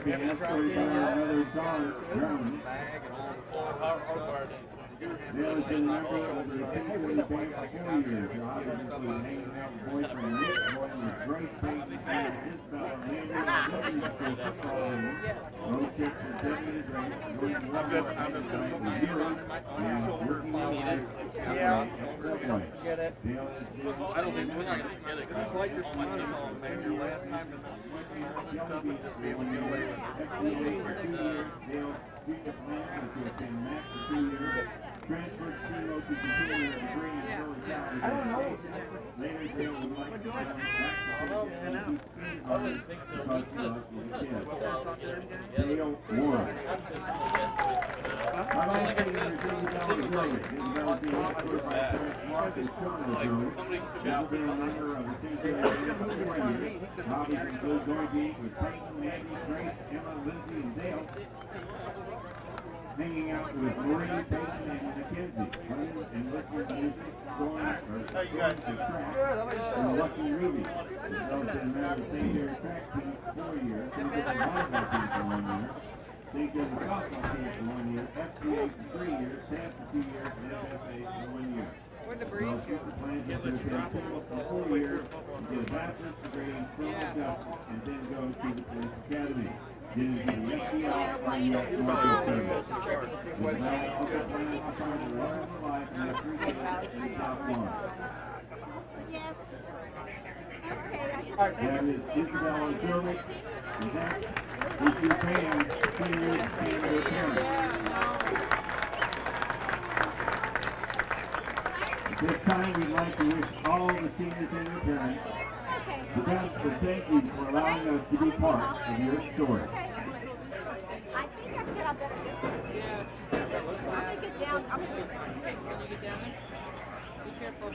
being escorted by another car drowning. Dale has been a member of the Cincinnati Band for 4 years. Her hobbies include hanging out with boyfriend Nick, going with Grace Payton, Isabel, Landry, and School football games, road trips to Sydney, Grace, going to I'm just going to put my hand on your shoulder if you need it. Yeah. Get it. I don't think we're not going to get it. This is like your swan song, man. Your last time to and stuff and just be able to get away with it. Transferred Timo to continue her degree in early college. I don't know. Later, Dale would like to come back to because she loves his kids. Dale Warren. Our last singer is Isabella Gurley. Isabella being escorted by Prince Marcus Turner Gurley. She has been a member of the Cincinnati Band for 4 years. Hobbies include going to eat with Peyton, Mandy, Grace, Emma, Lindsay, and Dale. Hanging out with Maureen, Peyton, and Mackenzie, playing and listening to music, going to track, and Lucky Ruby. Isabel's been a member of the St. Area track team for 4 years, St. Area volleyball team for 1 year, St. Area softball team for 1 year, FBA for 3 years, SAP for 2 years, and FFA for 1 year. Well, future plans is to attend school for 4 years, and get a bachelor's degree in criminal justice, and then go to the police academy. Genevieve, the FBI, or U.S. Marshal Service. With that, also planning on finding the love of her life and have 3 days in the top 1. Yes. That is Isabella Gurley. And that is your band, seniors and their parents. At this time, we'd like to wish all the seniors and their parents the best, and thank you for allowing us to be part of your story. I think I forgot that this one. Yeah. I'm gonna get down. I'm gonna get down. Can you get down there? Be careful.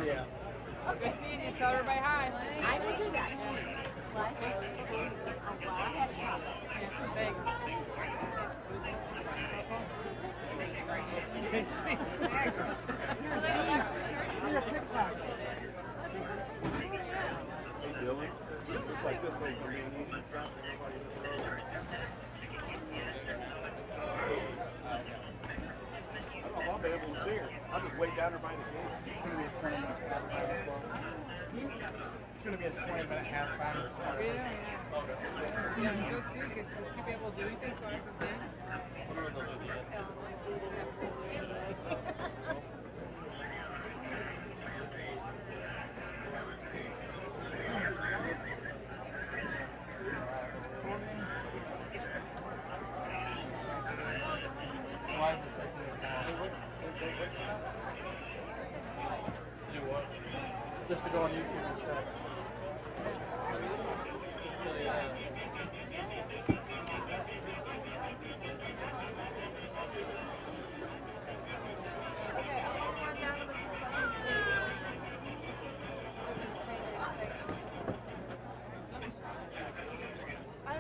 Yeah. Okay. See you. Tell everybody hi. I will do that. What? Oh, wow. I had a problem. Yeah, big. You're a trick class. Dylan, looks like this way for me. I don't know if I'll be able to see her. I'll just wait down there by the gate. It's going to be a 20-minute half time. It's going to be a 20-minute half time. Yeah, go see, because will she be able to do anything so after then? Why is it taking this long? Do what? Just to go on YouTube and check.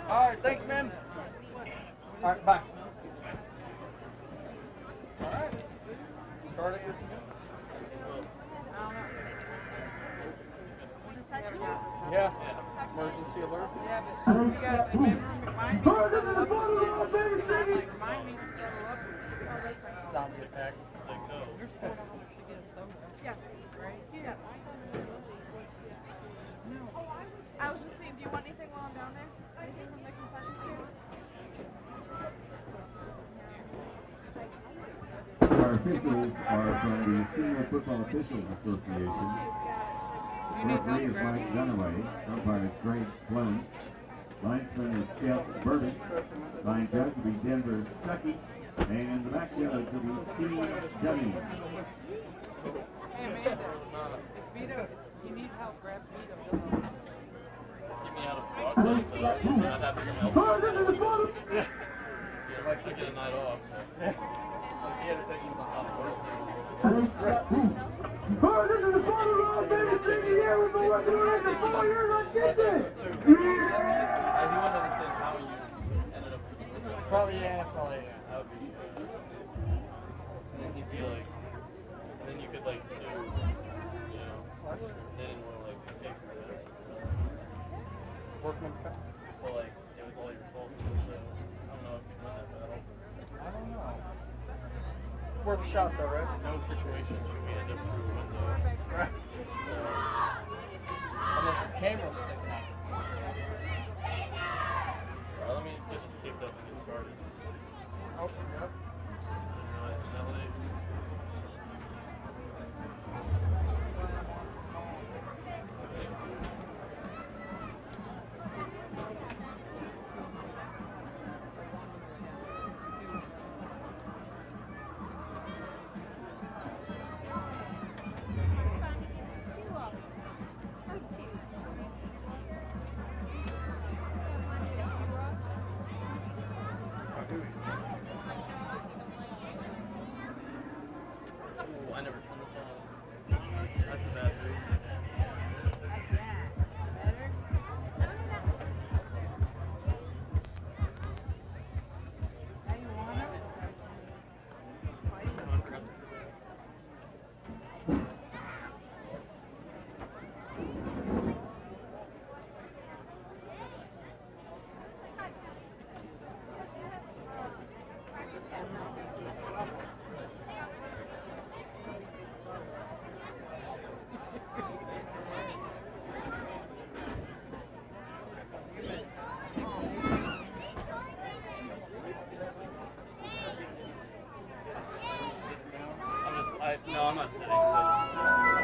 All right, thanks, man. All right, bye. All right. Start it. Yeah. Emergency alert. Yeah, but you got to remind me to settle up. Remind me to settle up. Zombie attack. You're $4 to get a soda. Yeah. Right? Yeah. No. I was just saying, do you want anything while I'm down there? Anything from the concession stand? Our officials are from the Senior Football Officials Association. Referee is Mike Dunaway. Umpire is Greg Flynn. Linesman is Jeff Burton. Line judge will be Denver Stuckey. And the back judge will be Steve Jennings. Hey, Amanda, if Vito, you need help, grab Vito. He'll help. Get me out of broadcast, though. Not having your help. Yeah. Like to get a night off. Yeah, to take you to the hospital. This is the final round, baby. Take the air with the one doing the 4 years. I get this. He wanted to think how you ended up. Probably, yeah, probably, yeah. That would be. And then he'd be like, and then you could like sue. You know, they didn't want to like take the. Workman's comp. Well, like it was all your fault. So I don't know if you win that battle. I don't know. Worth a shot though, right? No situation should we end up through a window. Right. So, Unless the camera's sticking out. let me get this taped up and get started. Okay, yep. Ooh, I never turned this on. That's a bad move. No, I'm not sitting.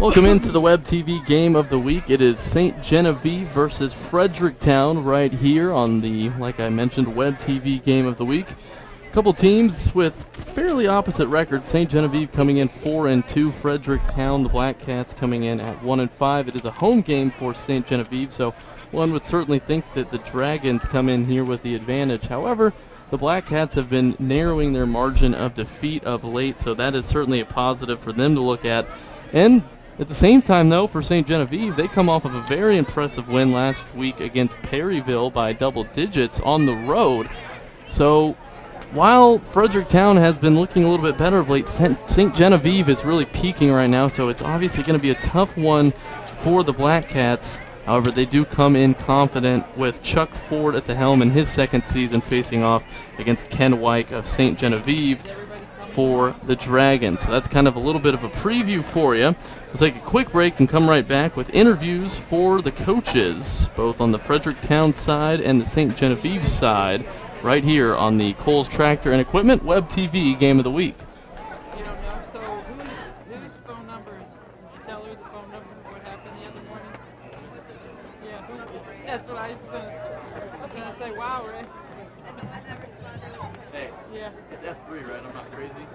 Welcome into the Web TV Game of the Week. It is St. Genevieve versus Fredericktown right here on the, like I mentioned, Web TV Game of the Week. A couple teams with fairly opposite records. St. Genevieve coming in 4-2. Fredericktown, the Black Cats, coming in at 1-5. It is a home game for St. Genevieve, so one would certainly think that the Dragons come in here with the advantage. However, the Black Cats have been narrowing their margin of defeat of late, so that is certainly a positive for them to look at. And at the same time, though, for St. Genevieve, they come off of a very impressive win last week against Perryville by double digits on the road. So while Fredericktown has been looking a little bit better of late, St. Genevieve is really peaking right now, so it's obviously going to be a tough one for the Black Cats. However, they do come in confident with Chuck Ford at the helm in his second season facing off against Ken Wyke of St. Genevieve for the Dragons. So that's kind of a little bit of a preview for you. We'll take a quick break and come right back with interviews for the coaches, both on the Fredericktown side and the St. Genevieve side, right here on the Kohl's Tractor and Equipment Web TV Game of the Week. You don't know, so whose phone number is, did you tell her the phone number, what happened the other morning? Yeah, that's what I was gonna say, wow, Ray. Hey, Yeah. it's F3, right? I'm not crazy.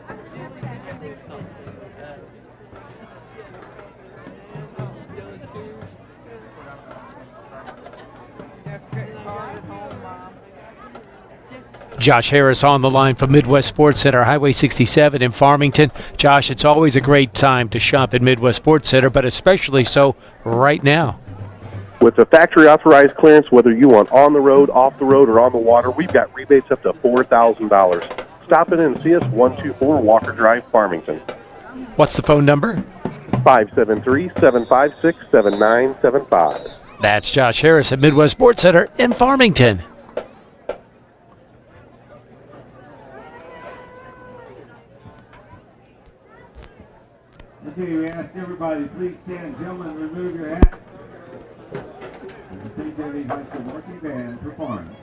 Josh Harris on the line from Midwest Sports Center, Highway 67 in Farmington. Josh, it's always a great time to shop at Midwest Sports Center, but especially so right now. With the factory authorized clearance, whether you want on the road, off the road, or on the water, we've got rebates up to $4,000. Stop in and see us, 124 Walker Drive, Farmington. What's the phone number? 573-756-7975. That's Josh Harris at Midwest Sports Center in Farmington. Okay, we ask everybody, please stand. Gentlemen, remove your hat. And the St. Genevieve High School Marching Band performs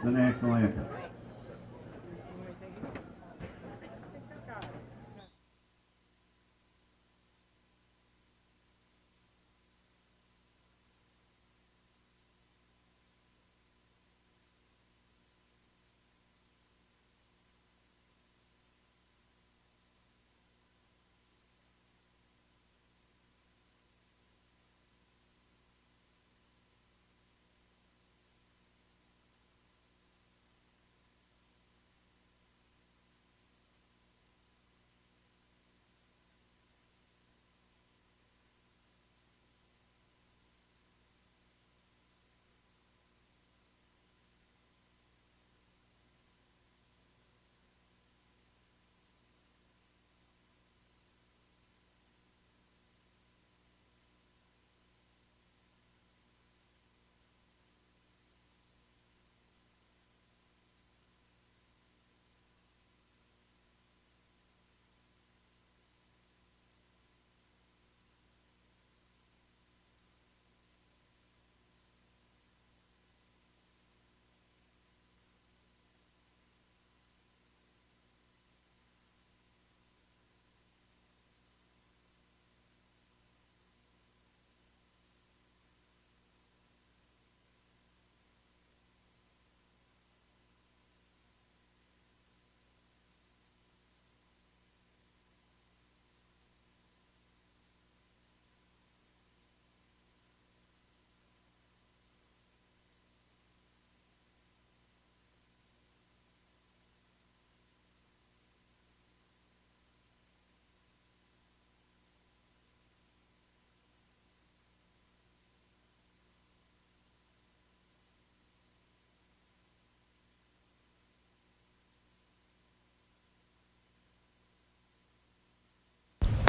the national anthem.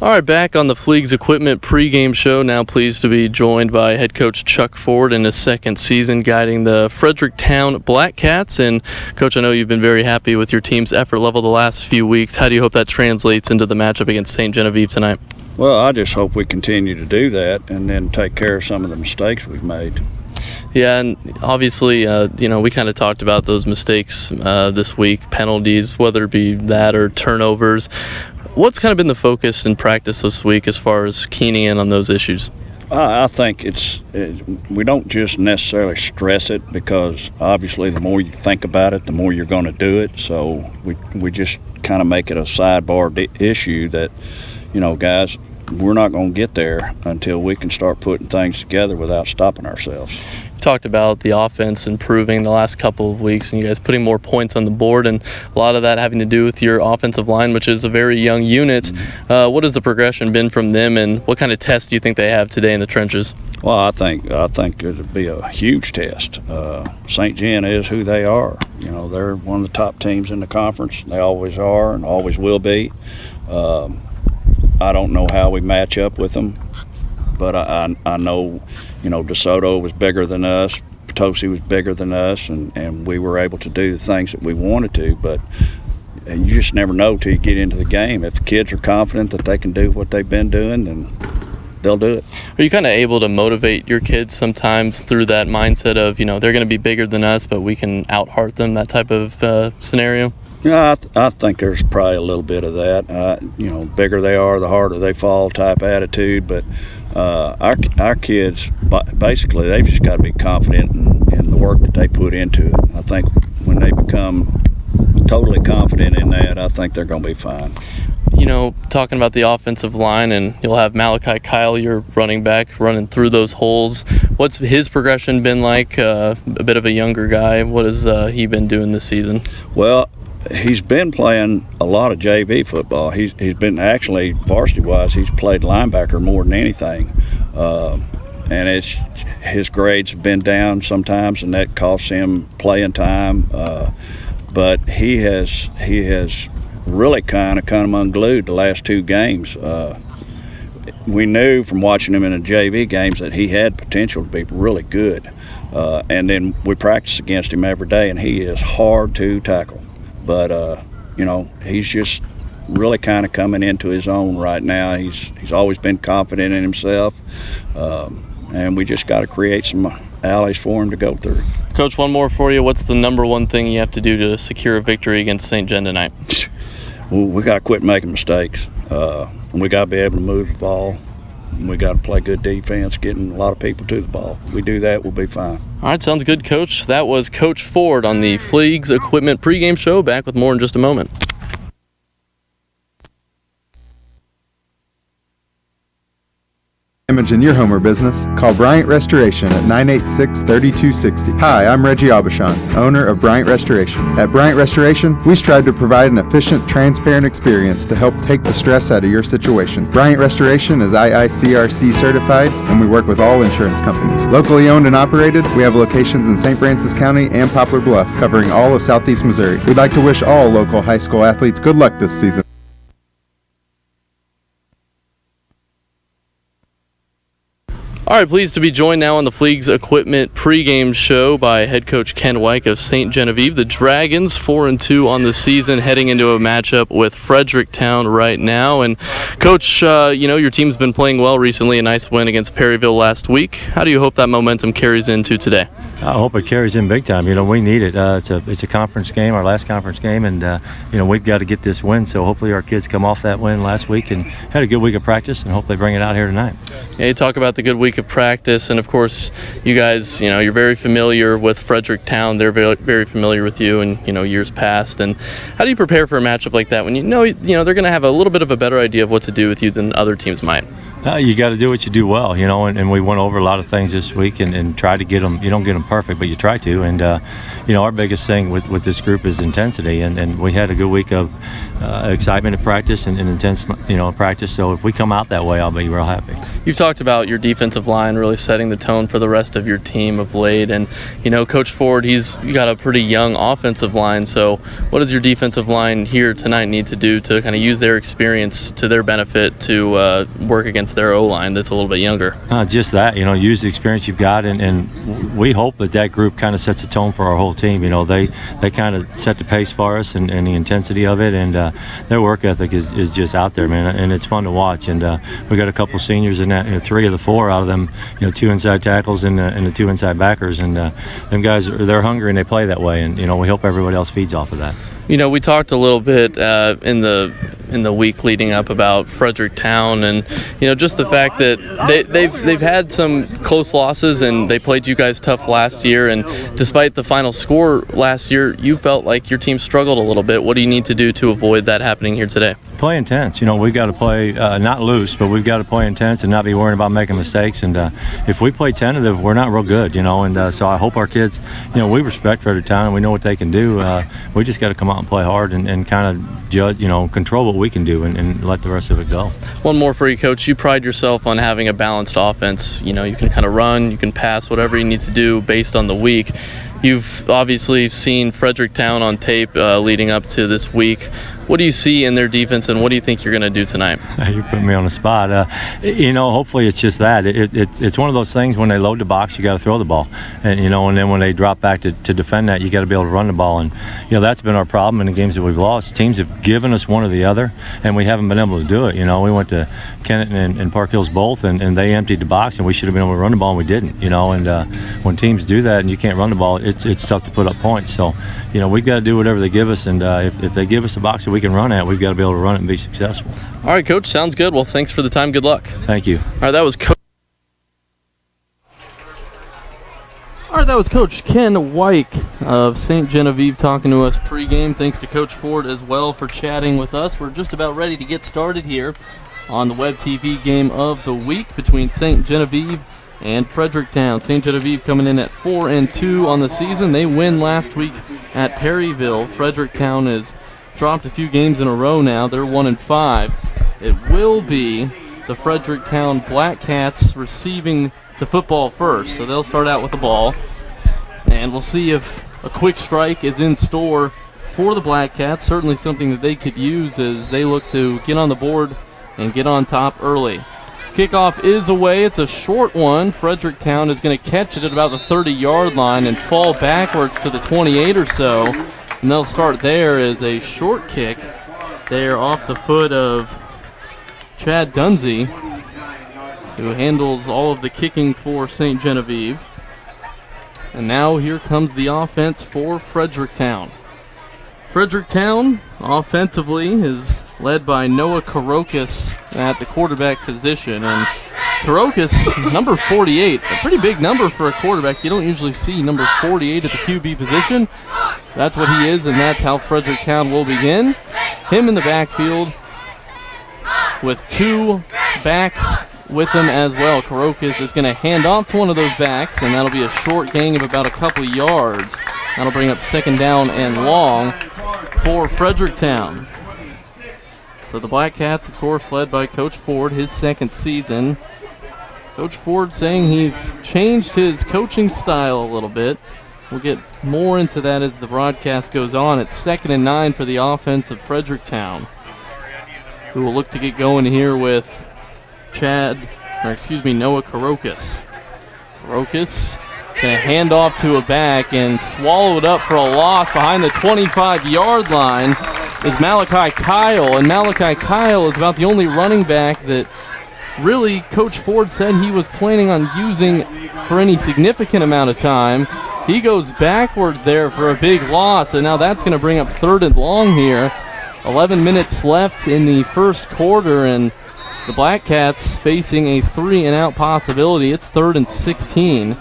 All right, back on the Fleegs Equipment pregame show. Now pleased to be joined by head coach Chuck Ford in his second season guiding the Fredericktown Black Cats. And, Coach, I know you've been very happy with your team's effort level the last few weeks. How do you hope that translates into the matchup against St. Genevieve tonight? Well, I just hope we continue to do that and then take care of some of the mistakes we've made. Yeah, and obviously, we kind of talked about those mistakes this week, penalties, whether it be that or turnovers. What's kind of been the focus in practice this week as far as keying in on those issues? I think we don't just necessarily stress it, because obviously the more you think about it, the more you're going to do it. So we just kind of make it a sidebar issue that, guys, we're not going to get there until we can start putting things together without stopping ourselves. You talked about the offense improving the last couple of weeks and you guys putting more points on the board, and a lot of that having to do with your offensive line, which is a very young unit. Mm-hmm. What has the progression been from them, and what kind of test do you think they have today in the trenches? Well, I think it'll be a huge test. St. Gen is who they are. They're one of the top teams in the conference. They always are and always will be. I don't know how we match up with them, but I know, DeSoto was bigger than us, Potosi was bigger than us, and we were able to do the things that we wanted to, but you just never know till you get into the game. If the kids are confident that they can do what they've been doing, then they'll do it. Are you kind of able to motivate your kids sometimes through that mindset of, they're going to be bigger than us, but we can out-heart them, that type of scenario? Yeah, I think there's probably a little bit of that. Bigger they are, the harder they fall type attitude. But our kids, basically, they've just got to be confident in the work that they put into it. I think when they become totally confident in that, I think they're going to be fine. Talking about the offensive line, and you'll have Malachi Kyle, your running back, running through those holes. What's his progression been like? A bit of a younger guy. What has he been doing this season? Well, he's been playing a lot of JV football. He's been actually, varsity-wise, he's played linebacker more than anything. And his grades have been down sometimes, and that costs him playing time. But he has really kind of come unglued the last two games. We knew from watching him in the JV games that he had potential to be really good. And then we practice against him every day, and he is hard to tackle. But, he's just really kind of coming into his own right now. He's always been confident in himself, and we just got to create some alleys for him to go through. Coach, one more for you. What's the number one thing you have to do to secure a victory against St. Gen tonight? Well, we got to quit making mistakes. We got to be able to move the ball. We got to play good defense, getting a lot of people to the ball. If we do that, we'll be fine. All right, sounds good, Coach. That was Coach Ford on the Fleegs Equipment pregame show. Back with more in just a moment. Image in your home or business, call Bryant Restoration at 986-3260. Hi, I'm Reggie Aubuchon, owner of Bryant Restoration. At Bryant Restoration, we strive to provide an efficient, transparent experience to help take the stress out of your situation. Bryant Restoration is IICRC certified, and we work with all insurance companies. Locally owned and operated, we have locations in St. Francis County and Poplar Bluff, covering all of Southeast Missouri. We'd like to wish all local high school athletes good luck this season. All right, pleased to be joined now on the Fleegs Equipment pregame show by head coach Ken Wyke of St. Genevieve. The Dragons 4-2 on the season, heading into a matchup with Fredericktown right now. And Coach, your team's been playing well recently. A nice win against Perryville last week. How do you hope that momentum carries into today? I hope it carries in big time. We need it. It's a conference game, our last conference game, and we've got to get this win. So hopefully our kids come off that win last week and had a good week of practice, and hope they bring it out here tonight. Yeah, you talk about the good week of practice, and of course you guys, you're very familiar with Fredericktown. They're very, very familiar with you and years past. And how do you prepare for a matchup like that when they're going to have a little bit of a better idea of what to do with you than other teams might? You got to do what you do well, and we went over a lot of things this week and tried to get them. You don't get them perfect, but you try to. And our biggest thing with this group is intensity, and we had a good week of excitement at practice and intense practice. So if we come out that way, I'll be real happy. You've talked about your defensive line really setting the tone for the rest of your team of late, and Coach Ford, you got a pretty young offensive line. So what does your defensive line here tonight need to do to kind of use their experience to their benefit to work against their O-line that's a little bit younger? Just that, use the experience you've got, and we hope that group kind of sets the tone for our whole team. They kind of set the pace for us and the intensity of it, and their work ethic is just out there, man, and it's fun to watch. And we got a couple seniors in that, 3 of the 4 out of them, 2 inside tackles and the 2 inside backers, and them guys, they're hungry and they play that way, and we hope everybody else feeds off of that. We talked a little bit in the week leading up about Fredericktown, and just the fact that they've had some close losses and they played you guys tough last year, and despite the final score last year, you felt like your team struggled a little bit. What do you need to do to avoid that happening here today? Play intense. We've got to play not loose, but we've got to play intense and not be worrying about making mistakes. And if we play tentative, we're not real good. And so I hope our kids, we respect Fredericktown and we know what they can do. We just got to come out and play hard and kind of judge, control what we can do and let the rest of it go. One more for you, Coach. You pride yourself on having a balanced offense. You can kind of run, you can pass, whatever you need to do based on the week. You've obviously seen Fredericktown on tape leading up to this week. What do you see in their defense, and what do you think you're going to do tonight? You put me on the spot. Hopefully it's just that. It's one of those things, when they load the box, you got to throw the ball. And then when they drop back to defend that, you got to be able to run the ball. And, that's been our problem in the games that we've lost. Teams have given us one or the other, and we haven't been able to do it. We went to Kennett and Park Hills both, and they emptied the box, and we should have been able to run the ball, and we didn't. And when teams do that and you can't run the ball, it's tough to put up points. So, we've got to do whatever they give us, and if they give us a box that we can run at, we've got to be able to run it and be successful. All right, Coach, sounds good. Well, thanks for the time. Good luck. Thank you. All right, that was Coach Ken Wyke of St. Genevieve talking to us pregame. Thanks to Coach Ford as well for chatting with us. We're just about ready to get started here on the Web TV game of the week between St. Genevieve and Fredericktown. St. Genevieve coming in at 4-2 on the season. They win last week at Perryville. Fredericktown has dropped a few games in a row now. They're 1-5. It will be the Fredericktown Black Cats receiving the football first. So they'll start out with the ball, and we'll see if a quick strike is in store for the Black Cats. Certainly something that they could use as they look to get on the board and get on top early. Kickoff is away. It's a short one. Fredericktown is going to catch it at about the 30-yard line and fall backwards to the 28 or so. And they'll start there as a short kick there off the foot of Chad Dunsey, who handles all of the kicking for St. Genevieve. And now here comes the offense for Fredericktown. Fredericktown offensively is led by Noah Karokas at the quarterback position. And Karokas, number 48, a pretty big number for a quarterback. You don't usually see number 48 at the QB position. That's what he is, and that's how Fredericktown will begin. Him in the backfield with 2 backs with him as well. Karokas is going to hand off to one of those backs, and that'll be a short gain of about a couple yards. That'll bring up 2nd down and long for Fredericktown. So the Black Cats, of course, led by Coach Ford, his 2nd season. Coach Ford saying he's changed his coaching style a little bit. We'll get more into that as the broadcast goes on. It's 2nd and 9 for the offense of Fredericktown, who will look to get going here with Noah Karokas. Karokas going to hand off to a back and swallow it up for a loss behind the 25-yard line is Malachi Kyle. And Malachi Kyle is about the only running back that really Coach Ford said he was planning on using for any significant amount of time. He goes backwards there for a big loss, and now that's going to bring up 3rd and long here. 11 minutes left in the first quarter, and the Black Cats facing a 3-and-out possibility. It's 3rd and 16.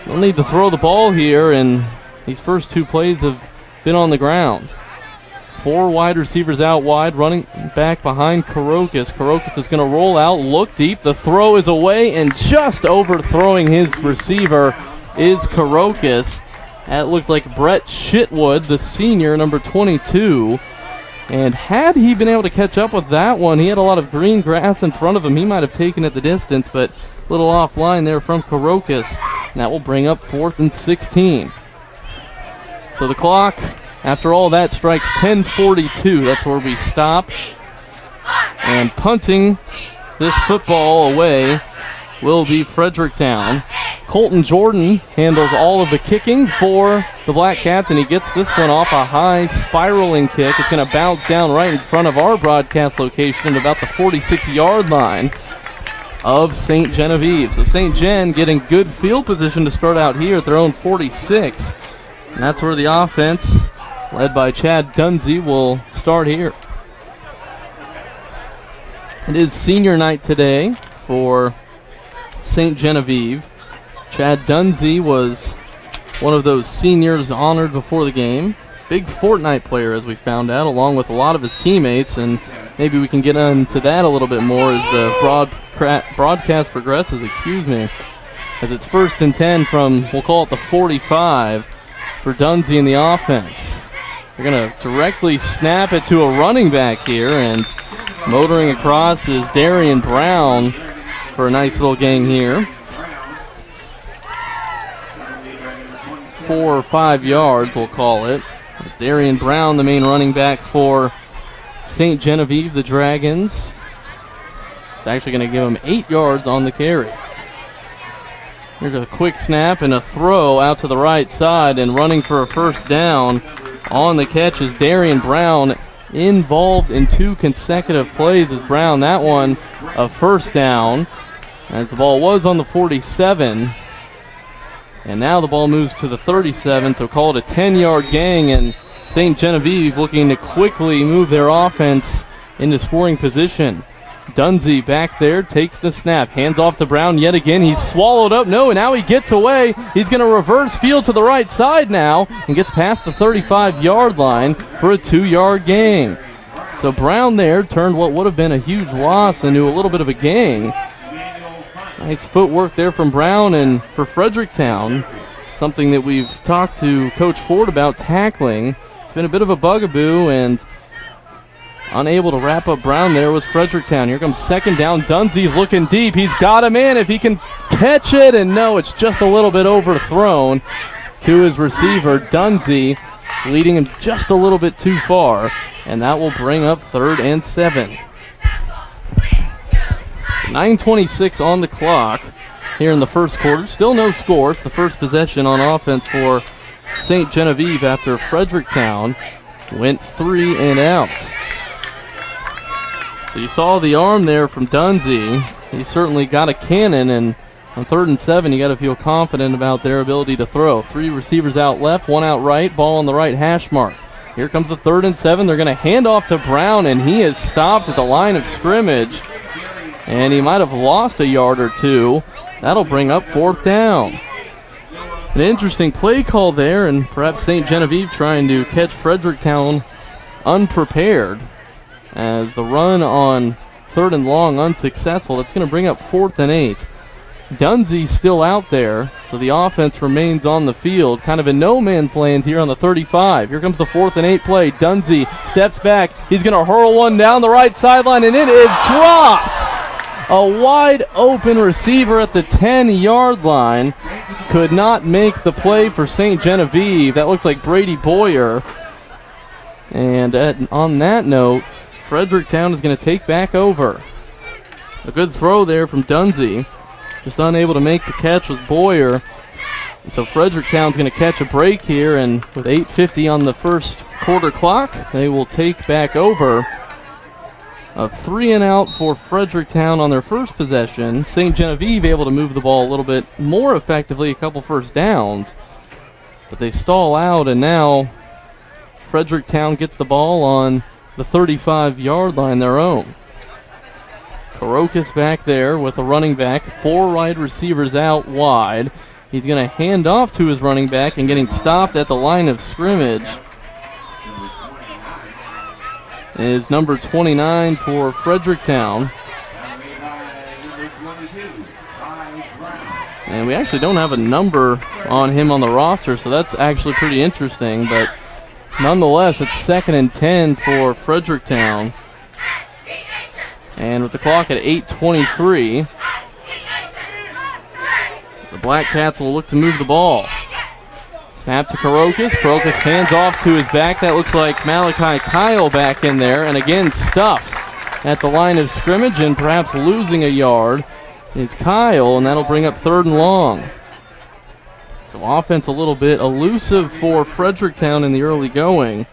They'll need to throw the ball here, and these first 2 plays have been on the ground. 4 wide receivers out wide, running back behind Karokas. Karokas is going to roll out, look deep. The throw is away, and just overthrowing his receiver is Karokas. That looked like Brett Shitwood, the senior, number 22. And had he been able to catch up with that one, he had a lot of green grass in front of him. He might have taken it the distance, but a little offline there from Karokas. And that will bring up 4th and 16. So the clock, after all that, strikes 10:42. That's where we stop. And punting this football away will be Fredericktown. Colton Jordan handles all of the kicking for the Black Cats, and he gets this one off a high spiraling kick. It's going to bounce down right in front of our broadcast location at about the 46-yard line of St. Genevieve. So St. Gen getting good field position to start out here at their own 46. And that's where the offense, led by Chad Dunsey, will start here. It is senior night today for St. Genevieve. Chad Dunsey was one of those seniors honored before the game. Big Fortnite player, as we found out, along with a lot of his teammates, and maybe we can get into that a little bit more as the broadcast progresses, as it's 1st and 10 from, we'll call it the 45 for Dunsey in the offense. They're going to directly snap it to a running back here, and motoring across is Darian Brown for a nice little gain here. 4 or 5 yards, we'll call it. It's Darian Brown, the main running back for St. Genevieve, the Dragons. It's actually going to give him 8 yards on the carry. Here's a quick snap and a throw out to the right side, and running for a first down on the catch is Darian Brown, involved in 2 consecutive plays as Brown. That one a first down, as the ball was on the 47. And now the ball moves to the 37, so call it a 10-yard gain, and St. Genevieve looking to quickly move their offense into scoring position. Dunsey back there, takes the snap, hands off to Brown yet again. He's swallowed up. No, and now he gets away. He's going to reverse field to the right side now and gets past the 35-yard line for a 2-yard gain. So Brown there turned what would have been a huge loss into a little bit of a gain. Nice footwork there from Brown, and for Fredericktown, something that we've talked to Coach Ford about tackling. It's been a bit of a bugaboo, and unable to wrap up Brown there was Fredericktown. Here comes 2nd down. Dunsey's looking deep. He's got him in if he can catch it, and no, it's just a little bit overthrown to his receiver. Dunsey leading him just a little bit too far, and that will bring up 3rd and 7. 9:26 on the clock here in the first quarter. Still no score. It's the first possession on offense for St. Genevieve after Fredericktown went 3 and out. So you saw the arm there from Dunsey. He certainly got a cannon, and on 3rd and 7, you got to feel confident about their ability to throw. 3 receivers out left, 1 out right, ball on the right hash mark. Here comes the 3rd and 7. They're going to hand off to Brown, and he is stopped at the line of scrimmage. And he might have lost a yard or 2. That'll bring up 4th down. An interesting play call there, and perhaps St. Genevieve trying to catch Fredericktown unprepared, as the run on 3rd and long unsuccessful. That's going to bring up 4th and 8. Dunsey's still out there, so the offense remains on the field, kind of in no man's land here on the 35. Here comes the 4th and 8 play. Dunsey steps back. He's going to hurl one down the right sideline, and it is dropped. A wide open receiver at the 10-yard line could not make the play for St. Genevieve. That looked like Brady Boyer. And on that note, Fredericktown is going to take back over. A good throw there from Dunsey. Just unable to make the catch was Boyer. And so Fredericktown's going to catch a break here, and with 8:50 on the first quarter clock, they will take back over. A 3 and out for Fredericktown on their first possession. St. Genevieve able to move the ball a little bit more effectively, a couple first downs. But they stall out, and now Fredericktown gets the ball on the 35-yard line, their own. Karokas back there with a running back, 4 wide receivers out wide. He's going to hand off to his running back and getting stopped at the line of scrimmage is number 29 for Fredericktown. And we actually don't have a number on him on the roster, so that's actually pretty interesting. But nonetheless, it's 2nd and 10 for Fredericktown. And with the clock at 8:23, the Black Cats will look to move the ball. Snap to Karokas. Karokas hands off to his back. That looks like Malachi Kyle back in there. And again, stuffed at the line of scrimmage and perhaps losing a yard is Kyle, and that'll bring up 3rd and long. So offense a little bit elusive for Fredericktown in the early going,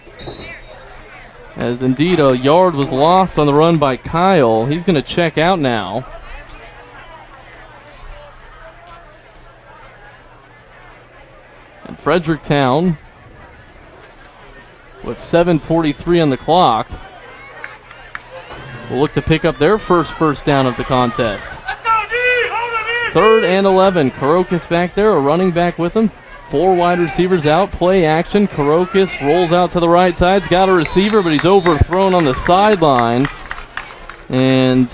as indeed a yard was lost on the run by Kyle. He's going to check out now. And Fredericktown, with 7:43 on the clock, will look to pick up their first down of the contest. 3rd and 11. Karokas back there, a running back with him. 4 wide receivers out, play action. Karokas rolls out to the right side. He's got a receiver, but he's overthrown on the sideline. And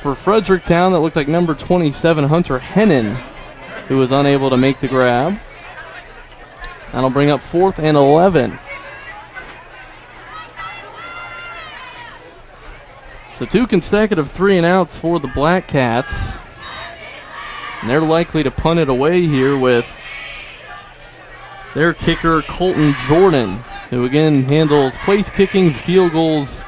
for Fredericktown, that looked like number 27, Hunter Hennon, who was unable to make the grab. That'll bring up 4th and 11. So 2 consecutive 3-and-outs for the Black Cats. And they're likely to punt it away here with their kicker, Colton Jordan, who again handles place kicking, field goals,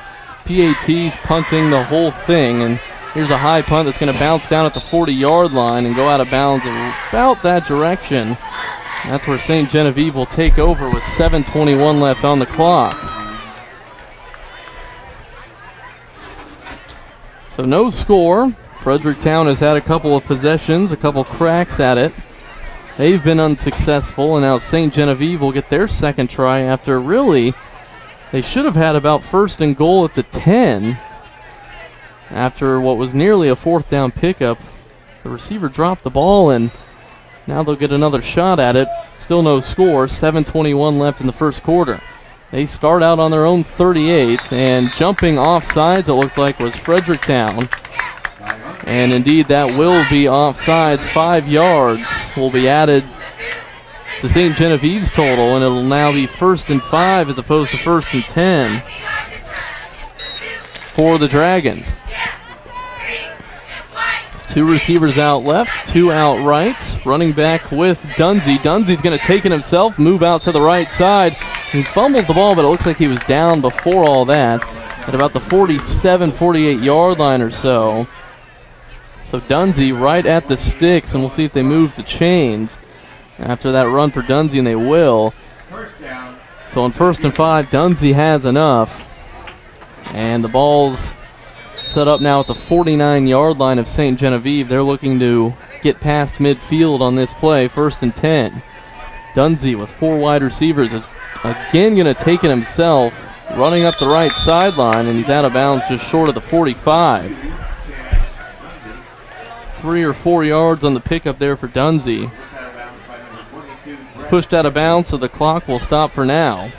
PATs, punting, the whole thing. And here's a high punt that's going to bounce down at the 40-yard line and go out of bounds about that direction. That's where St. Genevieve will take over with 7:21 left on the clock. So no score. Fredericktown has had a couple of possessions, a couple cracks at it. They've been unsuccessful, and now St. Genevieve will get their second try after really they should have had about 1st and goal at the 10 after what was nearly a 4th down pickup. The receiver dropped the ball, and now they'll get another shot at it. Still no score. 7:21 left in the first quarter. They start out on their own 38, and jumping offsides, it looked like, was Fredericktown. And indeed, that will be offsides. 5 yards will be added to St. Genevieve's total, and it'll now be 1st and 5 as opposed to 1st and 10 for the Dragons. 2 receivers out left, 2 out right. Running back with Dunsey. Dunsey's going to take it himself, move out to the right side. He fumbles the ball, but it looks like he was down before all that at about the 47, 48-yard line or so. So Dunsey right at the sticks, and we'll see if they move the chains after that run for Dunsey, and they will. So on 1st and 5, Dunsey has enough. And the ball's set up now at the 49-yard line of St. Genevieve. They're looking to get past midfield on this play, 1st and 10. Dunsey with 4 wide receivers is again going to take it himself, running up the right sideline, and he's out of bounds just short of the 45. 3 or 4 yards on the pickup there for Dunsey. It's pushed out of bounds, so the clock will stop for now.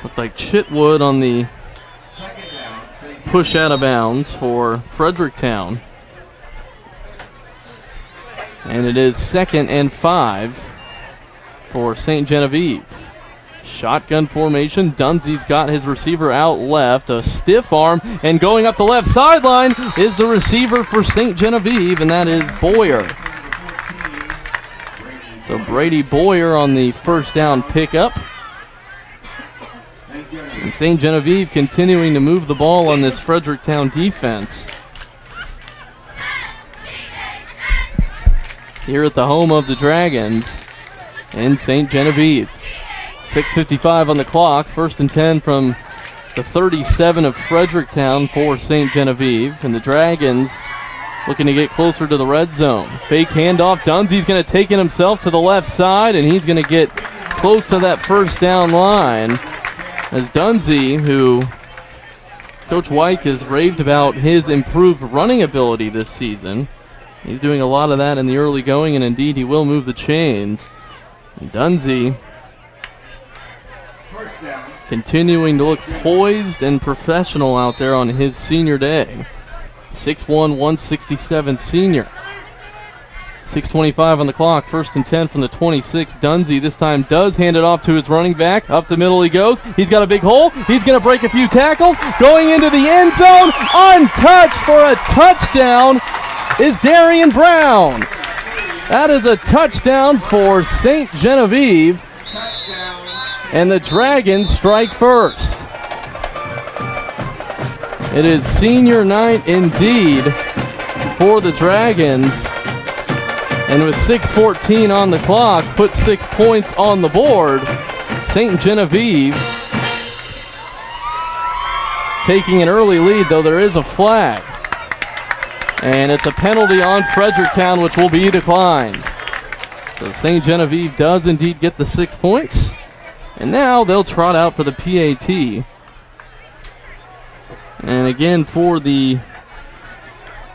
Looked like Chitwood on the push out of bounds for Fredericktown. And it is 2nd and 5 for St. Genevieve. Shotgun formation. Dunsey's got his receiver out left. A stiff arm, and going up the left sideline is the receiver for St. Genevieve, and that is Boyer. So Brady Boyer on the 1st down pickup. And St. Genevieve continuing to move the ball on this Fredericktown defense. Here at the home of the Dragons in St. Genevieve. 6:55 on the clock. 1st and 10 from the 37 of Fredericktown for St. Genevieve. And the Dragons looking to get closer to the red zone. Fake handoff. Dunsey's going to take it himself to the left side, and he's going to get close to that 1st down line. As Dunsey, who Coach White has raved about his improved running ability this season. He's doing a lot of that in the early going, and indeed he will move the chains. And Dunsey continuing to look poised and professional out there on his senior day. 6'1", 167 senior. 6:25 on the clock, 1st and 10 from the 26. Dunsey this time does hand it off to his running back. Up the middle he goes. He's got a big hole. He's going to break a few tackles. Going into the end zone, untouched for a touchdown is Darian Brown. That is a touchdown for St. Genevieve. And the Dragons strike first. It is senior night indeed for the Dragons. And with 6:14 on the clock, put 6 points on the board. St. Genevieve taking an early lead, though there is a flag. And it's a penalty on Fredericktown, which will be declined. So St. Genevieve does indeed get the 6 points. And now they'll trot out for the PAT. And again for the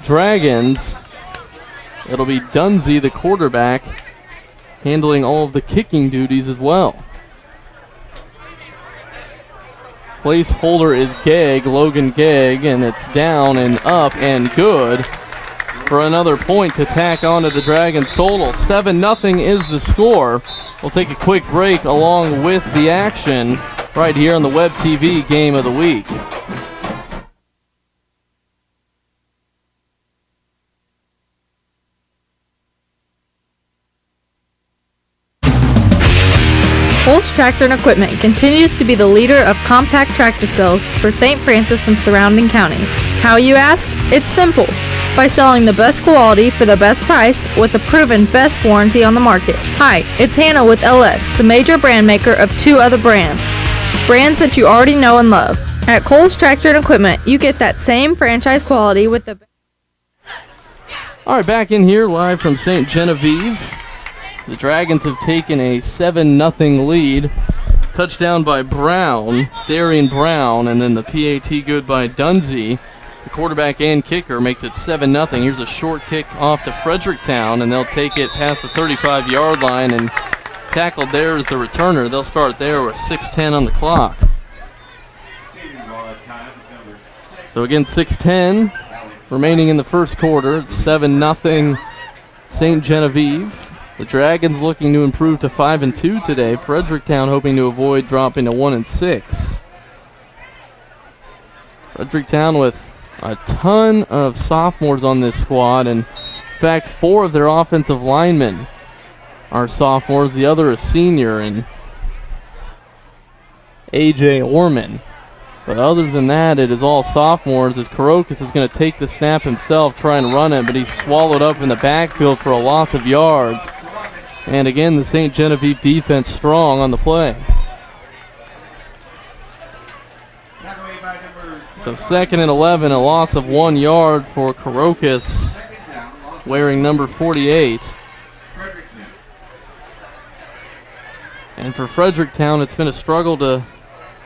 Dragons, it'll be Dunsey, the quarterback, handling all of the kicking duties as well. Placeholder is Gegg, Logan Gegg, and it's down and up and good for another point to tack on to the Dragons' total. 7-0 is the score. We'll take a quick break along with the action right here on the Web TV Game of the Week. Holtz Tractor and Equipment continues to be the leader of compact tractor sales for St. Francis and surrounding counties. How, you ask? It's simple. By selling the best quality for the best price with the proven best warranty on the market. Hi, it's Hannah with LS, the major brand maker of 2 other brands. Brands that you already know and love. At Coles Tractor and Equipment, you get that same franchise quality with the... All right, back in here live from St. Genevieve. The Dragons have taken a 7-0 lead. Touchdown by Brown, Darian Brown, and then the PAT good by Dunsey. The quarterback and kicker makes it 7-0. Here's a short kick off to Fredericktown, and they'll take it past the 35-yard line, and tackled there is the returner. They'll start there with 6:10 on the clock. So again, 6:10 remaining in the first quarter. It's 7-0 St. Genevieve. The Dragons looking to improve to 5-2 today. Fredericktown hoping to avoid dropping to 1-6. Fredericktown with a ton of sophomores on this squad, and in fact 4 of their offensive linemen are sophomores. The other is senior, and A.J. Orman. But other than that, it is all sophomores, as Karokas is going to take the snap himself, try and run it, but he's swallowed up in the backfield for a loss of yards. And again, the St. Genevieve defense strong on the play. So 2nd and 11, a loss of 1 yard for Karokas, wearing number 48. And for Fredericktown, it's been a struggle to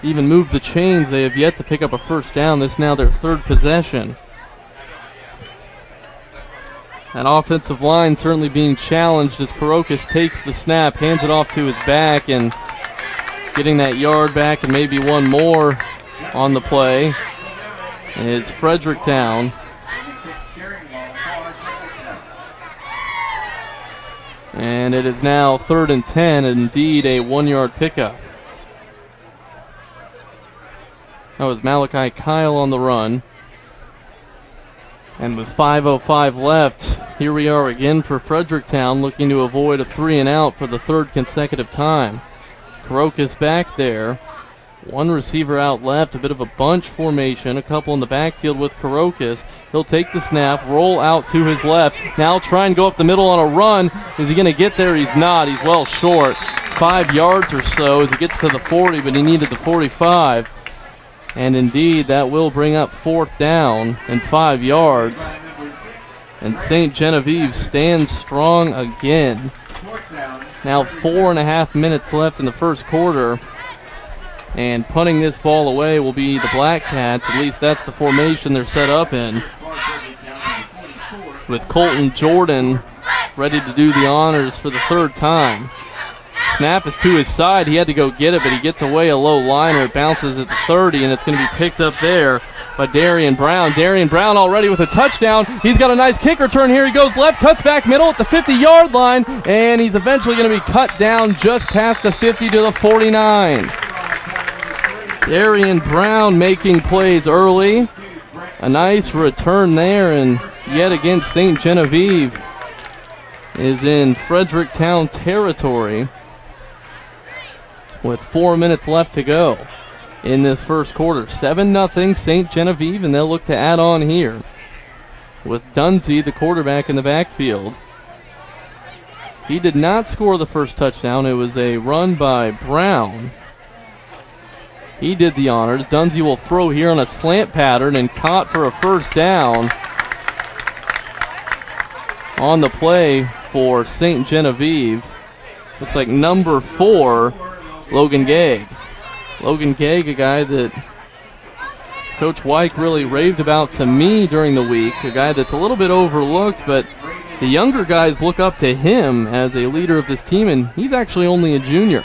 even move the chains. They have yet to pick up a first down. This is now their 3rd possession. That offensive line certainly being challenged as Karokas takes the snap, hands it off to his back, and getting that yard back and maybe one more on the play is Fredericktown. And it is now 3rd and 10, indeed a 1-yard pickup. That was Malachi Kyle on the run. And with 5:05 left, here we are again for Fredericktown, looking to avoid a 3-and-out for the 3rd consecutive time. Karokas back there. 1 receiver out left, a bit of a bunch formation, a couple in the backfield with Karokas. He'll take the snap, roll out to his left. Now try and go up the middle on a run. Is he going to get there? He's not. He's well short. 5 yards or so as he gets to the 40, but he needed the 45. And indeed, that will bring up 4th down and 5 yards. And St. Genevieve stands strong again. Now 4.5 minutes left in the first quarter. And punting this ball away will be the Black Cats. At least that's the formation they're set up in. With Colton Jordan ready to do the honors for the 3rd time. Snap is to his side. He had to go get it, but he gets away a low liner. It bounces at the 30, and it's going to be picked up there by Darian Brown. Darian Brown already with a touchdown. He's got a nice kick return here. He goes left, cuts back middle at the 50-yard line, and he's eventually going to be cut down just past the 50 to the 49. Darian Brown making plays early. A nice return there, and yet again St. Genevieve is in Fredericktown territory with 4 minutes left to go in this first quarter. 7-0 St. Genevieve, and they'll look to add on here with Dunsey, the quarterback, in the backfield. He did not score the first touchdown. It was a run by Brown. He did the honors. Dunsey will throw here on a slant pattern and caught for a first down on the play for St. Genevieve. Looks like number 4, Logan Gegg. Logan Gegg, a guy that Coach Wyke really raved about to me during the week, a guy that's a little bit overlooked, but the younger guys look up to him as a leader of this team, and he's actually only a junior.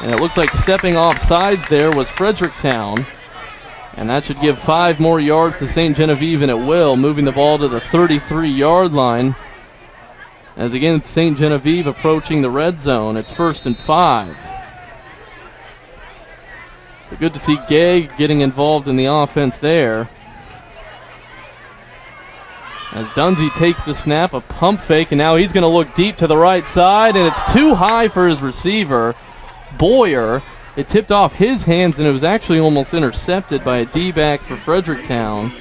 And it looked like stepping off sides there was Fredericktown. And that should give 5 more yards to St. Genevieve, and it will, moving the ball to the 33-yard line. As again, St. Genevieve approaching the red zone. It's 1st and 5. But good to see Gegg getting involved in the offense there. As Dunsey takes the snap, a pump fake, and now he's going to look deep to the right side, and it's too high for his receiver, Boyer. It tipped off his hands, and it was actually almost intercepted by a D-back for Fredericktown.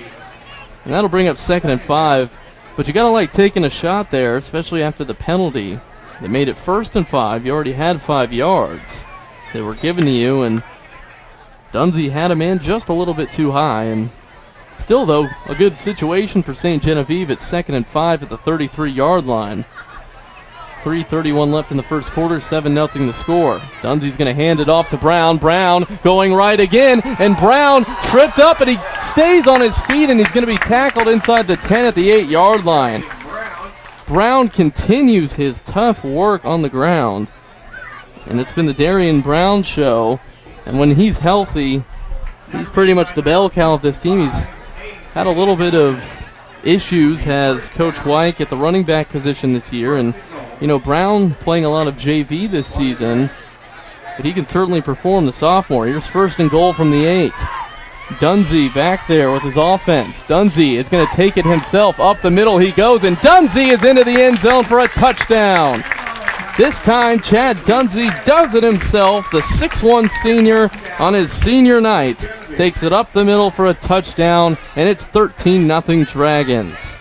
And that'll bring up 2nd and 5. But you got to like taking a shot there, especially after the penalty that made it 1st and 5. You already had 5 yards that were given to you, and Dunsey had him in just a little bit too high. And still, though, a good situation for St. Genevieve at 2nd and 5 at the 33-yard line. 3:31 left in the first quarter, 7-0 the score. Dunsey's going to hand it off to Brown. Brown going right again, and Brown tripped up, and he stays on his feet, and he's going to be tackled inside the 10 at the 8-yard line. Brown continues his tough work on the ground, and it's been the Darian Brown show, and when he's healthy, he's pretty much the bell cow of this team. He's had a little bit of issues, has Coach Wyke, at the running back position this year, and you know, Brown playing a lot of JV this season, but he can certainly perform, the sophomore. Here's 1st and goal from the 8. Dunsey back there with his offense. Dunsey is going to take it himself. Up the middle he goes, and Dunsey is into the end zone for a touchdown. This time, Chad Dunsey does it himself. The 6'1 senior on his senior night takes it up the middle for a touchdown, and it's 13-0 Dragons.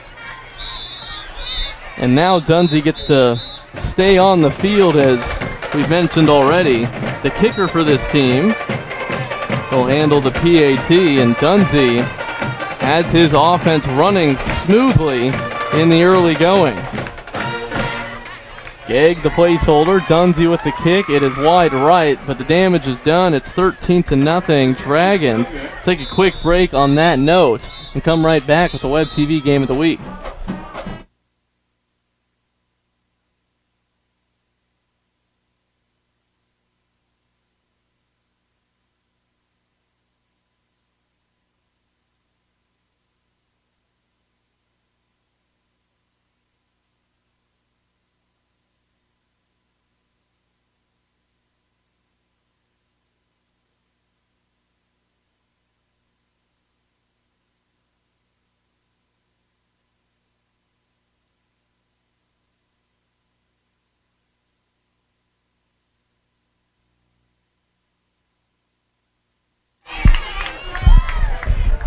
And now Dunsey gets to stay on the field, as we've mentioned already. The kicker for this team will handle the PAT, and Dunsey has his offense running smoothly in the early going. Gegg, the placeholder. Dunsey with the kick. It is wide right, but the damage is done. It's 13-0 Dragons. Take a quick break on that note and come right back with the Web TV Game of the Week.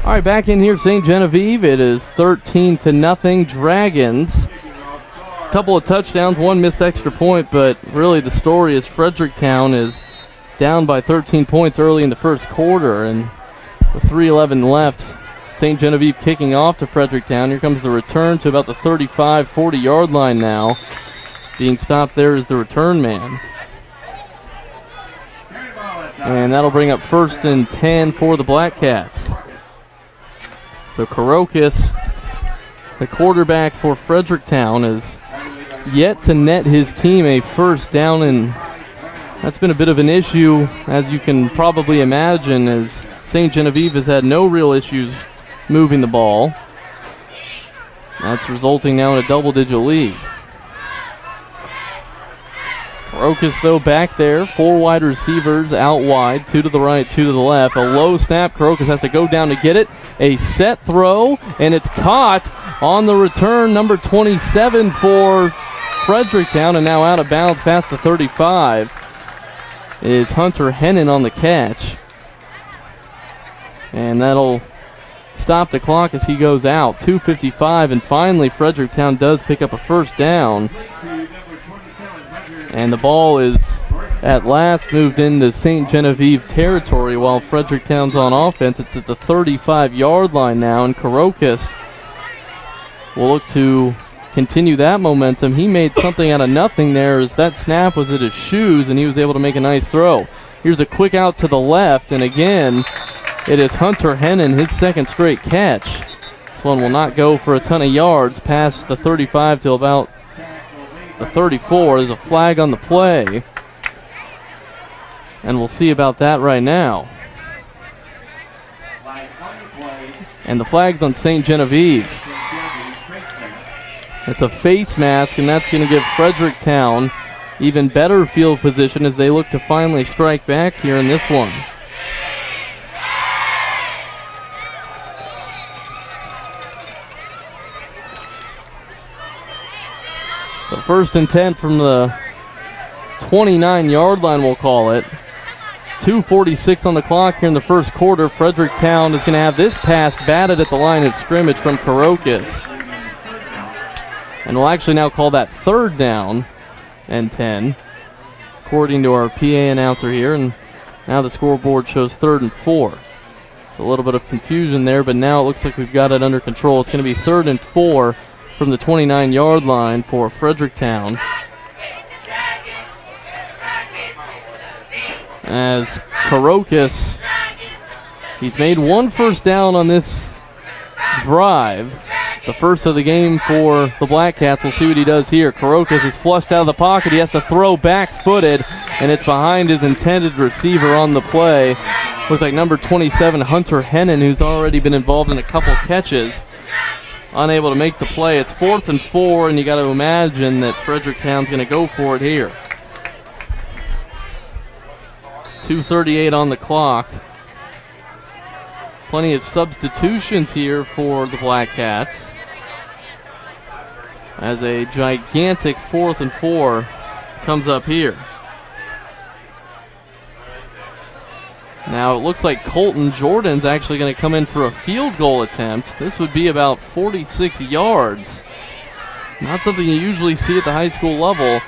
All right, back in here, St. Genevieve. It is 13-0 Dragons. A couple of touchdowns, one missed extra point, but really the story is Fredericktown is down by 13 points early in the first quarter, and with 3:11 left, St. Genevieve kicking off to Fredericktown. Here comes the return to about the 35, 40-yard line now. Being stopped there is the return man. And that'll bring up 1st and 10 for the Black Cats. So Karokis, the quarterback for Fredericktown, is yet to net his team a first down in That's been a bit of an issue, as you can probably imagine, as St. Genevieve has had no real issues moving the ball. That's resulting now in a double-digit lead. Crocus, though, back there. 4 wide receivers out wide. 2 to the right, 2 to the left. A low snap. Crocus has to go down to get it. A set throw, and it's caught on the return. Number 27 for Fredericktown, and now out of bounds past the 35 is Hunter Hennon on the catch. And that'll stop the clock as he goes out. 2:55, and finally Fredericktown does pick up a first down. And the ball is at last moved into St. Genevieve territory while Fredericktown's on offense. It's at the 35-yard line now, and Crocus will look to continue that momentum. He made something out of nothing there as that snap was at his shoes, and he was able to make a nice throw. Here's a quick out to the left, and again, it is Hunter Hennon, his second straight catch. This one will not go for a ton of yards past the 35 till about the 34. There's a flag on the play, and we'll see about that right now. And the flag's on St. Genevieve. It's a face mask, and that's going to give Fredericktown even better field position as they look to finally strike back here in this one. So 1st and 10 from the 29-yard line, we'll call it. 2:46 on the clock here in the first quarter. Fredericktown is going to have this pass batted at the line of scrimmage from Crocus. And we'll actually now call that 3rd down and 10, according to our PA announcer here. And now the scoreboard shows 3rd and 4. It's a little bit of confusion there, but now it looks like we've got it under control. It's going to be 3rd and 4 from the 29-yard line for Fredericktown. As Crocus, he's made 1 first down on this drive, the first of the game for the Black Cats. We'll see what he does here. Crocus is flushed out of the pocket. He has to throw back-footed, and it's behind his intended receiver on the play. Looks like number 27, Hunter Hennon, who's already been involved in a couple catches, unable to make the play. It's 4th and 4, and you got to imagine that Fredericktown's going to go for it here. 2:38 on the clock. Plenty of substitutions here for the Black Cats, as a gigantic 4th and 4 comes up here. Now it looks like Colton Jordan's actually going to come in for a field goal attempt. This would be about 46 yards. Not something you usually see at the high school level.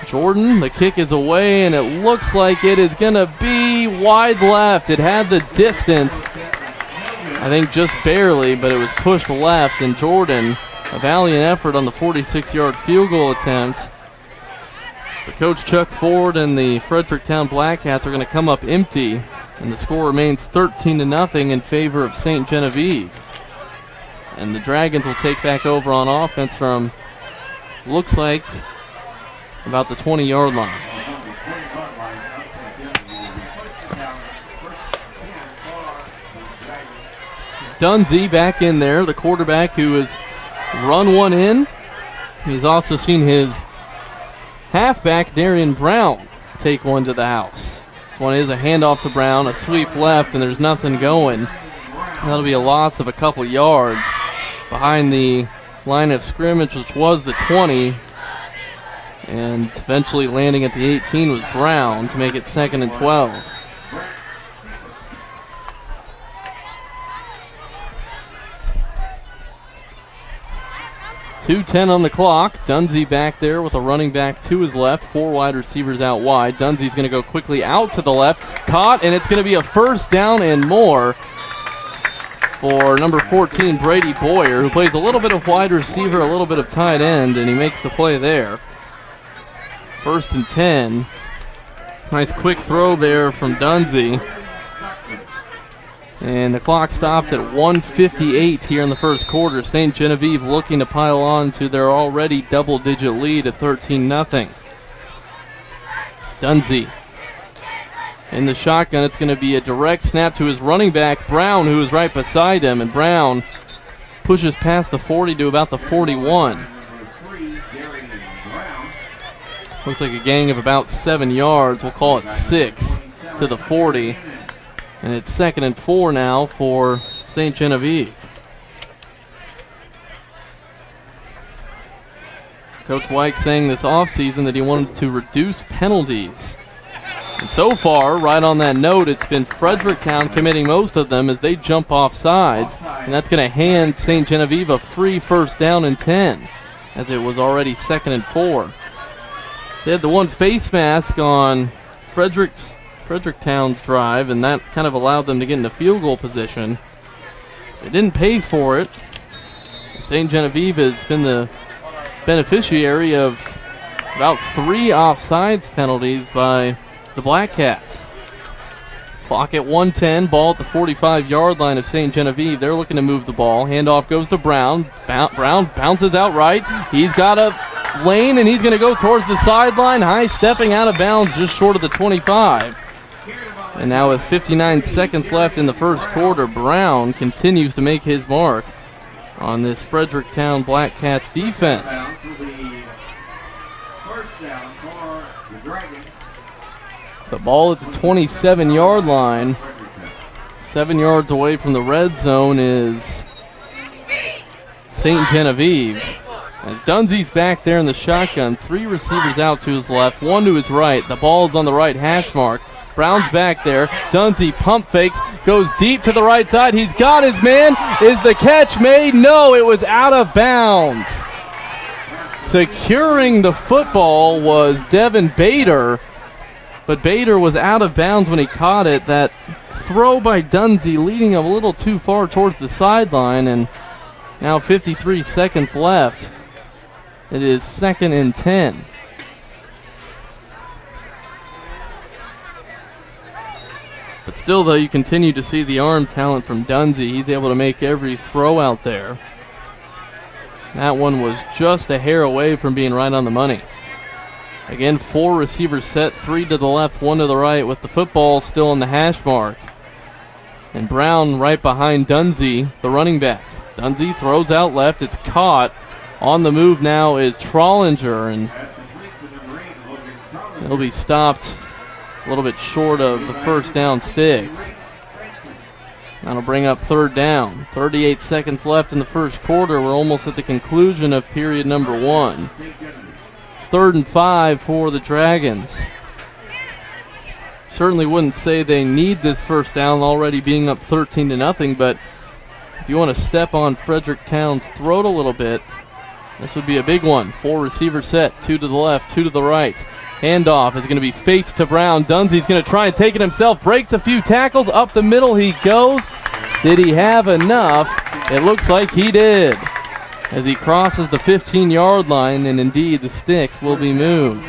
Jordan, the kick is away, and it looks like it is going to be wide left. It had the distance, I think just barely, but it was pushed left, and Jordan, a valiant effort on the 46-yard field goal attempt. But Coach Chuck Ford and the Fredericktown Black Cats are going to come up empty, and the score remains 13-0 in favor of St. Genevieve. And the Dragons will take back over on offense from, looks like, about the 20-yard line. Dunsey back in there, the quarterback who has run one in. He's also seen his halfback, Darian Brown, take one to the house. This one is a handoff to Brown, a sweep left, and there's nothing going. That'll be a loss of a couple yards behind the line of scrimmage, which was the 20. And eventually landing at the 18 was Brown to make it 2nd and 12. .2:10 on the clock. Dunsey back there with a running back to his left. 4 wide receivers out wide. Dunsey's going to go quickly out to the left. Caught, and it's going to be a first down and more for number 14, Brady Boyer, who plays a little bit of wide receiver, a little bit of tight end, and he makes the play there. 1st and 10. Nice quick throw there from Dunsey. And the clock stops at 1:58 here in the first quarter. St. Genevieve looking to pile on to their already double-digit lead at 13-0. Dunsey In the shotgun, it's going to be a direct snap to his running back, Brown, who is right beside him. And Brown pushes past the 40 to about the 41. Looks like a gain of about 7 yards. We'll call it 6 to the 40. And it's 2nd and 4 now for St. Genevieve. Coach White saying this offseason that he wanted to reduce penalties. And so far, right on that note, it's been Fredericktown committing most of them as they jump off sides. And that's going to hand St. Genevieve a free 1st down and 10, as it was already 2nd and 4. They had the one face mask on Fredericktown's drive, and that kind of allowed them to get into field goal position. They didn't pay for it. St. Genevieve has been the beneficiary of about 3 offsides penalties by the Black Cats. Clock at 1:10, ball at the 45-yard line of St. Genevieve. They're looking to move the ball. Handoff goes to Brown. Brown bounces out right. He's got a lane, and he's going to go towards the sideline. High stepping out of bounds just short of the 25. And now with 59 seconds left in the first quarter, Brown continues to make his mark on this Fredericktown Black Cats defense. The ball at the 27-yard line. 7 yards away from the red zone is St. Genevieve. As Dunzee's back there in the shotgun, 3 receivers out to his left, 1 to his right. The ball is on the right hash mark. Brown's back there. Dunzee pump fakes, goes deep to the right side. He's got his man. Is the catch made? No, it was out of bounds. Securing the football was Devin Bader, but Bader was out of bounds when he caught it. That throw by Dunzee leading him a little too far towards the sideline, and now 53 seconds left. It is 2nd and 10. But still, though, you continue to see the arm talent from Dunzee. He's able to make every throw out there. That one was just a hair away from being right on the money. Again, 4 receivers set, 3 to the left, 1 to the right, with the football still on the hash mark. And Brown right behind Dunzee, the running back. Dunzee throws out left. It's caught. On the move now is Trollinger, and he'll be stopped a little bit short of the 1st down sticks. That'll bring up 3rd down. 38 seconds left in the first quarter. We're almost at the conclusion of period number 1. It's 3rd and 5 for the Dragons. Certainly wouldn't say they need this 1st down, already being up 13-0, but if you want to step on Fredericktown's throat a little bit, this would be a big one. 4 receiver set, 2 to the left, 2 to the right. Handoff is going to be faked to Brown. Dunzee's going to try and take it himself. Breaks a few tackles. Up the middle he goes. Did he have enough? It looks like he did, as he crosses the 15-yard line, and indeed the sticks will be moved.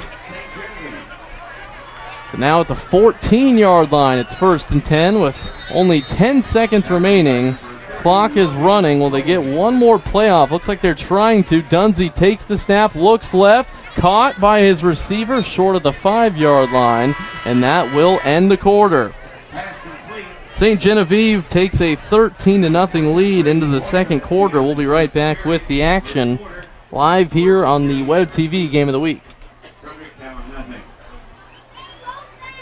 So now at the 14-yard line, it's 1st and 10 with only 10 seconds remaining. Clock is running. Will they get one more playoff? Looks like they're trying to. Dunzee takes the snap, looks left, caught by his receiver short of the 5-yard line, and that will end the quarter. St. Genevieve takes a 13-0 lead into the second quarter. We'll be right back with the action live here on the Web TV Game of the Week.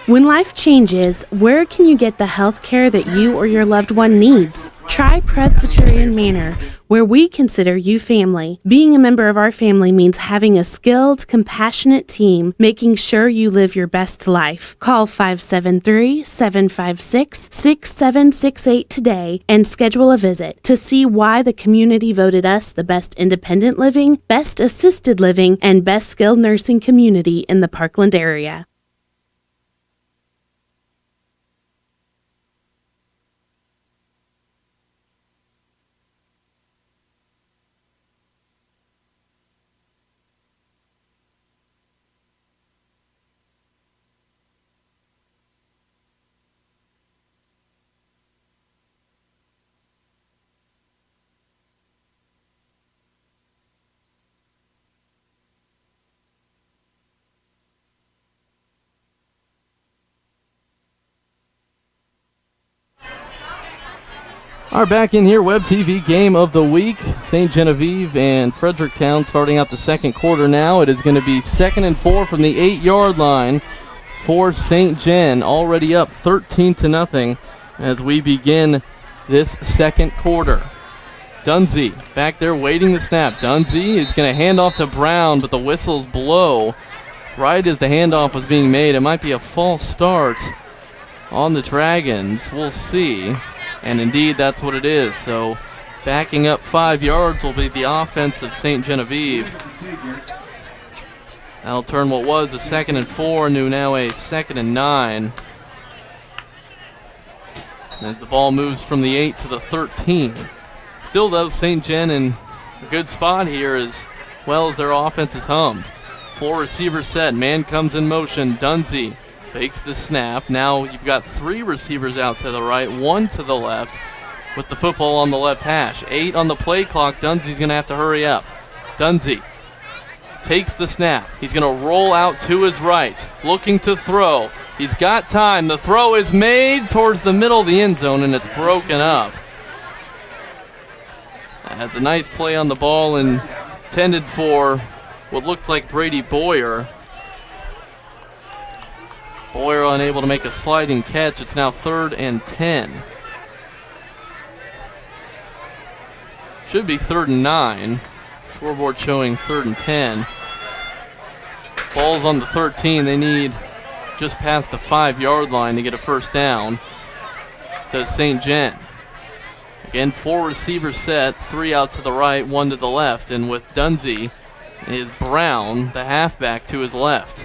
When life changes, where can you get the health care that you or your loved one needs? Try Presbyterian Manor, where we consider you family. Being a member of our family means having a skilled, compassionate team, making sure you live your best life. Call 573-756-6768 today and schedule a visit to see why the community voted us the best independent living, best assisted living, and best skilled nursing community in the Parkland area. All right, back in here, Web TV game of the week. St. Genevieve and Fredericktown starting out the second quarter now. It is going to be 2nd and 4 from the 8-yard line for St. Gen. Already up 13-0 as we begin this second quarter. Dunsey back there waiting the snap. Dunsey is going to hand off to Brown, but the whistles blow right as the handoff was being made. It might be a false start on the Dragons. We'll see. And indeed, that's what it is. So backing up 5 yards will be the offense of St. Genevieve. That'll turn what was a 2nd and 4 into now a 2nd and 9. As the ball moves from the 8 to the 13. Still, though, St. Gen in a good spot here as well as their offense is hummed. 4 receivers set. Man comes in motion. Dunsey fakes the snap. Now you've got 3 receivers out to the right, 1 to the left with the football on the left hash. 8 on the play clock. Dunsey's going to have to hurry up. Dunsey takes the snap. He's going to roll out to his right, looking to throw. He's got time. The throw is made towards the middle of the end zone, and it's broken up. That's a nice play on the ball intended for what looked like Brady Boyer. Boyer unable to make a sliding catch. It's now 3rd and 10. Should be 3rd and 9. Scoreboard showing 3rd and 10. Ball's on the 13. They need just past the 5-yard line to get a first down to St. Gen. Again, 4 receivers set, 3 out to the right, 1 to the left. And with Dunsey is Brown, the halfback, to his left.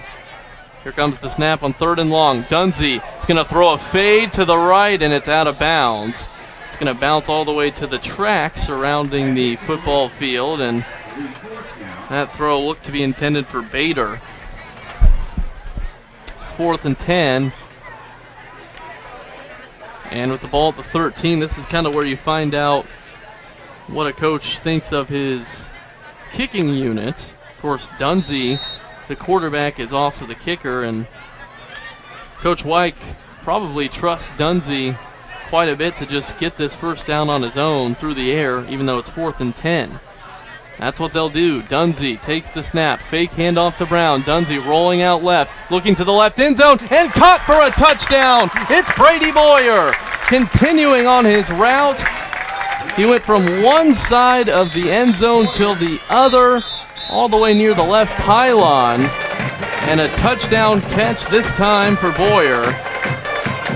Here comes the snap on 3rd and long. Dunsey is going to throw a fade to the right, and it's out of bounds. It's going to bounce all the way to the track surrounding the football field, and that throw looked to be intended for Bader. It's 4th and 10. And with the ball at the 13, this is kind of where you find out what a coach thinks of his kicking unit. Of course, Dunsey, the quarterback, is also the kicker, and Coach Wyke probably trusts Dunsey quite a bit to just get this first down on his own through the air, even though it's 4th and 10. That's what they'll do. Dunsey takes the snap, fake handoff to Brown. Dunsey rolling out left, looking to the left end zone, and caught for a touchdown. It's Brady Boyer continuing on his route. He went from one side of the end zone till the other, all the way near the left pylon, and a touchdown catch this time for Boyer.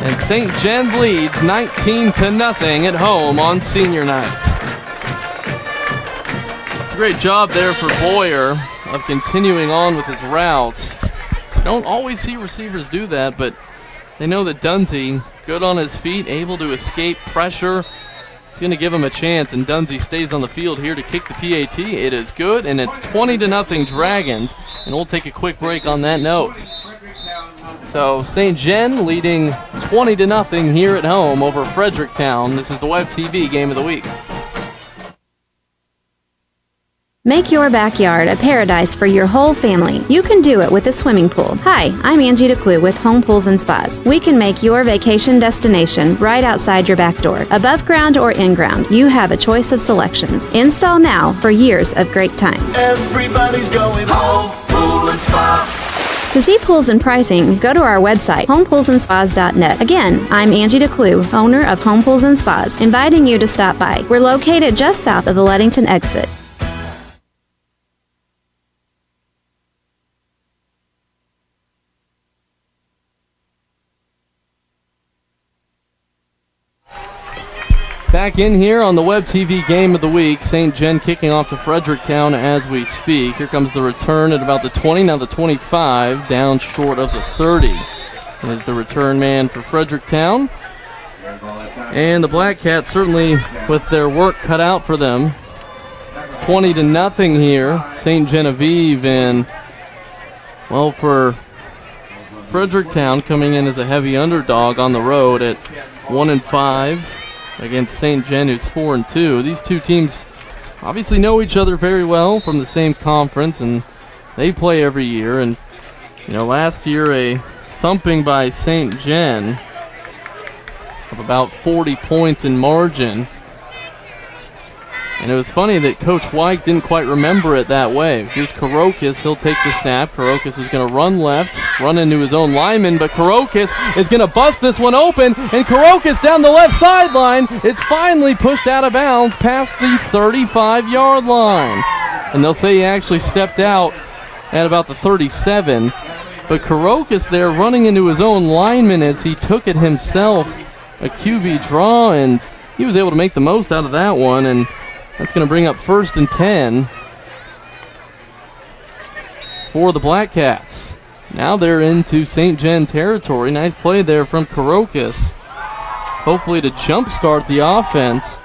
And St. Gen leads 19-0 at home on senior night. It's a great job there for Boyer of continuing on with his route. So don't always see receivers do that, but they know that Dunsey, good on his feet, able to escape pressure. It's going to give him a chance, and Dunsey stays on the field here to kick the PAT. It is good, and it's 20-0 Dragons, and we'll take a quick break on that note. So St. Gen leading 20-0 here at home over Fredericktown. This is the Web TV Game of the Week. Make your backyard a paradise for your whole family. You can do it with a swimming pool. Hi, I'm Angie DeClue with Home Pools and Spas. We can make your vacation destination right outside your back door. Above ground or in ground, you have a choice of selections. Install now for years of great times. Everybody's going Home Pool and Spa. To see pools and pricing, go to our website, homepoolsandspas.net. Again, I'm Angie DeClue, owner of Home Pools and Spas, inviting you to stop by. We're located just south of the Leadington exit. Back in here on the Web TV Game of the Week, St. Gen kicking off to Fredericktown as we speak. Here comes the return at about the 20, now the 25, down short of the 30. Is the return man for Fredericktown. And the Black Cats certainly with their work cut out for them. It's 20-0 here. St. Genevieve, and, well, for Fredericktown coming in as a heavy underdog on the road at 1-5. Against St. Gen, who's 4-2. These two teams obviously know each other very well from the same conference, and they play every year. And, you know, last year a thumping by St. Gen of about 40 points in margin. And it was funny that Coach White didn't quite remember it that way. Here's Karokas. He'll take the snap. Karokas is going to run left, run into his own lineman, but Karokas is going to bust this one open, and Karokas down the left sideline. It's finally pushed out of bounds past the 35-yard line. And they'll say he actually stepped out at about the 37. But Karokas there running into his own lineman as he took it himself. A QB draw, and he was able to make the most out of that one, and that's going to bring up 1st and 10 for the Black Cats. Now they're into St. Gen territory. Nice play there from Karokas. Hopefully to jumpstart the offense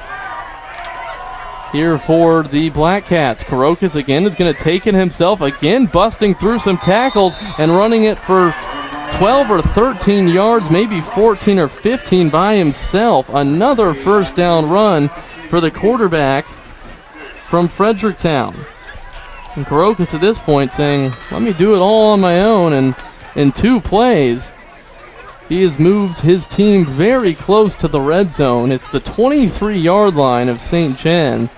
here for the Black Cats. Karokas again is going to take it himself, again busting through some tackles and running it for 12 or 13 yards, maybe 14 or 15 by himself. Another first down run for the quarterback from Fredericktown. And Karokas at this point saying, let me do it all on my own, and in 2 plays, he has moved his team very close to the red zone. It's the 23-yard line of St. Gen.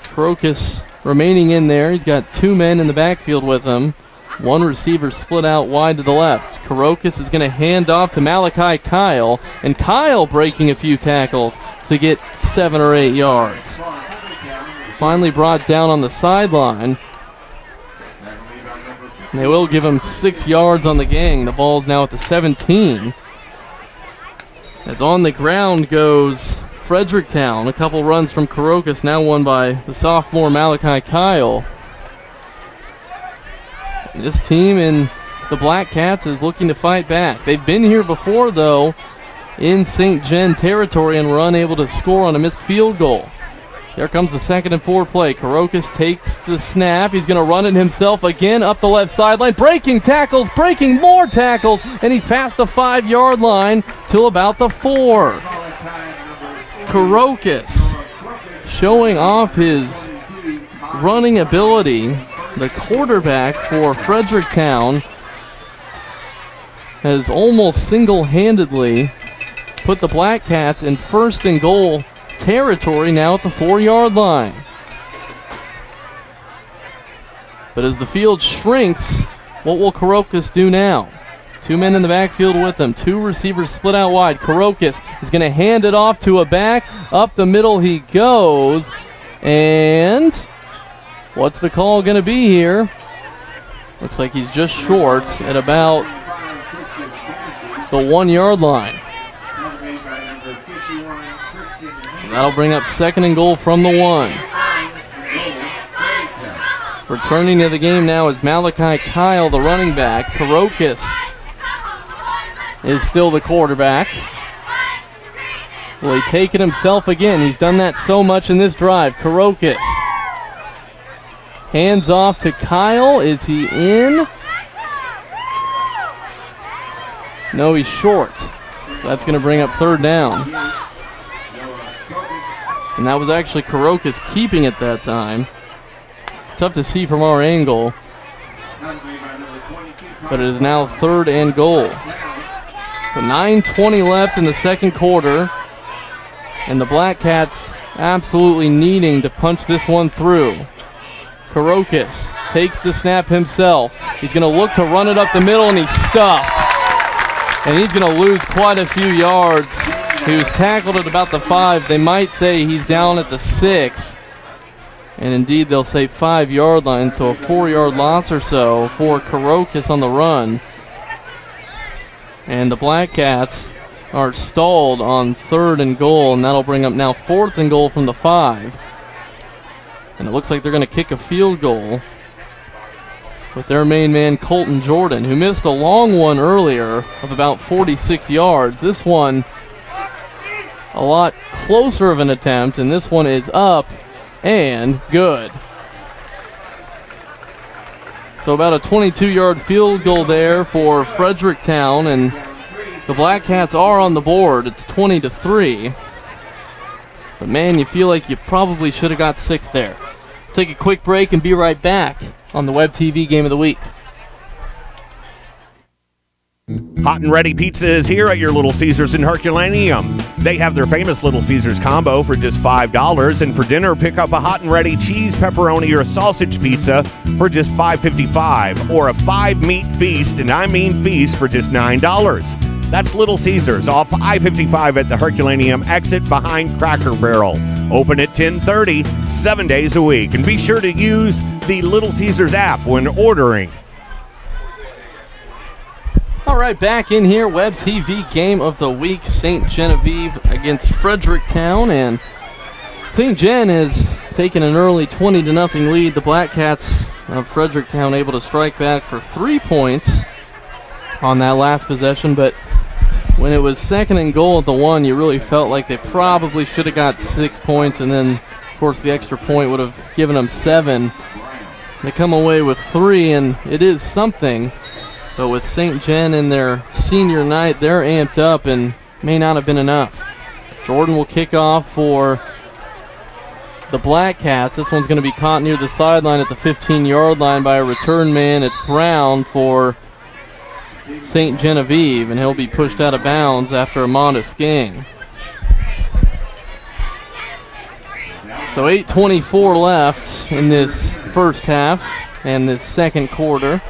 Karokas remaining in there. He's got 2 men in the backfield with him. 1 receiver split out wide to the left. Karokas is going to hand off to Malachi Kyle, and Kyle breaking a few tackles to get 7 or 8 yards. Finally brought down on the sideline. And they will give him 6 yards on the gang. The ball's now at the 17. As on the ground goes Fredericktown. A couple runs from Karokas, now won by the sophomore Malachi Kyle. And this team in the Black Cats is looking to fight back. They've been here before, though, in St. Gen territory, and were unable to score on a missed field goal. Here comes the 2nd and 4 play. Karokas takes the snap. He's going to run it himself again up the left sideline. Breaking tackles, breaking more tackles, and he's past the 5-yard line till about the 4. Karokas showing off his running ability. The quarterback for Fredericktown has almost single-handedly put the Black Cats in 1st and goal territory now at the 4-yard line. But as the field shrinks, what will Karokas do now? 2 men in the backfield with him. 2 receivers split out wide. Karokas is going to hand it off to a back. Up the middle he goes. And what's the call going to be here? Looks like he's just short at about the 1-yard line. That'll bring up 2nd and goal from the 1. Returning to the game now is Malachi Kyle, the running back. Karokas is still the quarterback. Will he take it himself again? He's done that so much in this drive. Karokas hands off to Kyle. Is he in? No, he's short. So that's going to bring up 3rd down. And that was actually Karokas keeping it that time. Tough to see from our angle. But it is now 3rd and goal. So 9:20 left in the 2nd quarter. And the Black Cats absolutely needing to punch this one through. Karokas takes the snap himself. He's going to look to run it up the middle, and he's stuffed. And he's going to lose quite a few yards. He was tackled at about the 5. They might say he's down at the 6. And indeed, they'll say 5-yard line, so a 4-yard loss or so for Karokas on the run. And the Black Cats are stalled on 3rd and goal, and that'll bring up now 4th and goal from the 5. And it looks like they're going to kick a field goal with their main man, Colton Jordan, who missed a long one earlier of about 46 yards. This one a lot closer of an attempt, and this one is up and good. So about a 22-yard field goal there for Fredericktown, and the Black Cats are on the board. It's 20-3. But man, you feel like you probably should have got 6 there. Take a quick break and be right back on the Web TV Game of the Week. Hot and Ready Pizza is here at your Little Caesars in Herculaneum. They have their famous Little Caesars combo for just $5, and for dinner, pick up a Hot and Ready cheese, pepperoni, or sausage pizza for just $5.55, or a 5-meat feast, and I mean feast, for just $9. That's Little Caesars off I-55 at the Herculaneum exit behind Cracker Barrel. Open at 10:30, 7 days a week, and be sure to use the Little Caesars app when ordering. All right, back in here, Web TV Game of the Week, St. Genevieve against Fredericktown, and St. Gen has taken an early 20-0 lead. The Black Cats of Fredericktown able to strike back for 3 points on that last possession, but when it was 2nd and goal at the 1, you really felt like they probably should have got 6 points, and then, of course, the extra point would have given them 7. They come away with 3, and it is something. But with St. Gen in their senior night, they're amped up and may not have been enough. Jordan will kick off for the Black Cats. This one's going to be caught near the sideline at the 15-yard line by a return man. It's Brown for St. Genevieve, and he'll be pushed out of bounds after a modest gain. So 8:24 left in this first half and this second quarter.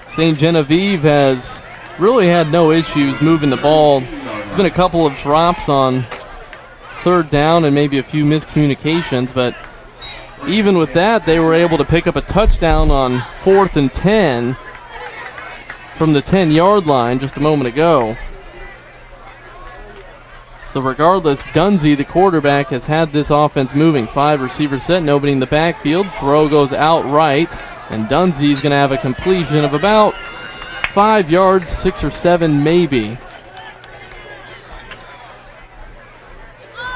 St. Genevieve has really had no issues moving the ball. There's been a couple of drops on 3rd down and maybe a few miscommunications, but even with that, they were able to pick up a touchdown on 4th and 10 from the 10-yard line just a moment ago. So regardless, Dunsey, the quarterback, has had this offense moving. 5 receivers set, nobody in the backfield. Throw goes out right. And Dunsey's going to have a completion of about 5 yards, 6 or 7 maybe.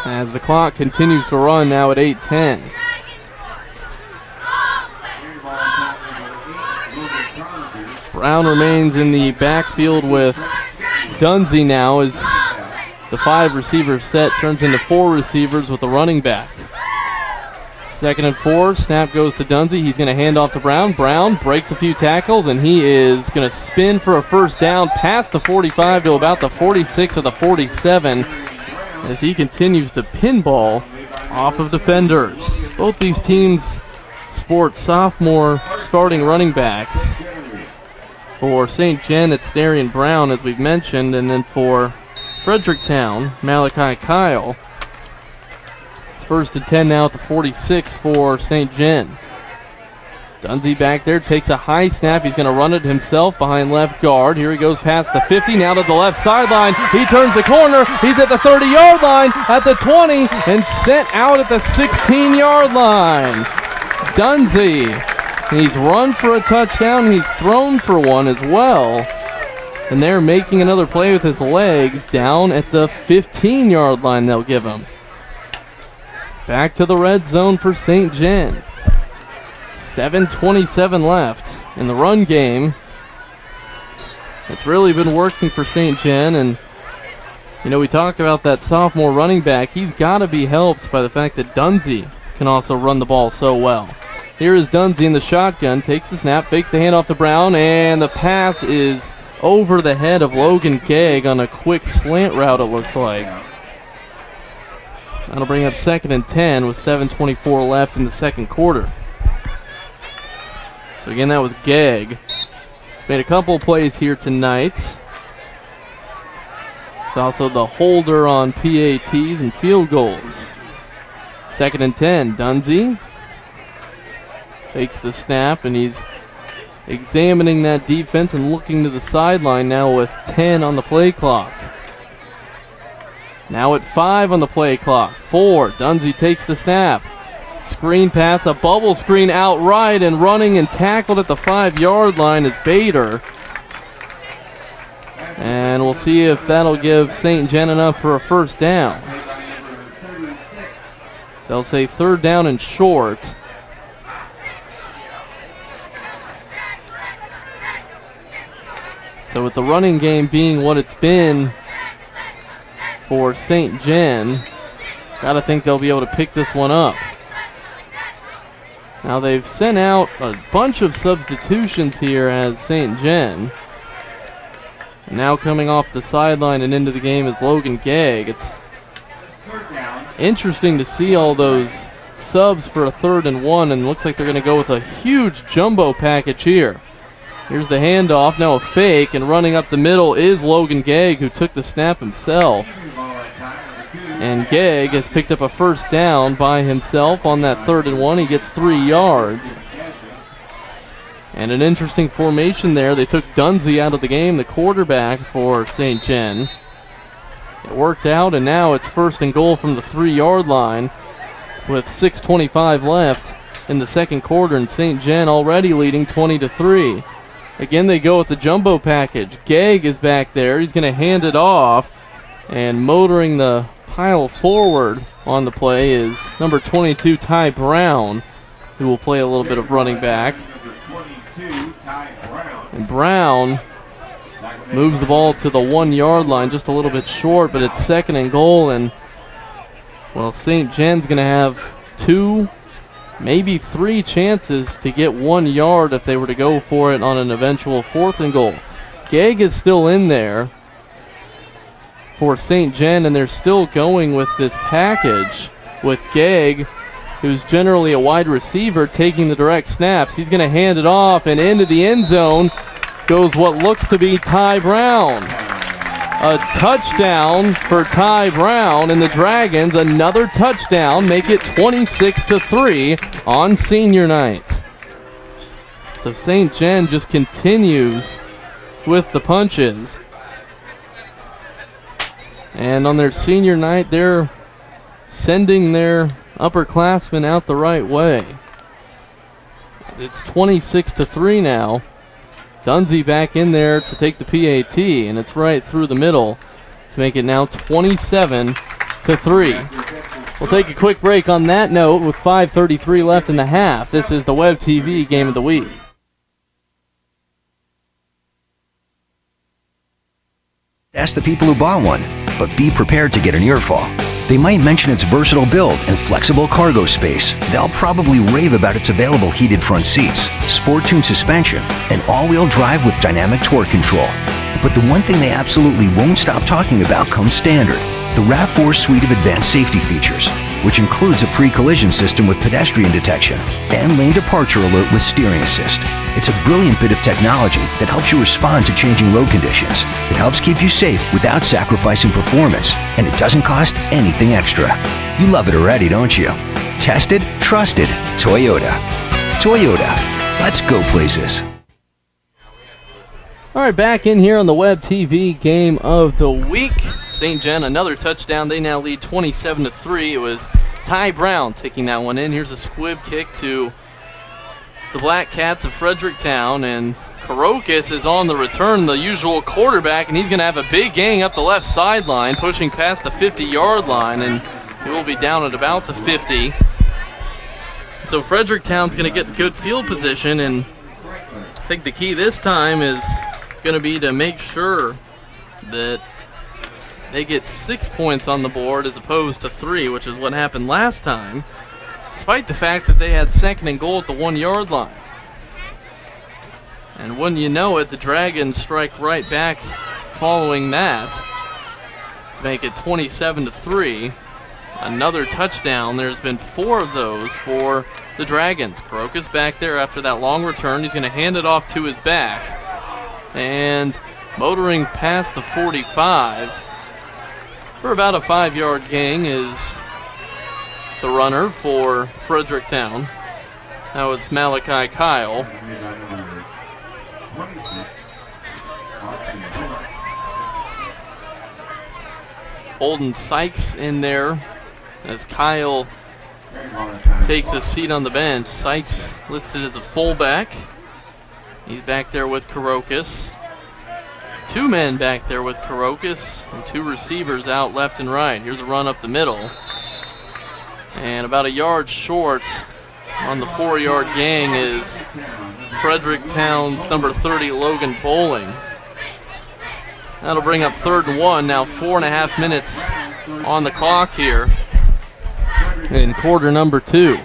As the clock continues to run now at 8:10. Brown remains in the backfield with Dunsey now as the 5 receivers set turns into 4 receivers with a running back. 2nd and 4, snap goes to Dunsey. He's going to hand off to Brown. Brown breaks a few tackles, and he is going to spin for a first down past the 45 to about the 46 or the 47 as he continues to pinball off of defenders. Both these teams sport sophomore starting running backs. For St. Gen, it's Darian Brown, as we've mentioned, and then for Fredericktown, Malachi Kyle. 1st and 10 now at the 46 for St. Gen. Dunsey back there takes a high snap. He's going to run it himself behind left guard. Here he goes past the 50, now to the left sideline. He turns the corner. He's at the 30-yard line, at the 20, and sent out at the 16-yard line. Dunsey, he's run for a touchdown. He's thrown for one as well. And they're making another play with his legs down at the 15-yard line they'll give him. Back to the red zone for St. Gen. 7:27 left in the run game. It's really been working for St. Gen, and you know, we talk about that sophomore running back. He's got to be helped by the fact that Dunsey can also run the ball so well. Here is Dunsey in the shotgun, takes the snap, fakes the handoff to Brown, and the pass is over the head of Logan Gegg on a quick slant route, it looks like. That'll bring up 2nd and 10 with 7:24 left in the second quarter. So again, that was Gegg. He's made a couple of plays here tonight. It's also the holder on PATs and field goals. 2nd and 10, Dunsey takes the snap, and he's examining that defense and looking to the sideline now with 10 on the play clock. Now at 5 on the play clock. 4, Dunsey takes the snap. Screen pass, a bubble screen outright, and running and tackled at the 5-yard line is Bader. And we'll see if that'll give St. Gen enough for a first down. They'll say 3rd down and short. So with the running game being what it's been for St. Gen, gotta think they'll be able to pick this one up. Now they've sent out a bunch of substitutions here as St. Gen. Now coming off the sideline and into the game is Logan Gegg. It's interesting to see all those subs for a 3rd and 1, and looks like they're going to go with a huge jumbo package here. Here's the handoff, now a fake, and running up the middle is Logan Gegg, who took the snap himself. And Gegg has picked up a 1st down by himself on that 3rd and 1. He gets 3 yards. And an interesting formation there. They took Dunsey out of the game, the quarterback for St. Gen. It worked out, and now it's 1st and goal from the 3-yard line with 6:25 left in the second quarter, and St. Gen already leading 20-3. Again, they go with the jumbo package. Gegg is back there. He's going to hand it off, and motoring the pile forward on the play is number 22, Ty Brown, who will play a little bit of running back. And Brown moves the ball to the 1-yard line, just a little bit short, but it's 2nd and goal, and well, St. Gen's going to have 2, maybe 3 chances to get 1 yard if they were to go for it on an eventual 4th and goal. Gegg is still in there for St. Gen, and they're still going with this package with Gegg, who's generally a wide receiver, taking the direct snaps. He's going to hand it off, and into the end zone goes what looks to be Ty Brown. A touchdown for Ty Brown, and the Dragons another touchdown, make it 26-3 on senior night. So St. Gen just continues with the punches. And on their senior night, they're sending their upperclassmen out the right way. It's 26-3 now. Dunsey back in there to take the PAT, and it's right through the middle to make it now 27-3. We'll take a quick break on that note with 5:33 left in the half. This is the Web TV Game of the Week. Ask the people who bought one, but be prepared to get an earful. They might mention its versatile build and flexible cargo space. They'll probably rave about its available heated front seats, sport-tuned suspension, and all-wheel drive with dynamic torque control. But the one thing they absolutely won't stop talking about comes standard: the RAV4 suite of advanced safety features, which includes a pre-collision system with pedestrian detection and lane departure alert with steering assist. It's a brilliant bit of technology that helps you respond to changing road conditions. It helps keep you safe without sacrificing performance, and it doesn't cost anything extra. You love it already, don't you? Tested, trusted, Toyota. Toyota. Let's go places. All right, back in here on the Web TV Game of the Week. St. Gen, another touchdown. They now lead 27-3. It was Ty Brown taking that one in. Here's a squib kick to the Black Cats of Fredericktown, and Karokas is on the return, the usual quarterback, and he's going to have a big gain up the left sideline, pushing past the 50-yard line, and he will be down at about the 50. So Fredericktown's going to get good field position, and I think the key this time is going to be to make sure that they get 6 points on the board as opposed to 3, which is what happened last time, despite the fact that they had 2nd and goal at the 1-yard line. And when you know it, the Dragons strike right back following that to make it 27-3. Another touchdown. There's been 4 of those for the Dragons. Karokas back there after that long return. He's going to hand it off to his back. And motoring past the 45 for about a 5-yard gain is the runner for Fredericktown. That was Malachi Kyle. Holden Sykes in there as Kyle takes a seat on the bench. Sykes listed as a fullback. He's back there with Karokas. 2 men back there with Karokas and 2 receivers out left and right. Here's a run up the middle. And about a yard short on the 4-yard gain is Fredericktown's number 30, Logan Bowling. That'll bring up 3rd and 1. Now 4.5 minutes on the clock here in quarter number 2.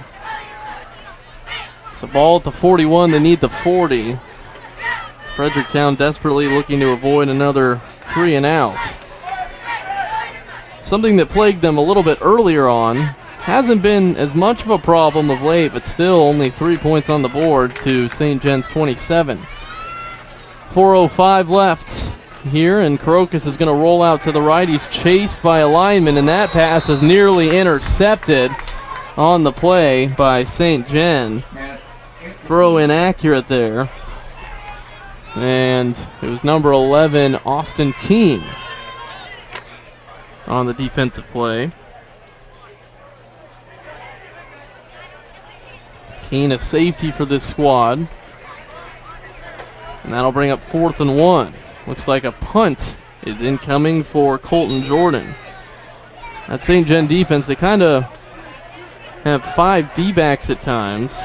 So ball at the 41, they need the 40. Fredericktown desperately looking to avoid another 3 and out. Something that plagued them a little bit earlier on. Hasn't been as much of a problem of late, but still only 3 points on the board to St. Jen's 27. 4:05 left here, and Crocus is going to roll out to the right. He's chased by a lineman, and that pass is nearly intercepted on the play by St. Jen. Throw inaccurate there. And it was number 11, Austin Keene, on the defensive play. Keene, a safety for this squad. And that'll bring up 4th and 1. Looks like a punt is incoming for Colton Jordan. That St. Gen defense, they kind of have 5 D-backs at times.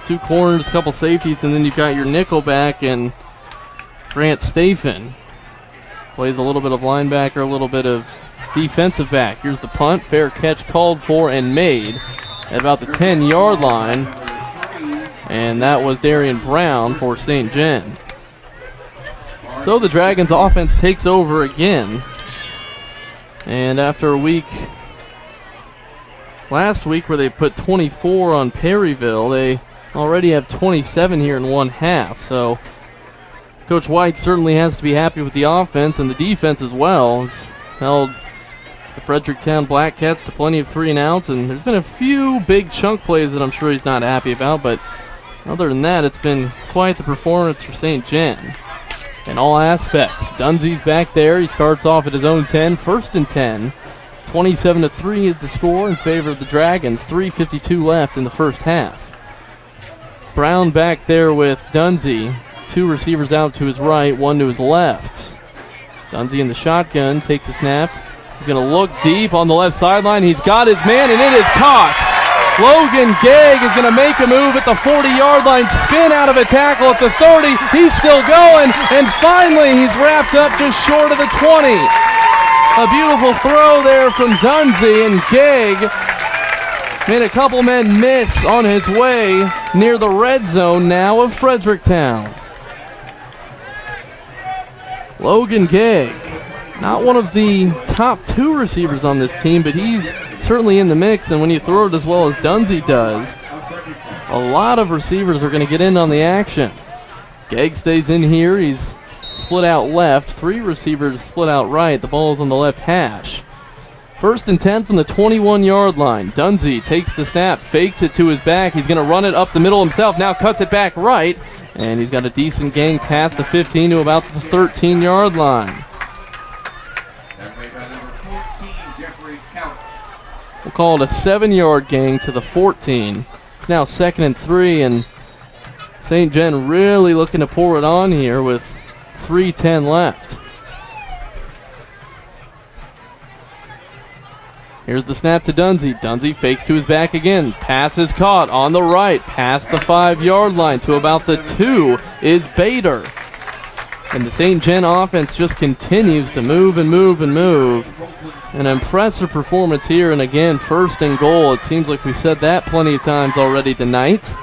2 corners, a couple safeties, and then you've got your nickel back and Grant Stafen. Plays a little bit of linebacker, a little bit of defensive back. Here's the punt. Fair catch called for and made at about the 10-yard line. And that was Darian Brown for St. Gen. So the Dragons offense takes over again. And after a week, last week where they put 24 on Perryville, they already have 27 here in 1/2. So Coach White certainly has to be happy with the offense, and the defense as well has held the Fredericktown Black Cats to plenty of 3 and outs, and there's been a few big chunk plays that I'm sure he's not happy about, but other than that, it's been quite the performance for St. Gen in all aspects. Dunzee's back there. He starts off at his own 10, 1st and 10. 27-3 is the score in favor of the Dragons. 3:52 left in the first half. Brown back there with Dunzee. 2 receivers out to his right, 1 to his left. Dunzee in the shotgun, takes a snap. He's going to look deep on the left sideline. He's got his man, and it is caught. Logan Gegg is going to make a move at the 40-yard line, spin out of a tackle at the 30. He's still going, and finally he's wrapped up just short of the 20. A beautiful throw there from Dunzee, and Gegg made a couple men miss on his way near the red zone now of Fredericktown. Logan Gegg, not one of the top 2 receivers on this team, but he's certainly in the mix, and when you throw it as well as Dunzee does, a lot of receivers are going to get in on the action. Gegg stays in here. He's split out left. 3 receivers split out right. The ball's on the left hash. 1st and 10 from the 21-yard line. Dunzee takes the snap, fakes it to his back. He's going to run it up the middle himself, now cuts it back right, and he's got a decent gain past the 15 to about the 13-yard line. We'll call it a 7-yard gain to the 14. It's now 2nd and 3, and St. Gen really looking to pour it on here with 3:10 left. Here's the snap to Dunzee. Dunzee fakes to his back again. Pass is caught on the right, past the 5-yard line to about the 2 is Bader. And the St. Gen offense just continues to move and move and move. An impressive performance here, and again, 1st and goal. It seems like we've said that plenty of times already tonight.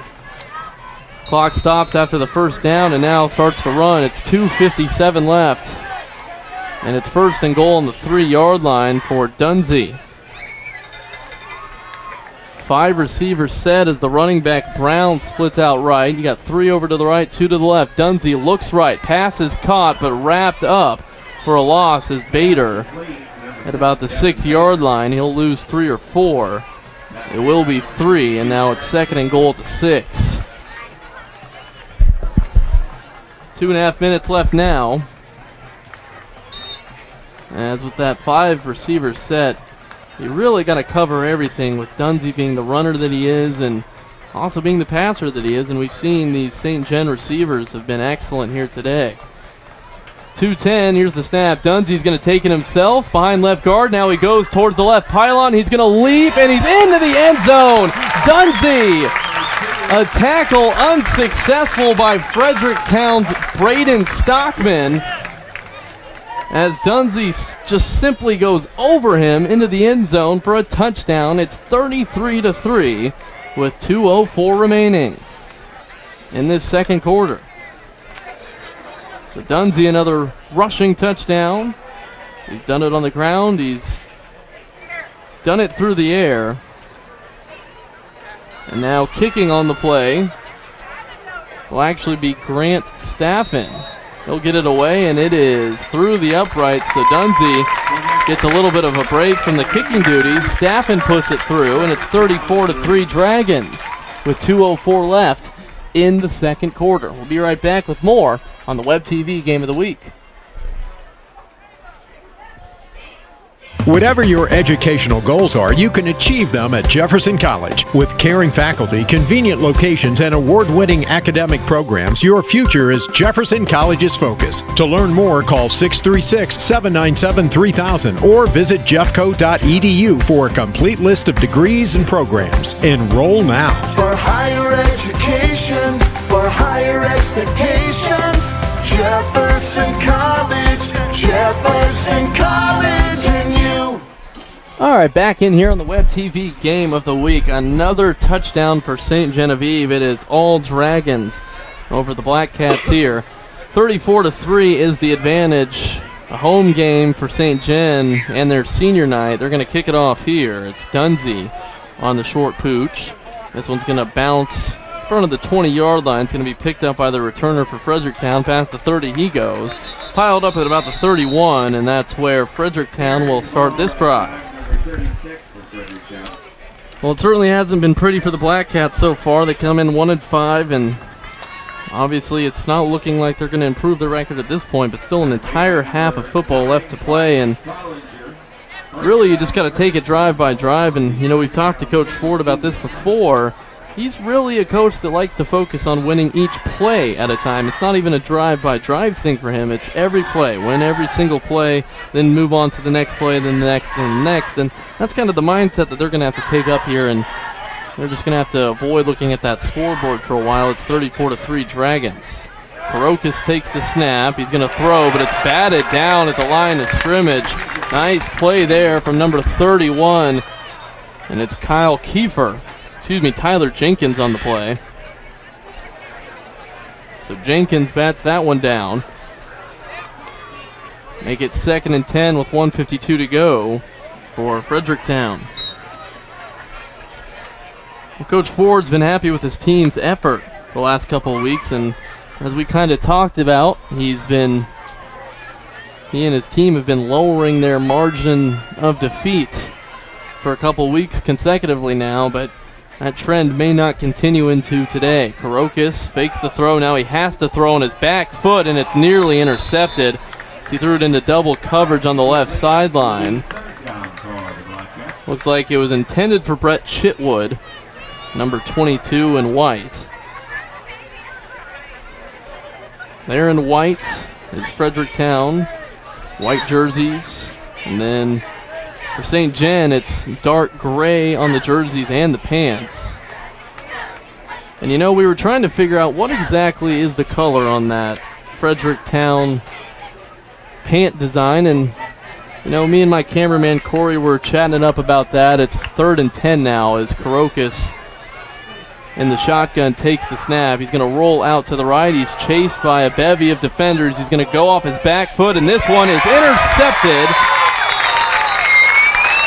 Clock stops after the 1st down and now starts to run. It's 2:57 left. And it's 1st and goal on the 3-yard line for Dunzee. 5 receivers set as the running back Brown splits out right. You got 3 over to the right, 2 to the left. Dunzee looks right. Pass is caught but wrapped up for a loss as Bader at about the 6-yard line. He'll lose 3 or 4. It will be 3, and now it's 2nd and goal at the 6. 2.5 minutes left now. As with that 5 receiver set, you really got to cover everything with Dunzee being the runner that he is and also being the passer that he is, and we've seen these St. Gen receivers have been excellent here today. 2:10, here's the snap. Dunzee's going to take it himself behind left guard. Now he goes towards the left pylon. He's going to leap, and he's into the end zone. Dunzee, a tackle unsuccessful by Fredericktown's Braden Stockman, as Dunzee just simply goes over him into the end zone for a touchdown. It's 33-3 with 2:04 remaining in this 2nd quarter. So Dunsey, another rushing touchdown. He's done it on the ground. He's done it through the air. And now kicking on the play will actually be Grant Staffen. He'll get it away, and it is through the uprights. So Dunsey gets a little bit of a break from the kicking duties. Staffen puts it through, and it's 34-3 Dragons with 2:04 left in the second quarter. We'll be right back with more on the Web TV Game of the Week. Whatever your educational goals are, you can achieve them at Jefferson College. With caring faculty, convenient locations, and award-winning academic programs, your future is Jefferson College's focus. To learn more, call 636-797-3000 or visit jeffco.edu for a complete list of degrees and programs. Enroll now. For higher education, for higher expectations, Jefferson College, Jefferson College, and you. All right, back in here on the Web TV Game of the Week. Another touchdown for St. Genevieve. It is all Dragons over the Black Cats here. 34-3 is the advantage. A home game for St. Gen and their senior night. They're going to kick it off here. It's Dunsey on the short pooch. This one's going to bounce in front of the 20-yard line. It's going to be picked up by the returner for Fredericktown. Past the 30 he goes. Piled up at about the 31, and that's where Fredericktown will start this drive. Well, it certainly hasn't been pretty for the Black Cats so far. They come in 1-5, and obviously it's not looking like they're going to improve their record at this point, but still an entire half of football left to play, and really you just got to take it drive by drive. And you know, we've talked to Coach Ford about this before. He's really a coach that likes to focus on winning each play at a time. It's not even a drive-by-drive thing for him. It's every play. Win every single play, then move on to the next play, then the next, and the next. And that's kind of the mindset that they're going to have to take up here, and they're just going to have to avoid looking at that scoreboard for a while. It's 34-3 Dragons. Karokas takes the snap. He's going to throw, but it's batted down at the line of scrimmage. Nice play there from number 31, and it's Tyler Jenkins on the play. So Jenkins bats that one down. Make it 2nd and 10 with 1:52 to go for Fredericktown. Well, Coach Ford's been happy with his team's effort the last couple of weeks, and as we kind of talked about, he and his team have been lowering their margin of defeat for a couple weeks consecutively now, but that trend may not continue into today. Karokas fakes the throw. Now he has to throw on his back foot, and it's nearly intercepted. So he threw it into double coverage on the left sideline. Looked like it was intended for Brett Chitwood, number 22 in white. There in white is Fredericktown, white jerseys, and then for St. Gen, it's dark gray on the jerseys and the pants. And you know, we were trying to figure out what exactly is the color on that Fredericktown pant design, and you know, me and my cameraman Corey were chatting it up about that. It's 3rd and 10 now as Karokas in the shotgun takes the snap. He's going to roll out to the right. He's chased by a bevy of defenders. He's going to go off his back foot, and this one is intercepted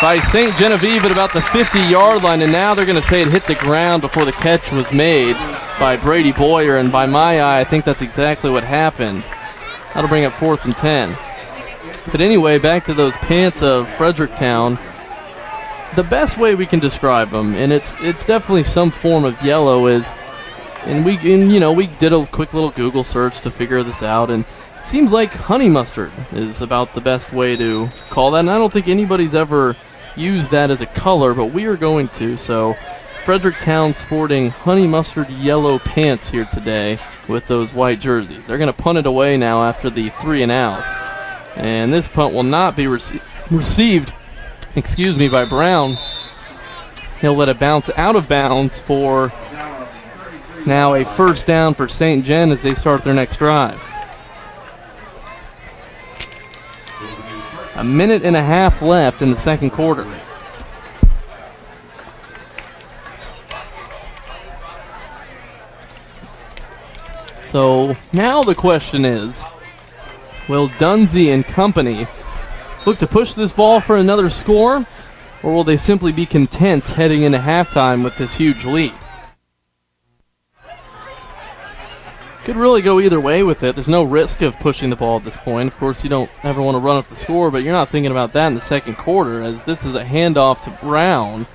by St. Genevieve at about the 50-yard line, and now they're going to say it hit the ground before the catch was made by Brady Boyer, and by my eye, I think that's exactly what happened. That'll bring up 4th and 10. But anyway, back to those pants of Fredericktown. The best way we can describe them, and it's definitely some form of yellow, is, and we did a quick little Google search to figure this out, and it seems like honey mustard is about the best way to call that, and I don't think anybody's ever used that as a color, but we are going to. So Fredericktown sporting honey mustard yellow pants here today with those white jerseys. They're going to punt it away now after the 3 and out, and this punt will not be received by Brown. He'll let it bounce out of bounds for now a 1st down for St. Gen as they start their next drive. A minute and a half left in the second quarter. So now the question is, Will Dunsey and company look to push this ball for another score, or will they simply be content heading into halftime with this huge lead? Could really go either way with it. There's no risk of pushing the ball at this point. Of course, you don't ever want to run up the score, but you're not thinking about that in the second quarter, as this is a handoff to Brown.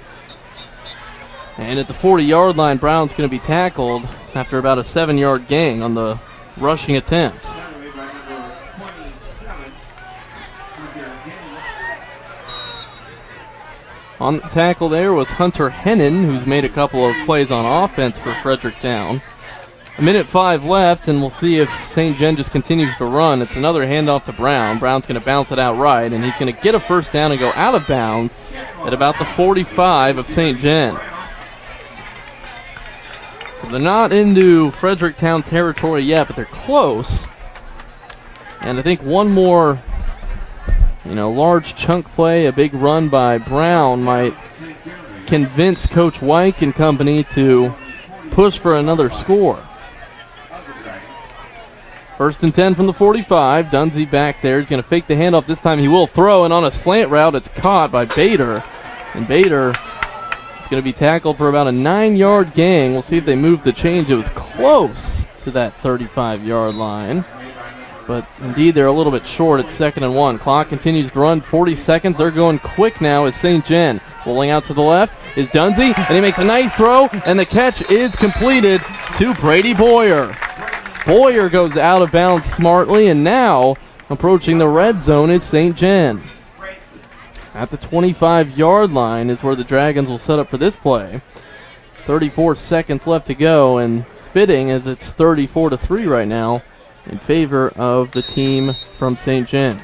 And at the 40-yard line, Brown's going to be tackled after about a 7-yard gain on the rushing attempt. On the tackle there was Hunter Hennon, who's made a couple of plays on offense for Fredericktown. 1:05 left, and we'll see if St. Gen just continues to run. It's another handoff to Brown. Brown's going to bounce it out right, and he's going to get a first down and go out of bounds at about the 45 of St. Gen. So they're not into Fredericktown territory yet, but they're close. And I think one more, large chunk play, a big run by Brown might convince Coach Wyke and company to push for another score. 1st and 10 from the 45. Dunsey back there. He's going to fake the handoff. This time he will throw, and on a slant route, it's caught by Bader. And Bader is going to be tackled for about a 9-yard gain. We'll see if they move the change. It was close to that 35-yard line. But indeed, they're a little bit short at 2nd and 1. Clock continues to run. 40 seconds. They're going quick now as St. Gen. Rolling out to the left is Dunsey, and he makes a nice throw, and the catch is completed to Brady Boyer. Boyer goes out of bounds smartly, and now approaching the red zone is St. Gen. At the 25-yard line is where the Dragons will set up for this play. 34 seconds left to go, and fitting as it's 34-3 right now in favor of the team from St. Gen.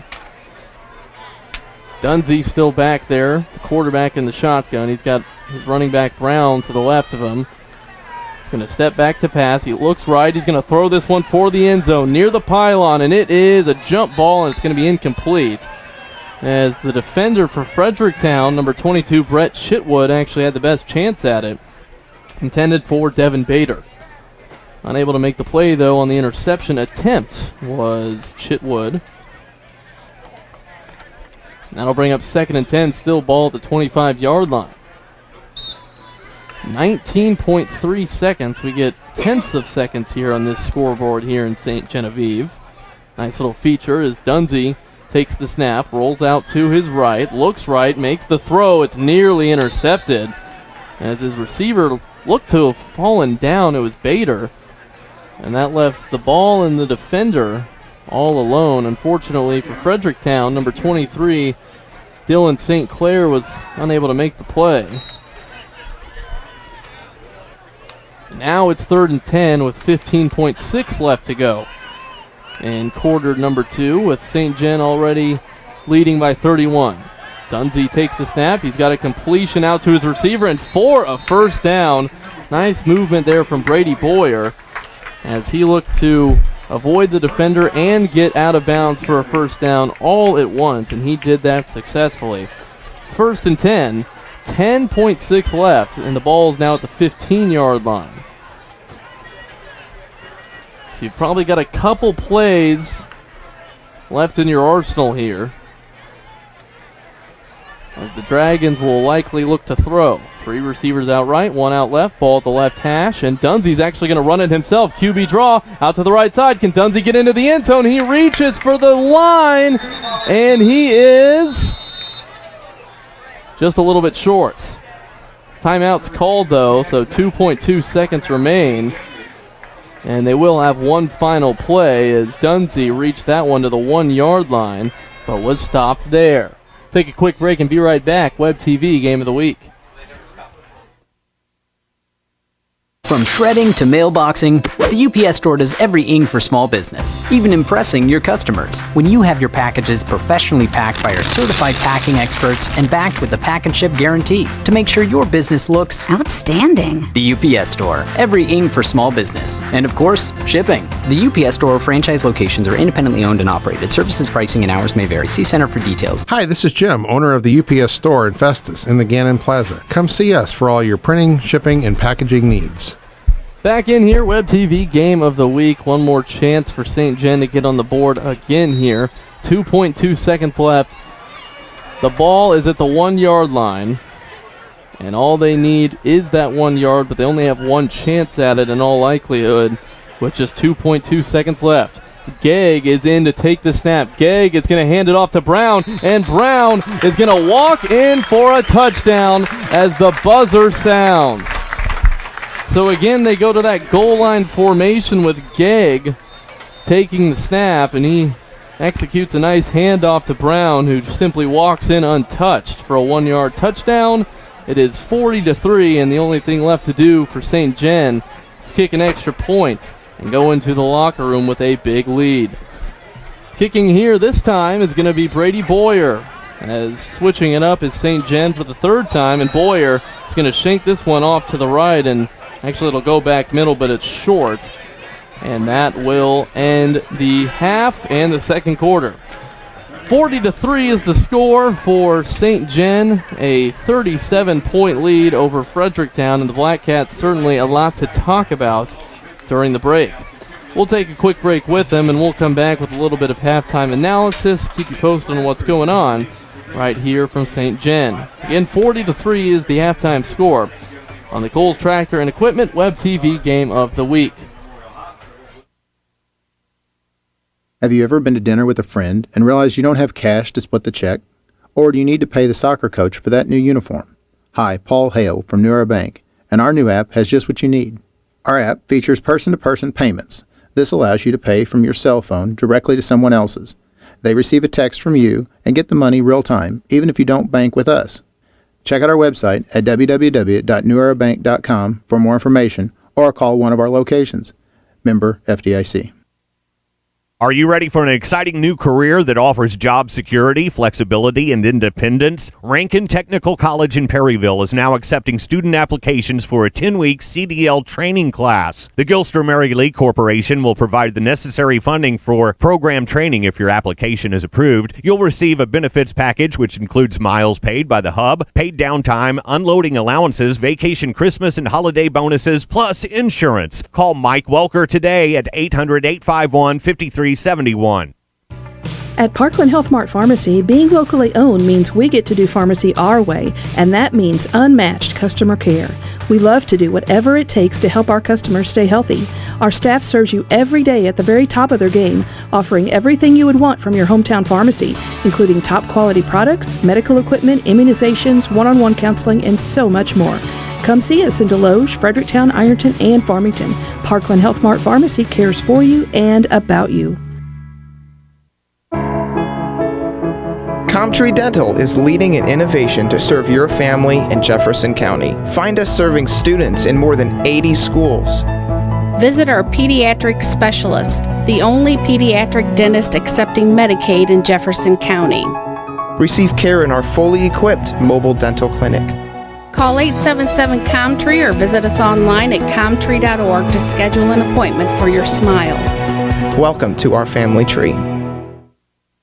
Dunsey still back there, the quarterback in the shotgun. He's got his running back Brown to the left of him. He's going to step back to pass. He looks right. He's going to throw this one for the end zone near the pylon, and it is a jump ball, and it's going to be incomplete. As the defender for Fredericktown, number 22, Brett Chitwood, actually had the best chance at it. Intended for Devin Bader. Unable to make the play, though, on the interception attempt was Chitwood. That'll bring up 2nd and 10, still ball at the 25-yard line. 19.3 seconds. We get tenths of seconds here on this scoreboard here in St. Genevieve. Nice little feature as Dunsey takes the snap, rolls out to his right, looks right, makes the throw. It's nearly intercepted. As his receiver looked to have fallen down, it was Bader. And that left the ball and the defender all alone. Unfortunately for Fredericktown, number 23, Dylan St. Clair, was unable to make the play. Now it's 3rd and 10 with 15.6 left to go in quarter number 2, with St. Gen already leading by 31. Dunsey takes the snap. He's got a completion out to his receiver, and for a first down. Nice movement there from Brady Boyer as he looked to avoid the defender and get out of bounds for a first down all at once, and he did that successfully. 1st and 10, 10.6 left, and the ball is now at the 15-yard line. So you've probably got a couple plays left in your arsenal here, as the Dragons will likely look to throw. 3 receivers out right, 1 out left, ball at the left hash, and Dunsey's actually going to run it himself. QB draw, out to the right side. Can Dunsey get into the end zone? He reaches for the line, and he is just a little bit short. Timeout's called, though, so 2.2 seconds remain, and they will have one final play as Dunsey reached that one to the 1-yard line, but was stopped there. Take a quick break and be right back. Web TV Game of the Week. From shredding to mailboxing, the UPS Store does everything for small business, even impressing your customers. When you have your packages professionally packed by our certified packing experts and backed with the pack and ship guarantee to make sure your business looks outstanding. The UPS Store, everything for small business. And of course, shipping. The UPS Store franchise locations are independently owned and operated. Services, pricing, and hours may vary. See Center for details. Hi, this is Jim, owner of the UPS Store in Festus in the Gannon Plaza. Come see us for all your printing, shipping, and packaging needs. Back in here, Web TV Game of the Week. One more chance for St. Gen to get on the board again here. 2.2 seconds left. The ball is at the 1 yard line. And all they need is that 1 yard, but they only have one chance at it in all likelihood with just 2.2 seconds left. Gegg is in to take the snap. Gegg is going to hand it off to Brown, and Brown is going to walk in for a touchdown as the buzzer sounds. So again, they go to that goal line formation with Gegg taking the snap, and he executes a nice handoff to Brown, who simply walks in untouched for a 1 yard touchdown. It is 40-3, and the only thing left to do for St. Gen is kick an extra point and go into the locker room with a big lead. Kicking here this time is going to be Brady Boyer, as switching it up is St. Gen for the third time, and Boyer is going to shank this one off to the right, and actually it'll go back middle, but it's short. And that will end the half and the second quarter. 40-3 is the score for St. Gen, a 37-point lead over Fredericktown, and the Black Cats certainly a lot to talk about during the break. We'll take a quick break with them, and we'll come back with a little bit of halftime analysis, keep you posted on what's going on right here from St. Gen. Again, 40-3 is the halftime score on the Coles Tractor and Equipment Web TV Game of the Week. Have you ever been to dinner with a friend and realized you don't have cash to split the check? Or do you need to pay the soccer coach for that new uniform? Hi, Paul Hale from New Era Bank, and our new app has just what you need. Our app features person-to-person payments. This allows you to pay from your cell phone directly to someone else's. They receive a text from you and get the money real time, even if you don't bank with us. Check out our website at www.newerabank.com for more information, or call one of our locations. Member FDIC. Are you ready for an exciting new career that offers job security, flexibility, and independence? Rankin Technical College in Perryville is now accepting student applications for a 10-week CDL training class. The Gilster Mary Lee Corporation will provide the necessary funding for program training if your application is approved. You'll receive a benefits package which includes miles paid by the hub, paid downtime, unloading allowances, vacation, Christmas, and holiday bonuses, plus insurance. Call Mike Welker today at 800-851-5371. At Parkland Health Mart Pharmacy, being locally owned means we get to do pharmacy our way, and that means unmatched customer care. We love to do whatever it takes to help our customers stay healthy. Our staff serves you every day at the very top of their game, offering everything you would want from your hometown pharmacy, including top quality products, medical equipment, immunizations, one-on-one counseling, and so much more. Come see us in Deloge, Fredericktown, Ironton, and Farmington. Parkland Health Mart Pharmacy cares for you and about you. Comtree Dental is leading in innovation to serve your family in Jefferson County. Find us serving students in more than 80 schools. Visit our pediatric specialist, the only pediatric dentist accepting Medicaid in Jefferson County. Receive care in our fully equipped mobile dental clinic. Call 877-COMTREE or visit us online at comtree.org to schedule an appointment for your smile. Welcome to our family tree.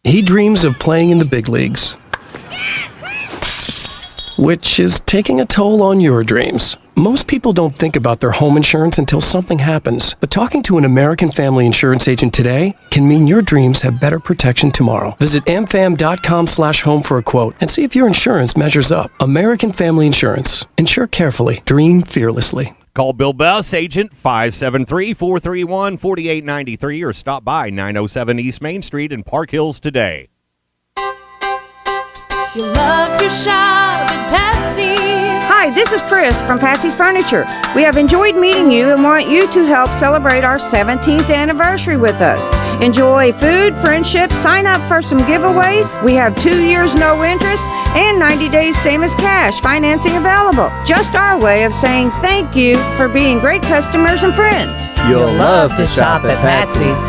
He dreams of playing in the big leagues, which is taking a toll on your dreams. Most people don't think about their home insurance until something happens, but talking to an American Family Insurance agent today can mean your dreams have better protection tomorrow. Visit amfam.com/home for a quote and see if your insurance measures up. American Family Insurance. Insure carefully. Dream fearlessly. Call Bill Bess, agent 573-431-4893, or stop by 907 East Main Street in Park Hills today. You love to shop at Patsy's. Hi, this is Chris from Patsy's Furniture. We have enjoyed meeting you and want you to help celebrate our 17th anniversary with us. Enjoy food, friendship, sign up for some giveaways. We have 2 years no interest and 90 days same as cash financing available. Just our way of saying thank you for being great customers and friends. You'll love to shop at Patsy's.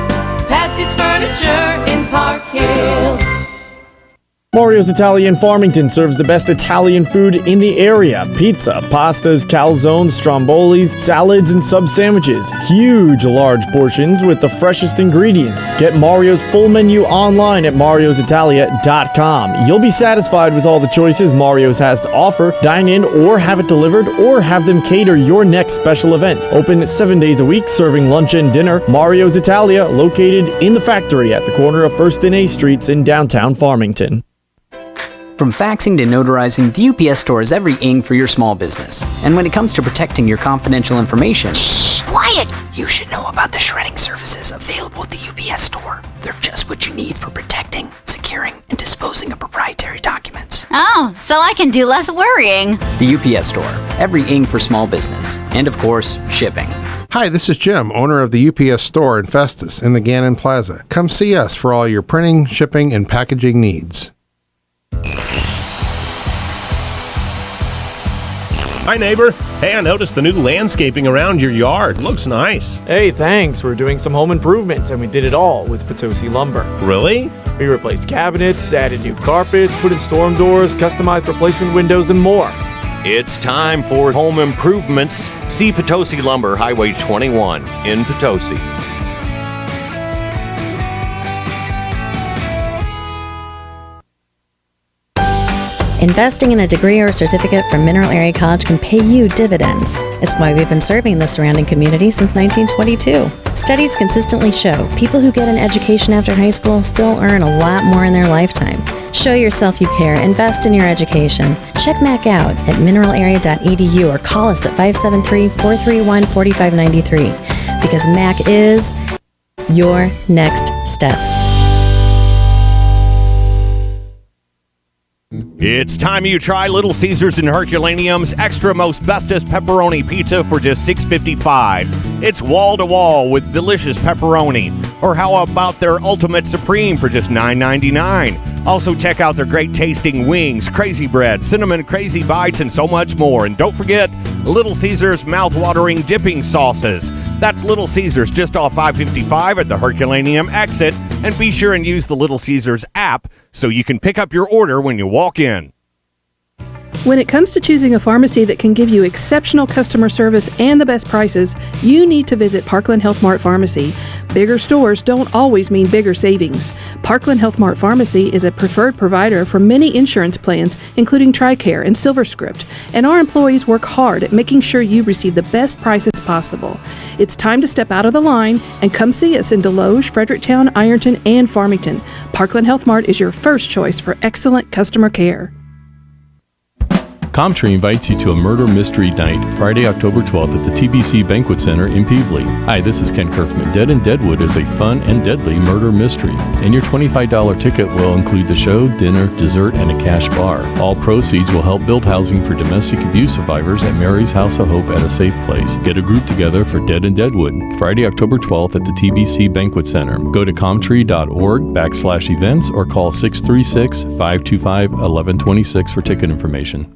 Patsy's Furniture in Park Hills. Mario's Italia in Farmington serves the best Italian food in the area. Pizza, pastas, calzones, strombolis, salads, and sub sandwiches. Huge, large portions with the freshest ingredients. Get Mario's full menu online at mariositalia.com. You'll be satisfied with all the choices Mario's has to offer. Dine in or have it delivered or have them cater your next special event. Open 7 days a week, serving lunch and dinner. Mario's Italia, located in the factory at the corner of 1st and A Streets in downtown Farmington. From faxing to notarizing, the UPS Store is every ing for your small business. And when it comes to protecting your confidential information, shh, quiet! You should know about the shredding services available at the UPS Store. They're just what you need for protecting, securing, and disposing of proprietary documents. Oh, so I can do less worrying. The UPS Store, every ing for small business. And of course, shipping. Hi, this is Jim, owner of the UPS Store in Festus in the Gannon Plaza. Come see us for all your printing, shipping, and packaging needs. Hi, neighbor. Hey, I noticed the new landscaping around your yard. Looks nice. Hey, thanks. We're doing some home improvements, and we did it all with Potosi Lumber. Really? We replaced cabinets, added new carpets, put in storm doors, customized replacement windows, and more. It's time for home improvements. See Potosi Lumber, Highway 21 in Potosi. Investing in a degree or certificate from Mineral Area College can pay you dividends. It's why we've been serving the surrounding community since 1922. Studies consistently show people who get an education after high school still earn a lot more in their lifetime. Show yourself you care. Invest in your education. Check MAC out at mineralarea.edu or call us at 573-431-4593 because MAC is your next step. It's time you try Little Caesars and Herculaneum's Extra Most Bestest Pepperoni Pizza for just $6.55. It's wall-to-wall with delicious pepperoni. Or how about their Ultimate Supreme for just $9.99? Also check out their great tasting wings, crazy bread, cinnamon crazy bites, and so much more. And don't forget Little Caesars mouth-watering dipping sauces. That's Little Caesars just off 555 at the Herculaneum exit. And be sure and use the Little Caesars app so you can pick up your order when you walk in. When it comes to choosing a pharmacy that can give you exceptional customer service and the best prices, you need to visit Parkland Health Mart Pharmacy. Bigger stores don't always mean bigger savings. Parkland Health Mart Pharmacy is a preferred provider for many insurance plans, including TRICARE and SilverScript, and our employees work hard at making sure you receive the best prices possible. It's time to step out of the line and come see us in Deloge, Fredericktown, Ironton, and Farmington. Parkland Health Mart is your first choice for excellent customer care. Comtree invites you to a murder mystery night, Friday, October 12th at the TBC Banquet Center in Peevely. Hi, this is Ken Kerfman. Dead in Deadwood is a fun and deadly murder mystery, and your $25 ticket will include the show, dinner, dessert, and a cash bar. All proceeds will help build housing for domestic abuse survivors at Mary's House of Hope at a safe place. Get a group together for Dead in Deadwood, Friday, October 12th at the TBC Banquet Center. Go to comtree.org/events or call 636-525-1126 for ticket information.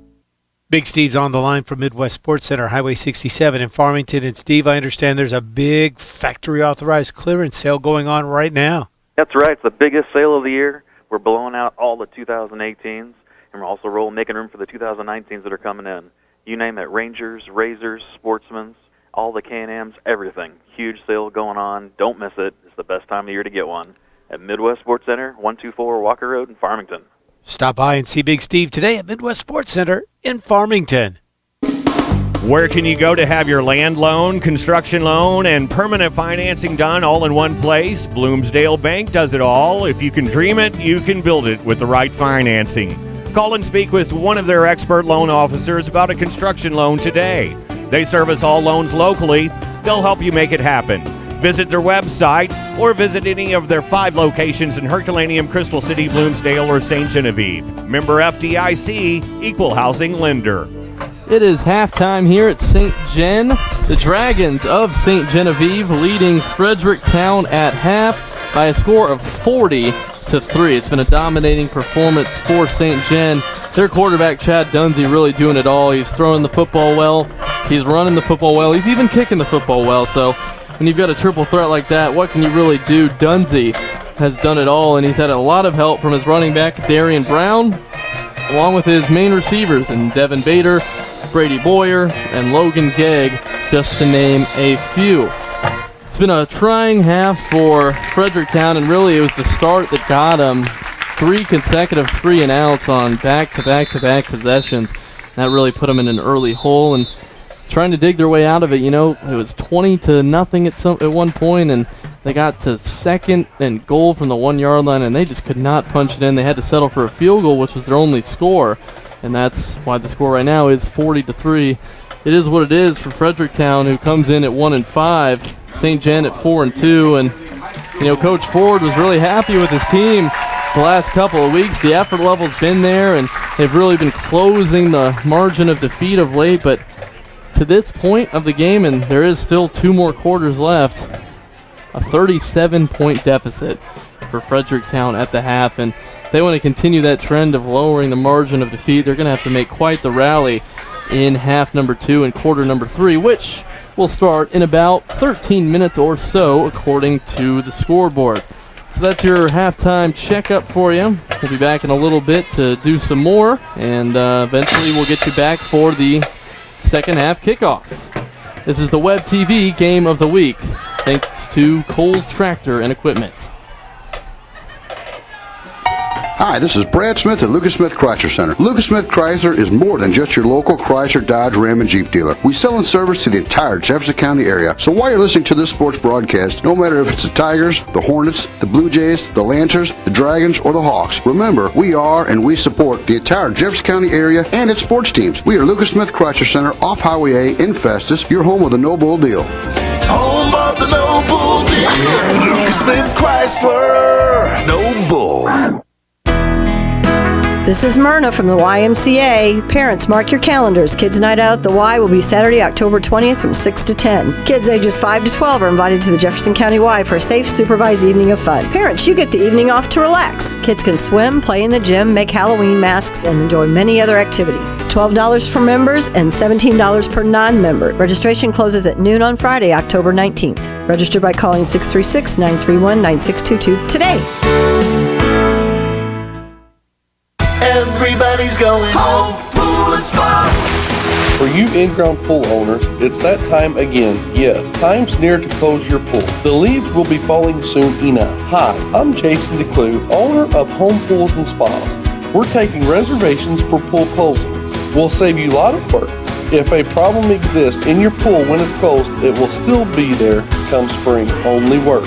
Big Steve's on the line from Midwest Sports Center, Highway 67 in Farmington. And Steve, I understand there's a big factory-authorized clearance sale going on right now. That's right. It's the biggest sale of the year. We're blowing out all the 2018s, and we're also making room for the 2019s that are coming in. You name it, Rangers, Razors, Sportsmans, all the Can-Ams, everything. Huge sale going on. Don't miss it. It's the best time of year to get one. At Midwest Sports Center, 124 Walker Road in Farmington. Stop by and see Big Steve today at Midwest Sports Center in Farmington. Where can you go to have your land loan, construction loan, and permanent financing done all in one place? Bloomsdale Bank does it all. If you can dream it, you can build it with the right financing. Call and speak with one of their expert loan officers about a construction loan today. They service all loans locally. They'll help you make it happen. Visit their website or visit any of their 5 locations in Herculaneum, Crystal City, Bloomsdale, or St. Genevieve. Member FDIC, Equal Housing Lender. It is halftime here at St. Gen. The Dragons of St. Genevieve leading Fredericktown at half by a score of 40-3. It's been a dominating performance for St. Gen. Their quarterback, Chad Dunsey, really doing it all. He's throwing the football well. He's running the football well. He's even kicking the football well. So when you've got a triple threat like that, what can you really do? Dunsey has done it all, and he's had a lot of help from his running back, Darian Brown, along with his main receivers, and Devin Bader, Brady Boyer, and Logan Gegg, just to name a few. It's been a trying half for Fredericktown, and really it was the start that got them 3 consecutive 3-and-outs on back-to-back-to-back possessions. That really put them in an early hole, and trying to dig their way out of it. It was 20-0 at one point, and they got to second and goal from the 1-yard line, and they just could not punch it in. They had to settle for a field goal, which was their only score, and that's why the score right now is 40-3. It is what it is for Fredericktown, who comes in at 1-5. St. Gen at 4-2, and Coach Ford was really happy with his team the last couple of weeks. The effort level's been there, and they've really been closing the margin of defeat of late, but to this point of the game, and there is still 2 more quarters left, a 37-point deficit for Fredericktown at the half, and if they want to continue that trend of lowering the margin of defeat, they're going to have to make quite the rally in half number 2 and quarter number 3, which will start in about 13 minutes or so, according to the scoreboard. So that's your halftime checkup for you. We'll be back in a little bit to do some more, and eventually we'll get you back for the second half kickoff. This is the Web TV Game of the Week, thanks to Cole's Tractor and Equipment. Hi, this is Brad Smith at Lucas Smith Chrysler Center. Lucas Smith Chrysler is more than just your local Chrysler, Dodge, Ram, and Jeep dealer. We sell and service to the entire Jefferson County area. So while you're listening to this sports broadcast, no matter if it's the Tigers, the Hornets, the Blue Jays, the Lancers, the Dragons, or the Hawks, remember, we are and we support the entire Jefferson County area and its sports teams. We are Lucas Smith Chrysler Center off Highway A in Festus, your home of the No Bull Deal. Home of the No Bull Deal. Lucas Smith Chrysler. No Bull. This is Myrna from the YMCA. Parents, mark your calendars. Kids Night Out at the Y will be Saturday, October 20th from 6 to 10. Kids ages 5 to 12 are invited to the Jefferson County Y for a safe, supervised evening of fun. Parents, you get the evening off to relax. Kids can swim, play in the gym, make Halloween masks, and enjoy many other activities. $12 for members and $17 per non-member. Registration closes at noon on Friday, October 19th. Register by calling 636-931-9622 today. Everybody's going home, pool and spa. For you in-ground pool owners, it's that time again. Yes, time's near to close your pool. The leaves will be falling soon enough. Hi, I'm Jason DeClue, owner of Home Pools and Spas. We're taking reservations for pool closings. We'll save you a lot of work. If a problem exists in your pool when it's closed, it will still be there come spring, only worse.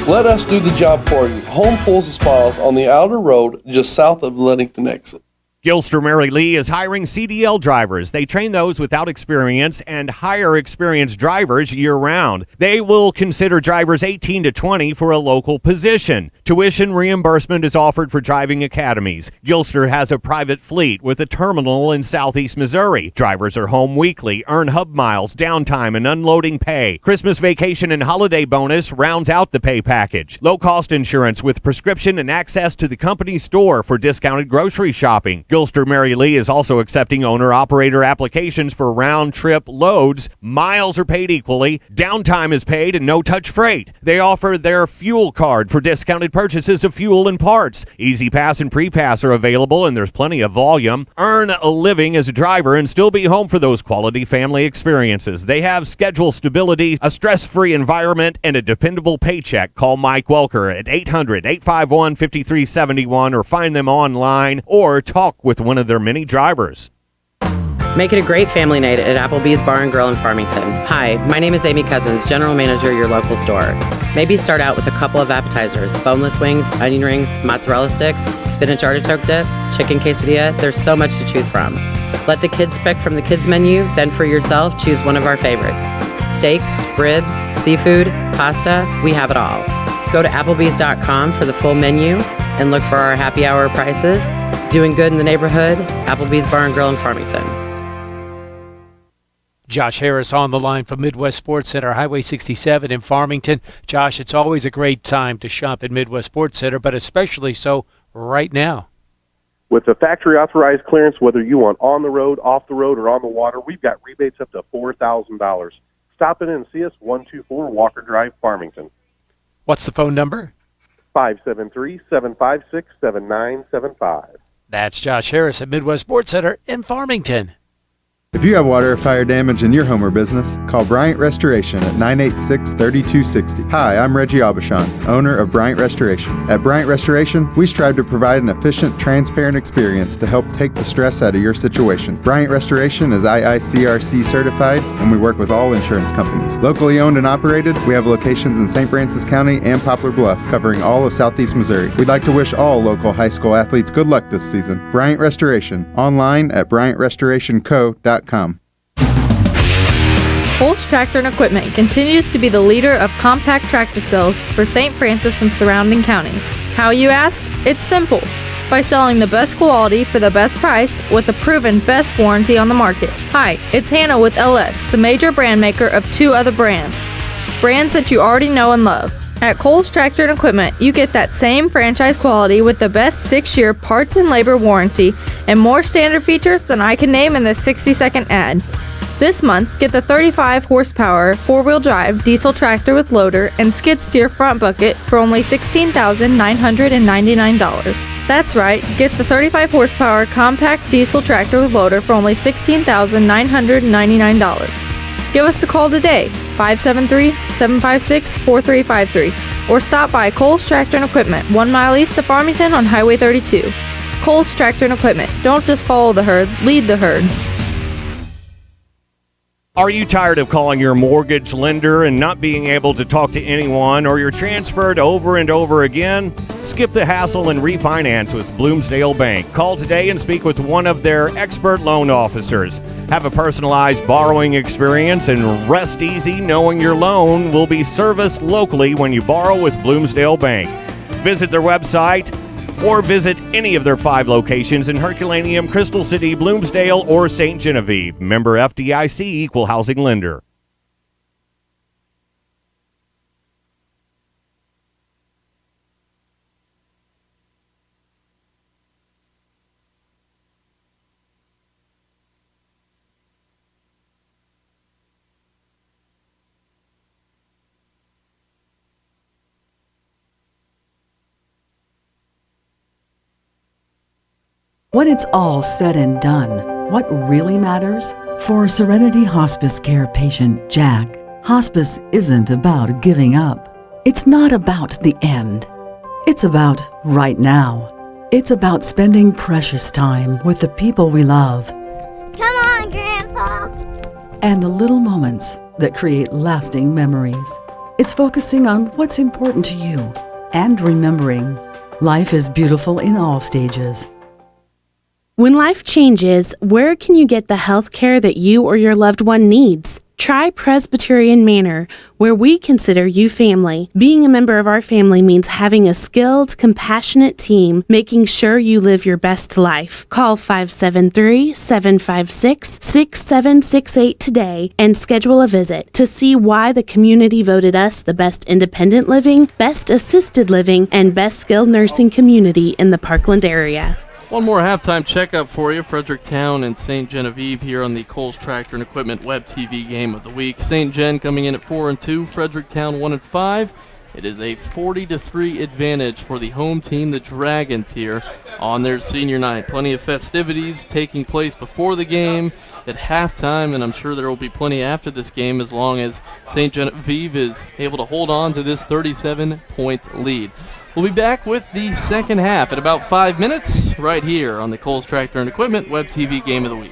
Let us do the job for you. Home Pools and Spas on the outer road just south of Ludington exit. Gilster Mary Lee is hiring CDL drivers. They train those without experience and hire experienced drivers year-round. They will consider drivers 18 to 20 for a local position. Tuition reimbursement is offered for driving academies. Gilster has a private fleet with a terminal in southeast Missouri. Drivers are home weekly, earn hub miles, downtime, and unloading pay. Christmas vacation and holiday bonus rounds out the pay package. Low-cost insurance with prescription and access to the company store for discounted grocery shopping. Gilster Mary Lee is also accepting owner-operator applications for round-trip loads. Miles are paid equally. Downtime is paid and no-touch freight. They offer their fuel card for discounted purchases of fuel and parts. Easy Pass and Pre-Pass are available, and there's plenty of volume. Earn a living as a driver and still be home for those quality family experiences. They have schedule stability, a stress-free environment, and a dependable paycheck. Call Mike Welker at 800-851-5371 or find them online or talk with one of their many drivers. Make it a great family night at Applebee's Bar and Grill in Farmington. Hi, my name is Amy Cousins, General Manager at your local store. Maybe start out with a couple of appetizers: boneless wings, onion rings, mozzarella sticks, spinach artichoke dip, chicken quesadilla. There's so much to choose from. Let the kids pick from the kids menu, then for yourself, choose one of our favorites. Steaks, ribs, seafood, pasta, we have it all. Go to Applebee's.com for the full menu and look for our happy hour prices. Doing good in the neighborhood, Applebee's Bar and Grill in Farmington. Josh Harris on the line from Midwest Sports Center, Highway 67 in Farmington. Josh, it's always a great time to shop at Midwest Sports Center, but especially so right now. With the factory authorized clearance, whether you want on the road, off the road, or on the water, we've got rebates up to $4,000. Stop in and see us, 124 Walker Drive, Farmington. What's the phone number? 573-756-7975. That's Josh Harris at Midwest Sports Center in Farmington. If you have water or fire damage in your home or business, call Bryant Restoration at 986-3260. Hi, I'm Reggie Aubuchon, owner of Bryant Restoration. At Bryant Restoration, we strive to provide an efficient, transparent experience to help take the stress out of your situation. Bryant Restoration is IICRC certified, and we work with all insurance companies. Locally owned and operated, we have locations in St. Francis County and Poplar Bluff, covering all of southeast Missouri. We'd like to wish all local high school athletes good luck this season. Bryant Restoration, online at bryantrestorationco.com. Holst Tractor and Equipment continues to be the leader of compact tractor sales for St. Francis and surrounding counties. How, you ask? It's simple. By selling the best quality for the best price with the proven best warranty on the market. Hi, it's Hannah with LS, the major brand maker of 2 other brands. Brands that you already know and love. At Coles Tractor and Equipment, you get that same franchise quality with the best 6-year parts and labor warranty and more standard features than I can name in this 60-second ad. This month, get the 35 horsepower 4-wheel drive diesel tractor with loader and skid steer front bucket for only $16,999. That's right, get the 35 horsepower compact diesel tractor with loader for only $16,999. Give us a call today, 573-756-4353, or stop by Coles Tractor and Equipment, 1 mile east of Farmington on Highway 32. Coles Tractor and Equipment. Don't just follow the herd, lead the herd. Are you tired of calling your mortgage lender and not being able to talk to anyone, or you're transferred over and over again? Skip the hassle and refinance with Bloomsdale Bank. Call today and speak with one of their expert loan officers. Have a personalized borrowing experience and rest easy knowing your loan will be serviced locally when you borrow with Bloomsdale Bank. Visit their website or visit any of their 5 locations in Herculaneum, Crystal City, Bloomsdale, or St. Genevieve. Member FDIC, Equal Housing Lender. When it's all said and done, what really matters? For Serenity Hospice Care patient Jack, hospice isn't about giving up. It's not about the end. It's about right now. It's about spending precious time with the people we love. Come on, Grandpa! And the little moments that create lasting memories. It's focusing on what's important to you and remembering life is beautiful in all stages. When life changes, where can you get the health care that you or your loved one needs? Try Presbyterian Manor, where we consider you family. Being a member of our family means having a skilled, compassionate team, making sure you live your best life. Call 573-756-6768 today and schedule a visit to see why the community voted us the best independent living, best assisted living, and best skilled nursing community in the Parkland area. One more halftime checkup for you. Fredericktown and St. Genevieve here on the Coles Tractor and Equipment Web TV Game of the Week. St. Gen coming in at 4-2, Fredericktown 1-5. It is a 40-3 advantage for the home team, the Dragons, here on their senior night. Plenty of festivities taking place before the game, at halftime, and I'm sure there will be plenty after this game as long as St. Genevieve is able to hold on to this 37-point lead. We'll be back with the second half in about 5 minutes right here on the Coles Tractor and Equipment Web TV Game of the Week.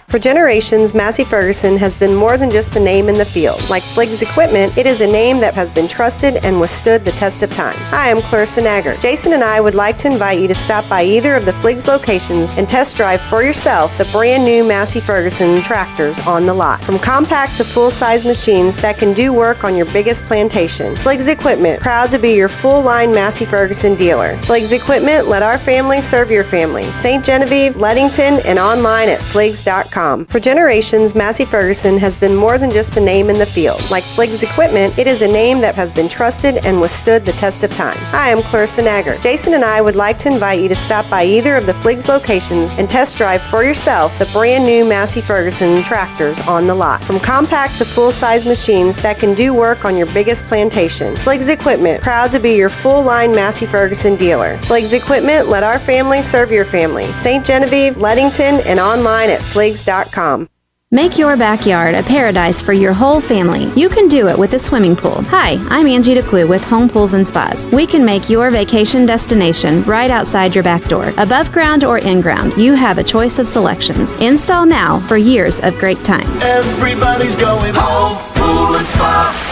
For generations, Massey Ferguson has been more than just a name in the field. Like Fliggs Equipment, it is a name that has been trusted and withstood the test of time. Hi, I'm Clarissa Nagger. Jason and I would like to invite you to stop by either of the Fliggs locations and test drive for yourself the brand new Massey Ferguson tractors on the lot. From compact to full-size machines that can do work on your biggest plantation. Fliggs Equipment, proud to be your full-line Massey Ferguson dealer. Fliggs Equipment, let our family serve your family. St. Genevieve, Leadington, and online at fliggs.com. FliggsFoods.com. For generations, Massey Ferguson has been more than just a name in the field. Like Fliggs Equipment, it is a name that has been trusted and withstood the test of time. Hi, I'm Clarissa Nagger. Jason and I would like to invite you to stop by either of the Fliggs locations and test drive for yourself the brand new Massey Ferguson tractors on the lot. From compact to full-size machines that can do work on your biggest plantation. Fliggs Equipment, proud to be your full-line Massey Ferguson dealer. Fliggs Equipment, let our family serve your family. St. Genevieve, Leadington, and online at Fliggs.com. Make your backyard a paradise for your whole family. You can do it with a swimming pool. Hi, I'm Angie DeClue with Home Pools and Spas. We can make your vacation destination right outside your back door. Above ground or in ground, you have a choice of selections. Install now for years of great times. Everybody's going home, pool and spa.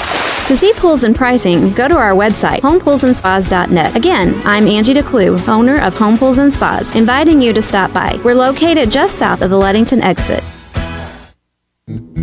To see pools and pricing, go to our website, homepoolsandspas.net. Again, I'm Angie DeClue, owner of Home Pools and Spas, inviting you to stop by. We're located just south of the Leadington exit.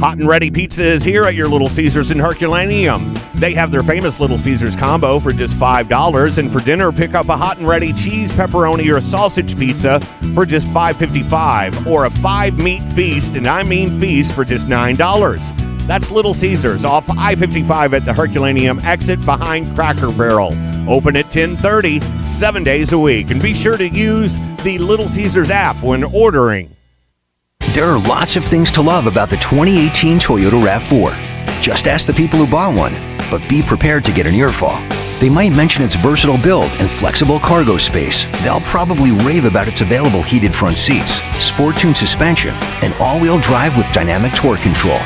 Hot and Ready Pizza is here at your Little Caesars in Herculaneum. They have their famous Little Caesars combo for just $5, and for dinner, pick up a Hot and Ready cheese, pepperoni, or sausage pizza for just $5.55, or a 5-meat feast, and I mean feast, for just $9. That's Little Caesars off I-55 at the Herculaneum exit behind Cracker Barrel. Open at 10:30, 7 days a week. And be sure to use the Little Caesars app when ordering. There are lots of things to love about the 2018 Toyota RAV4. Just ask the people who bought one, but be prepared to get an earful. They might mention its versatile build and flexible cargo space. They'll probably rave about its available heated front seats, sport-tuned suspension, and all-wheel drive with dynamic torque control.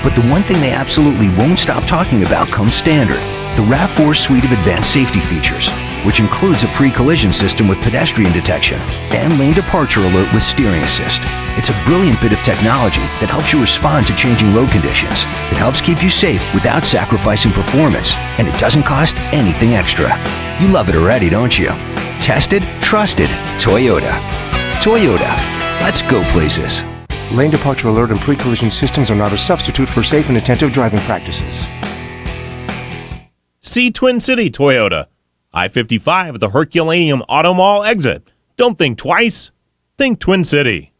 But the one thing they absolutely won't stop talking about comes standard: the RAV4 suite of advanced safety features, which includes a pre-collision system with pedestrian detection and lane departure alert with steering assist. It's a brilliant bit of technology that helps you respond to changing road conditions. It helps keep you safe without sacrificing performance, and it doesn't cost anything extra. You love it already, don't you? Tested, trusted, Toyota. Toyota. Let's go places. Lane departure alert and pre-collision systems are not a substitute for safe and attentive driving practices. See Twin City Toyota. I-55 at the Herculaneum Auto Mall exit. Don't think twice. Think Twin City.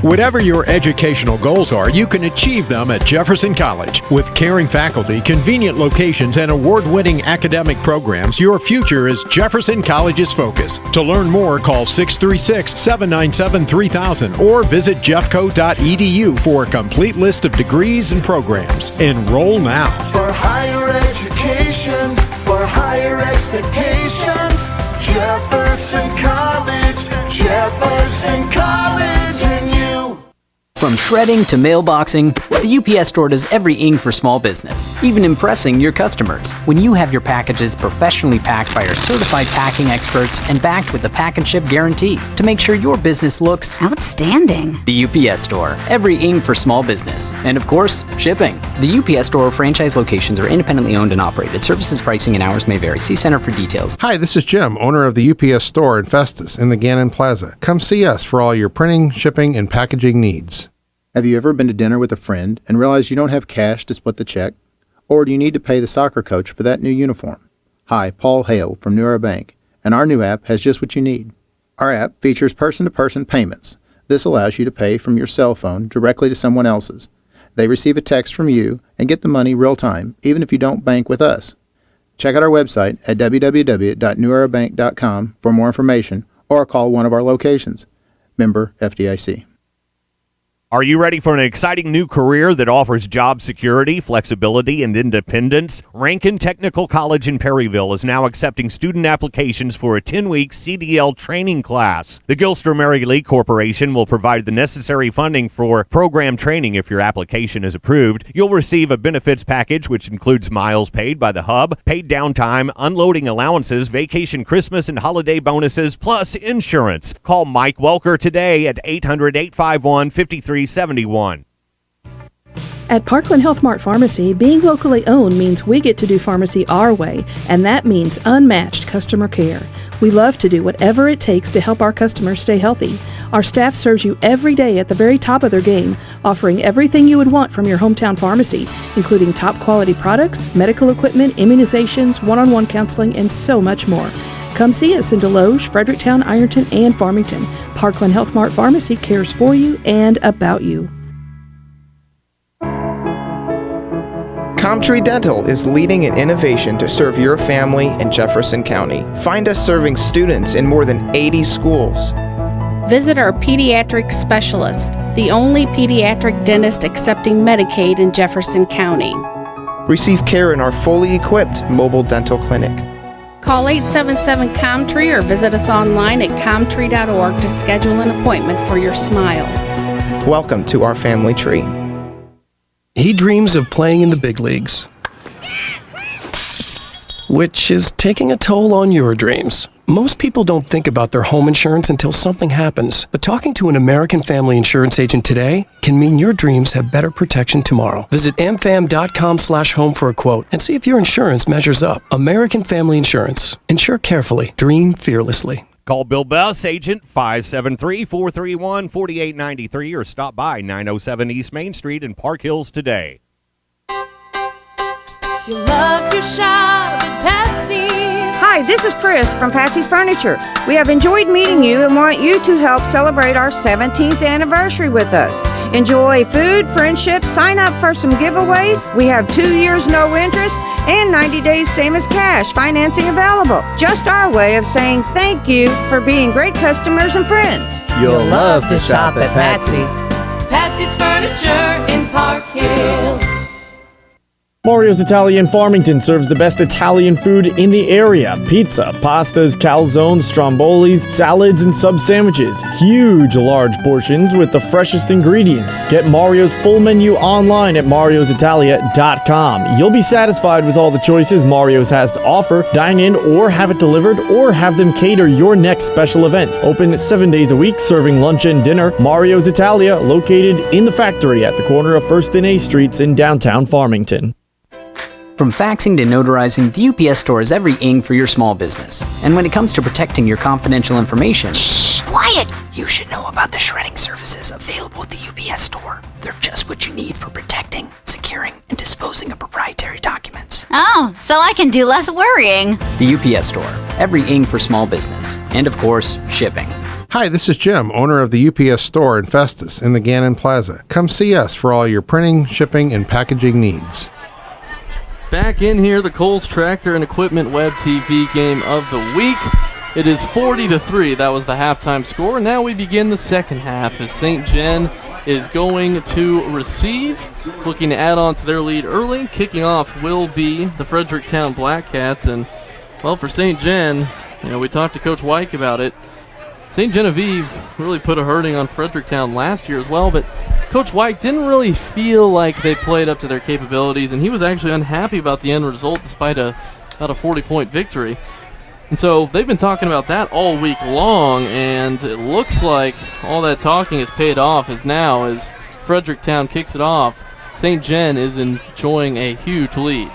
Whatever your educational goals are, you can achieve them at Jefferson College. With caring faculty, convenient locations, and award-winning academic programs, your future is Jefferson College's focus. To learn more, call 636-797-3000 or visit jeffco.edu for a complete list of degrees and programs. Enroll now. For higher education, for higher expectations, Jefferson College, Jefferson College, and you. From shredding to mailboxing, the UPS Store does everything for small business, even impressing your customers. When you have your packages professionally packed by our certified packing experts and backed with the pack and ship guarantee to make sure your business looks outstanding. The UPS Store, everything for small business. And of course, shipping. The UPS Store franchise locations are independently owned and operated. Services, pricing, and hours may vary. See Center for details. Hi, this is Jim, owner of the UPS Store in Festus in the Gannon Plaza. Come see us for all your printing, shipping, and packaging needs. Have you ever been to dinner with a friend and realized you don't have cash to split the check? Or do you need to pay the soccer coach for that new uniform? Hi, Paul Hale from New Era Bank, and our new app has just what you need. Our app features person-to-person payments. This allows you to pay from your cell phone directly to someone else's. They receive a text from you and get the money real time, even if you don't bank with us. Check out our website at www.newerabank.com for more information or call one of our locations. Member FDIC. Are you ready for an exciting new career that offers job security, flexibility, and independence? Rankin Technical College in Perryville is now accepting student applications for a 10-week CDL training class. The Gilster Mary Lee Corporation will provide the necessary funding for program training if your application is approved. You'll receive a benefits package which includes miles paid by the hub, paid downtime, unloading allowances, vacation, Christmas, and holiday bonuses, plus insurance. Call Mike Welker today at 800-851-5371. At Parkland Health Mart Pharmacy, being locally owned means we get to do pharmacy our way, and that means unmatched customer care. We love to do whatever it takes to help our customers stay healthy. Our staff serves you every day at the very top of their game, offering everything you would want from your hometown pharmacy, including top quality products, medical equipment, immunizations, one-on-one counseling, and so much more. Come see us in Deloge, Fredericktown, Ironton, and Farmington. Parkland Health Mart Pharmacy cares for you and about you. Comtree Dental is leading in innovation to serve your family in Jefferson County. Find us serving students in more than 80 schools. Visit our pediatric specialist, the only pediatric dentist accepting Medicaid in Jefferson County. Receive care in our fully equipped mobile dental clinic. Call 877-COMTREE or visit us online at comtree.org to schedule an appointment for your smile. Welcome to our family tree. He dreams of playing in the big leagues, which is taking a toll on your dreams. Most people don't think about their home insurance until something happens, but talking to an American Family Insurance agent today can mean your dreams have better protection tomorrow. Visit amfam.com/home for a quote and see if your insurance measures up. American Family Insurance. Insure carefully. Dream fearlessly. Call Bill Bess, agent 573-431-4893 or stop by 907 East Main Street in Park Hills today. You love to shop at Patsy's. Hi, this is Chris from Patsy's Furniture. We have enjoyed meeting you and want you to help celebrate our 17th anniversary with us. Enjoy food, friendship, sign up for some giveaways. We have 2 years no interest and 90 days same as cash financing available. Just our way of saying thank you for being great customers and friends. You'll love to shop at Patsy's. Patsy's Furniture in Park Hills. Mario's Italian Farmington serves the best Italian food in the area. Pizza, pastas, calzones, strombolis, salads, and sub-sandwiches. Huge, large portions with the freshest ingredients. Get Mario's full menu online at mariositalia.com. You'll be satisfied with all the choices Mario's has to offer. Dine in or have it delivered or have them cater your next special event. Open 7 days a week, serving lunch and dinner. Mario's Italia, located in the factory at the corner of 1st and A Streets in downtown Farmington. From faxing to notarizing, the UPS Store is every ing for your small business. And when it comes to protecting your confidential information, shh, quiet! You should know about the shredding services available at the UPS Store. They're just what you need for protecting, securing, and disposing of proprietary documents. Oh, so I can do less worrying. The UPS Store, every ing for small business. And of course, shipping. Hi, this is Jim, owner of the UPS Store in Festus in the Gannon Plaza. Come see us for all your printing, shipping, and packaging needs. Back in here, the Kohl's Tractor and Equipment Web TV game of the week. It is 40-3. That was the halftime score. Now we begin the second half as St. Gen is going to receive, looking to add on to their lead early. Kicking off will be the Fredericktown Black Cats. And, well, for St. Gen, we talked to Coach Wyke about it. St. Genevieve really put a hurting on Fredericktown last year as well, but Coach White didn't really feel like they played up to their capabilities, and he was actually unhappy about the end result despite about a 40-point victory. And so they've been talking about that all week long, and it looks like all that talking has paid off as now, as Fredericktown kicks it off, St. Gen is enjoying a huge lead.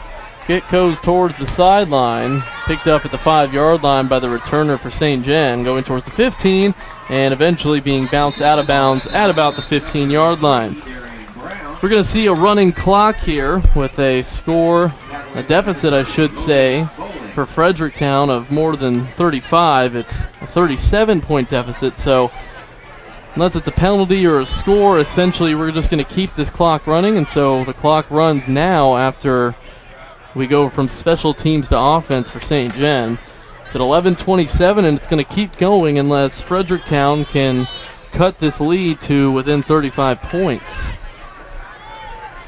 Kick goes towards the sideline, picked up at the 5-yard line by the returner for St. Gen, going towards the 15, and eventually being bounced out of bounds at about the 15-yard line. We're going to see a running clock here with a deficit, I should say, for Fredericktown of more than 35. It's a 37-point deficit, so unless it's a penalty or a score, essentially we're just going to keep this clock running, and so the clock runs now after we go from special teams to offense for St. Gen. It's at 11:27, and it's going to keep going unless Fredericktown can cut this lead to within 35 points.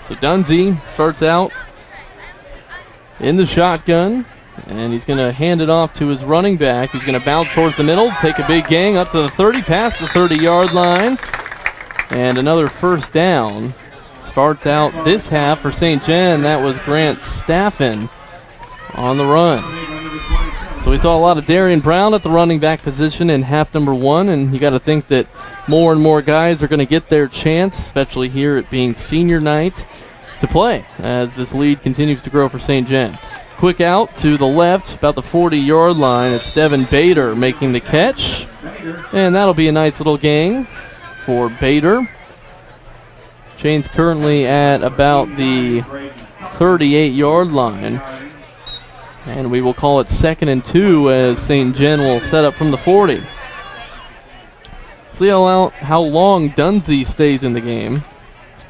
So Dunsey starts out in the shotgun, and he's going to hand it off to his running back. He's going to bounce towards the middle, take a big gang up to the 30, past the 30-yard line, and another first down. Starts out this half for St. Gen. That was Grant Staffen on the run. So we saw a lot of Darian Brown at the running back position in half number 1, and you got to think that more and more guys are going to get their chance, especially here at being senior night, to play as this lead continues to grow for St. Gen. Quick out to the left, about the 40-yard line. It's Devin Bader making the catch, and that'll be a nice little gang for Bader. Chain's currently at about the 38-yard line. And we will call it 2nd and 2 as St. Gen will set up from the 40. See how long Dunsey stays in the game.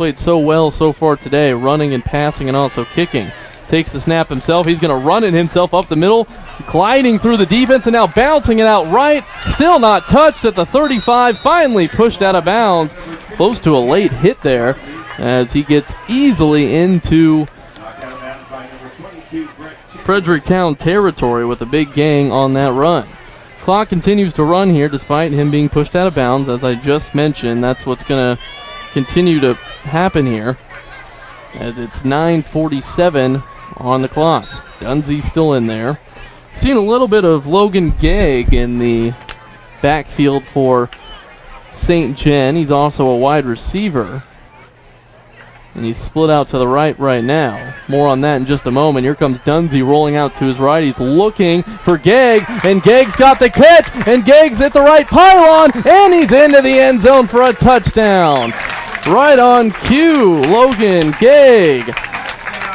played so well so far today, running and passing and also kicking. Takes the snap himself. He's going to run it himself up the middle, gliding through the defense and now bouncing it out right. Still not touched at the 35. Finally pushed out of bounds. Close to a late hit there as he gets easily into Fredericktown territory with a big gang on that run. Clock continues to run here despite him being pushed out of bounds. As I just mentioned, that's what's going to continue to happen here as it's 9:47 on the clock. Dunzee's still in there. Seen a little bit of Logan Gegg in the backfield for St. Gen. He's also a wide receiver. And he's split out to the right now. More on that in just a moment. Here comes Dunzee rolling out to his right. He's looking for Gegg, and Gegg's got the catch, and Gegg's at the right pylon, and he's into the end zone for a touchdown. Right on cue, Logan Gegg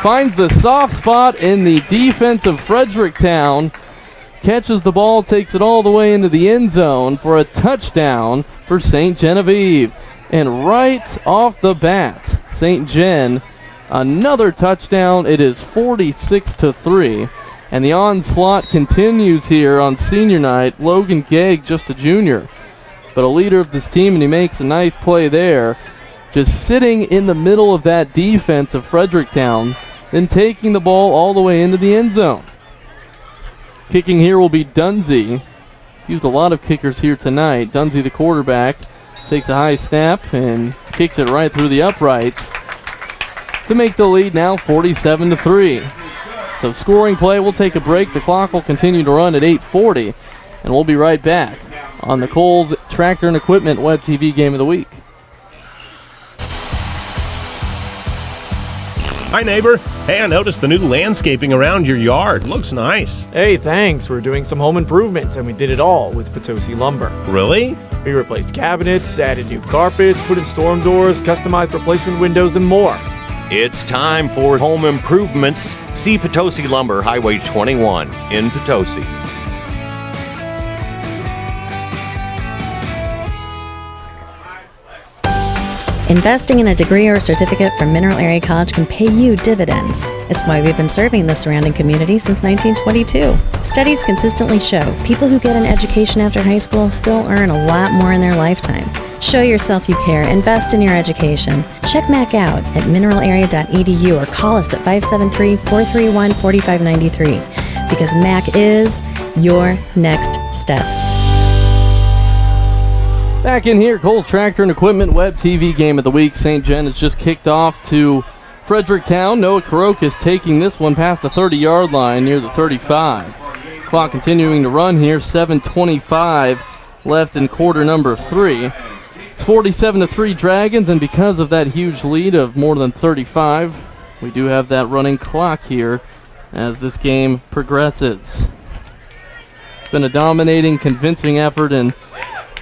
finds the soft spot in the defense of Fredericktown, catches the ball, takes it all the way into the end zone for a touchdown for St. Genevieve. And right off the bat, St. Gen, another touchdown. It is 46-3. And the onslaught continues here on senior night. Logan Gegg, just a junior, but a leader of this team, and he makes a nice play there. Just sitting in the middle of that defense of Fredericktown, then taking the ball all the way into the end zone. Kicking here will be Dunzee. Used a lot of kickers here tonight. Dunzee, the quarterback, takes a high snap and kicks it right through the uprights to make the lead now 47-3. So scoring play, we'll take a break. The clock will continue to run at 8:40, and we'll be right back on the Kohl's Tractor and Equipment Web TV Game of the Week. Hi, neighbor. Hey, I noticed the new landscaping around your yard. Looks nice. Hey, thanks. We're doing some home improvements, and we did it all with Potosi Lumber. Really? We replaced cabinets, added new carpets, put in storm doors, customized replacement windows, and more. It's time for home improvements. See Potosi Lumber, Highway 21 in Potosi. Investing in a degree or certificate from Mineral Area College can pay you dividends. It's why we've been serving the surrounding community since 1922. Studies consistently show people who get an education after high school still earn a lot more in their lifetime. Show yourself you care. Invest in your education. Check MAC out at mineralarea.edu or call us at 573-431-4593 because MAC is your next step. Back in here, Kohl's Tractor and Equipment Web TV Game of the Week. St. Gen has just kicked off to Fredericktown. Noah Karokas taking this one past the 30-yard line near the 35. Clock continuing to run here, 7:25 left in quarter number 3. It's 47-3 Dragons, and because of that huge lead of more than 35, we do have that running clock here as this game progresses. It's been a dominating, convincing effort, and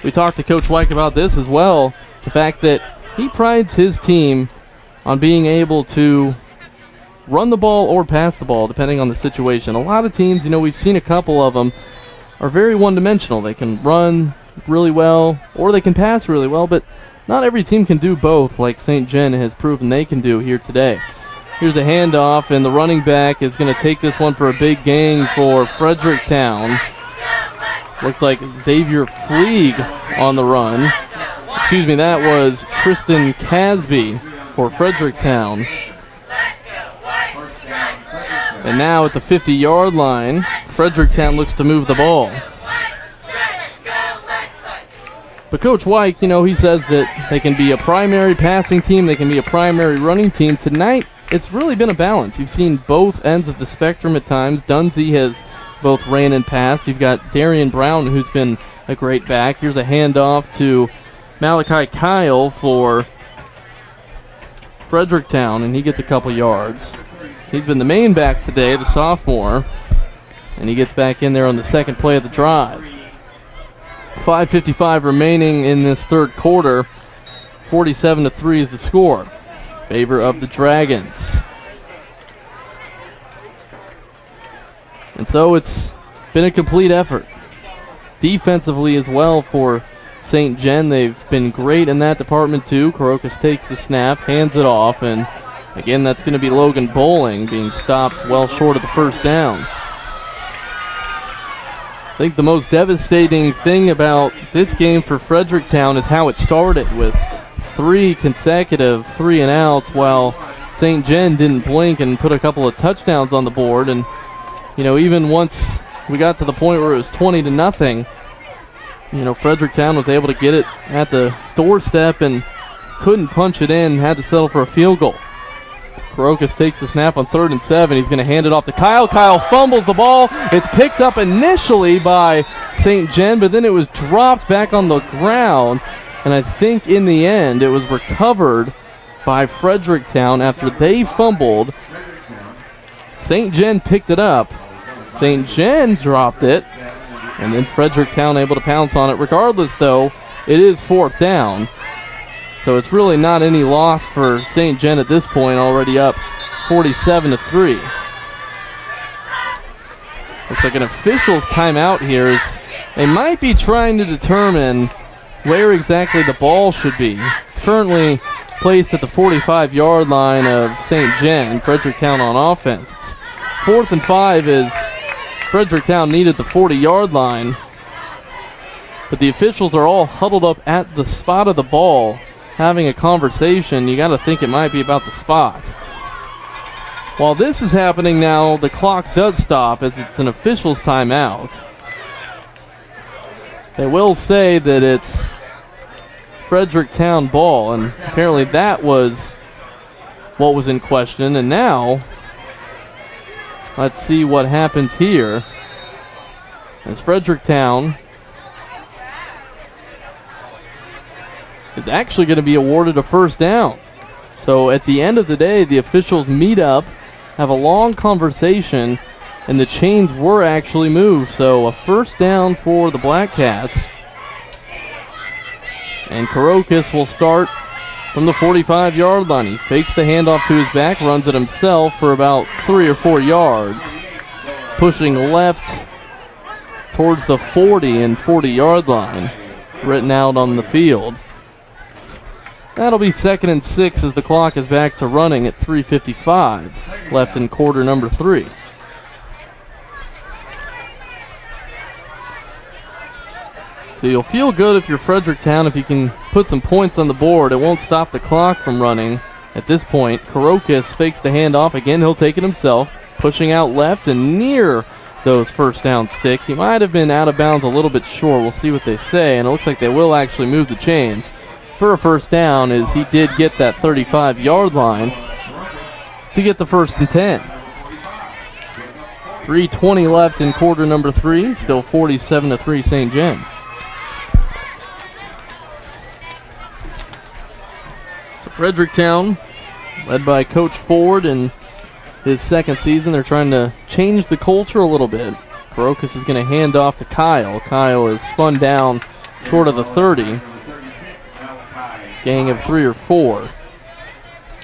we talked to Coach Wyke about this as well, the fact that he prides his team on being able to run the ball or pass the ball, depending on the situation. A lot of teams, we've seen a couple of them, are very one-dimensional. They can run really well or they can pass really well, but not every team can do both like St. Gen has proven they can do here today. Here's a handoff, and the running back is going to take this one for a big gain for Fredericktown. Looked like Xavier Fleeg on the run. Excuse me, that was Tristan Casby for Fredericktown. And now at the 50-yard line, Fredericktown looks to move the ball. But Coach Wyke, he says that they can be a primary passing team, they can be a primary running team. Tonight, it's really been a balance. You've seen both ends of the spectrum at times. Dunzee has both ran and passed. You've got Darian Brown, who's been a great back. Here's a handoff to Malachi Kyle for Fredericktown, and he gets a couple yards. He's been the main back today, the sophomore, and he gets back in there on the second play of the drive. 5:55 remaining in this third quarter. 47-3 is the score. Favor of the Dragons. And so it's been a complete effort. Defensively as well for St. Gen. They've been great in that department too. Karokas takes the snap, hands it off, and again, that's going to be Logan Bowling being stopped well short of the first down. I think the most devastating thing about this game for Fredericktown is how it started with 3 consecutive 3-and-outs while St. Gen didn't blink and put a couple of touchdowns on the board. And, you know, even once we got to the point where it was 20-0, you know, Fredericktown was able to get it at the doorstep and couldn't punch it in, had to settle for a field goal. Karokas takes the snap on 3rd and 7. He's going to hand it off to Kyle. Kyle fumbles the ball. It's picked up initially by St. Gen, but then it was dropped back on the ground. And I think in the end it was recovered by Fredericktown after they fumbled. St. Gen picked it up. St. Gen dropped it. And then Fredericktown able to pounce on it. Regardless, though, it is 4th down. So it's really not any loss for St. Gen at this point, already up 47-3. Looks like an official's timeout here. They might be trying to determine where exactly the ball should be. It's currently placed at the 45-yard line of St. Gen, Fredericktown on offense. It's 4th and 5 as Fredericktown needed the 40-yard line. But the officials are all huddled up at the spot of the ball, having a conversation. You got to think it might be about the spot. While this is happening now, the clock does stop as it's an official's timeout. They will say that it's Fredericktown ball, and apparently that was what was in question. And now, let's see what happens here as Fredericktown is actually going to be awarded a first down. So at the end of the day, the officials meet up, have a long conversation, and the chains were actually moved. So a first down for the Black Cats. And Karokas will start from the 45-yard line. He fakes the handoff to his back, runs it himself for about 3 or 4 yards, pushing left towards the 40 and 40-yard line, written out on the field. That'll be 2nd and 6 as the clock is back to running at 3:55 left in quarter number 3. So you'll feel good if you're Fredericktown if you can put some points on the board. It won't stop the clock from running. At this point, Karokas fakes the handoff. Again, he'll take it himself, pushing out left and near those first down sticks. He might have been out of bounds a little bit short. We'll see what they say, and it looks like they will actually move the chains for a first down, as he did get that 35-yard line to get the 1st and 10. 3:20 left in quarter number 3, still 47-3 St. Gen. So Fredericktown, led by Coach Ford in his 2nd season, they're trying to change the culture a little bit. Karokas is going to hand off to Kyle. Kyle is spun down short of the 30. Gang of 3 or 4.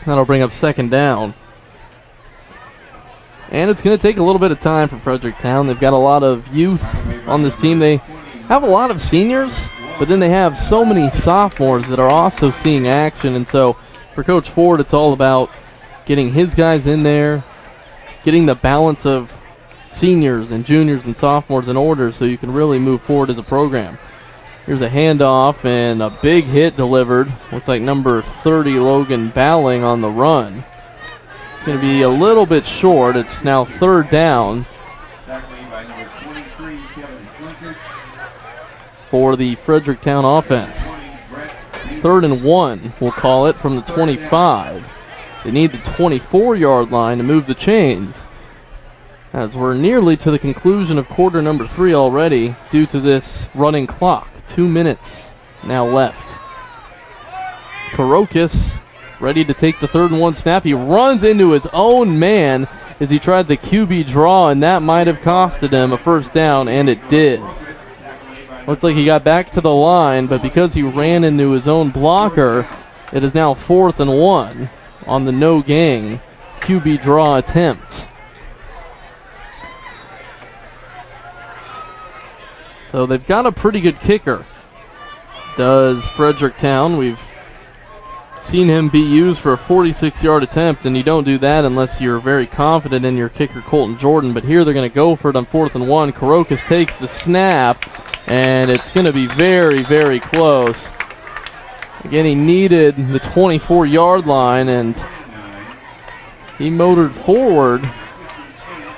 That'll bring up 2nd down. And it's going to take a little bit of time for Fredericktown. They've got a lot of youth on this team. They have a lot of seniors, but then they have so many sophomores that are also seeing action. And so for Coach Ford, it's all about getting his guys in there, getting the balance of seniors and juniors and sophomores in order so you can really move forward as a program. Here's a handoff and a big hit delivered. Looks like number 30, Logan Bowling, on the run. It's going to be a little bit short. It's now 3rd down for the Fredericktown offense. 3rd and 1, we'll call it, from the 25. They need the 24-yard line to move the chains, as we're nearly to the conclusion of quarter number 3 already due to this running clock. 2 minutes now left. Karokas ready to take the 3rd and 1 snap. He runs into his own man as he tried the QB draw, and that might have costed him a first down, and it did. Looked like he got back to the line, but because he ran into his own blocker, it is now 4th and 1 on the no-gang QB draw attempt. So they've got a pretty good kicker. does Fredericktown. We've seen him be used for a 46-yard attempt, and you don't do that unless you're very confident in your kicker, Colton Jordan. But here they're going to go for it on 4th and 1. Karokas takes the snap, and it's going to be very, very close. Again, he needed the 24-yard line, and he motored forward.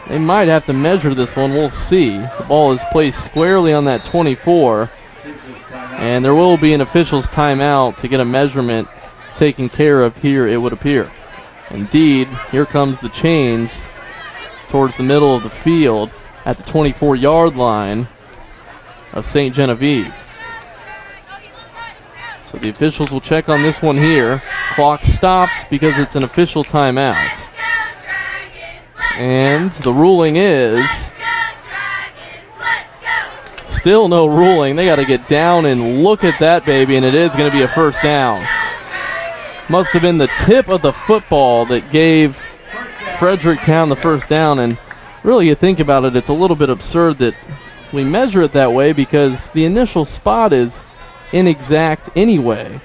They might have to measure this one. We'll see. The ball is placed squarely on that 24, and there will be an official's timeout to get a measurement taken care of here, it would appear. Indeed, here comes the change towards the middle of the field at the 24-yard line of St. Genevieve. So the officials will check on this one here. Clock stops because it's an official timeout. And the ruling is still no ruling. They got to get down and look at that baby, and it is going to be a first down. Must have been the tip of the football that gave Fredericktown the first down. And really, you think about it, it's a little bit absurd that we measure it that way because the initial spot is inexact anyway.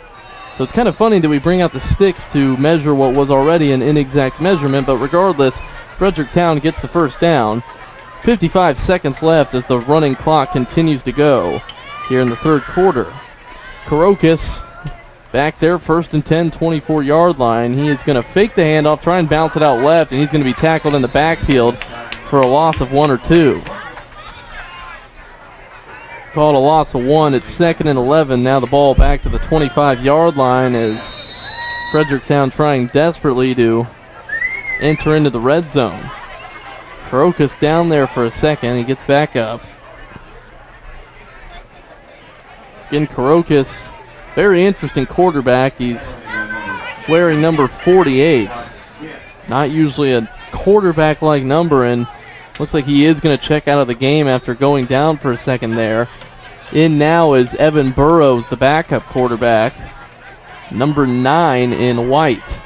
So it's kind of funny that we bring out the sticks to measure what was already an inexact measurement. But regardless, Fredericktown gets the first down. 55 seconds left as the running clock continues to go here in the third quarter. Karokas back there, 1st and 10, 24-yard line. He is going to fake the handoff, try and bounce it out left, and he's going to be tackled in the backfield for a loss of 1 or 2. Called a loss of 1. It's 2nd and 11. Now the ball back to the 25-yard line as Fredericktown trying desperately to enter into the red zone. Karokas down there for a second. He gets back up. Again, Karokas, very interesting quarterback. He's wearing number 48. Not usually a quarterback-like number, and looks like he is going to check out of the game after going down for a second there. In now is Evan Burrows, the backup quarterback. Number 9 in white.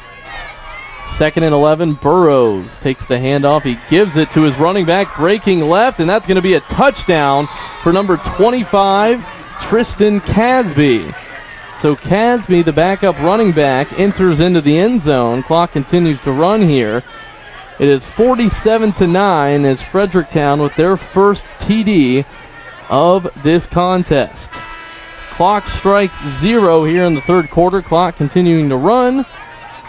2nd and 11, Burrows takes the handoff. He gives it to his running back, breaking left, and that's going to be a touchdown for number 25, Tristan Casby. So Casby, the backup running back, enters into the end zone. Clock continues to run here. It is 47-9 as Fredericktown with their first TD of this contest. Clock strikes 0 here in the third quarter. Clock continuing to run.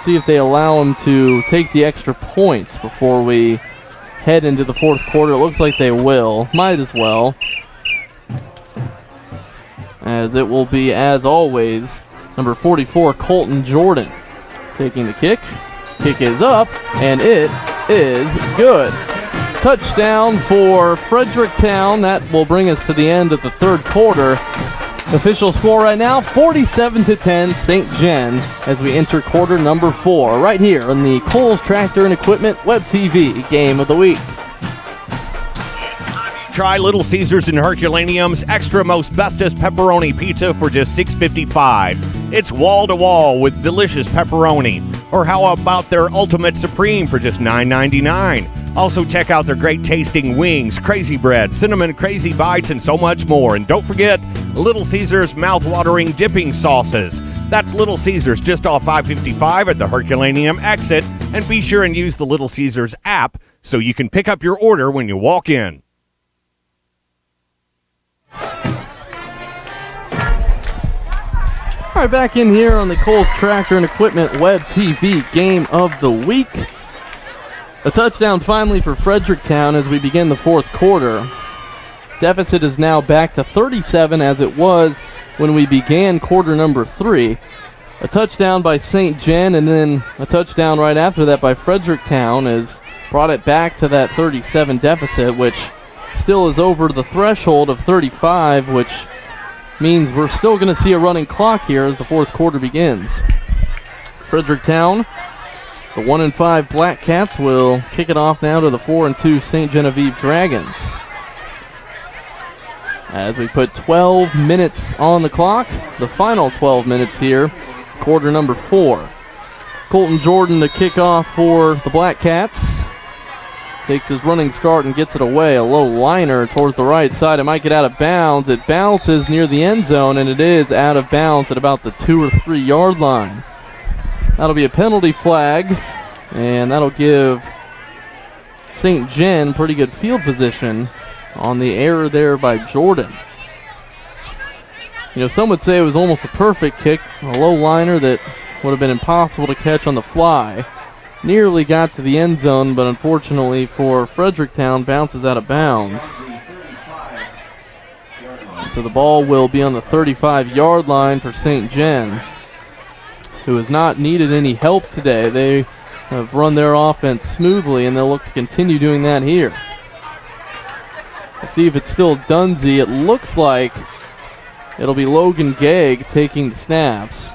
See if they allow him to take the extra points before we head into the fourth quarter. It looks like they will. Might as well. As it will be, as always, number 44, Colton Jordan, taking the kick. Kick is up, and it is good. Touchdown for Fredericktown. That will bring us to the end of the third quarter. Official score right now, 47-10, St. Gen, as we enter quarter number 4, right here on the Kohl's Tractor and Equipment Web TV Game of the Week. Try Little Caesars and Herculaneum's Extra Most Bestest Pepperoni Pizza for just $6.55. It's wall-to-wall with delicious pepperoni. Or how about their Ultimate Supreme for just $9.99? Also check out their great tasting wings, crazy bread, cinnamon crazy bites, and so much more. And don't forget Little Caesars mouth-watering dipping sauces. That's Little Caesars just off 555 at the Herculaneum exit. And be sure and use the Little Caesars app so you can pick up your order when you walk in. All right, back in here on the Kohl's Tractor and Equipment Web TV Game of the Week. A touchdown finally for Fredericktown as we begin the fourth quarter. Deficit is now back to 37 as it was when we began quarter number 3. A touchdown by St. Gen and then a touchdown right after that by Fredericktown has brought it back to that 37 deficit, which still is over the threshold of 35, which means we're still going to see a running clock here as the fourth quarter begins. Fredericktown, the 1-5 Black Cats, will kick it off now to the 4-2 St. Genevieve Dragons. As we put 12 minutes on the clock, the final 12 minutes here, quarter number 4. Colton Jordan to kick off for the Black Cats. takes his running start and gets it away. A low liner towards the right side. It might get out of bounds. It bounces near the end zone, and it is out of bounds at about the 2 or 3 yard line. That'll be a penalty flag, and that'll give St. Gen pretty good field position on the error there by Jordan. You know, some would say it was almost a perfect kick, a low liner that would have been impossible to catch on the fly. Nearly got to the end zone, but unfortunately for Fredericktown, bounces out of bounds. So the ball will be on the 35-yard line for St. Gen, who has not needed any help today. They have run their offense smoothly, and they'll look to continue doing that here. We'll see if it's still Dunsey. It looks like it'll be Logan Gegg taking the snaps.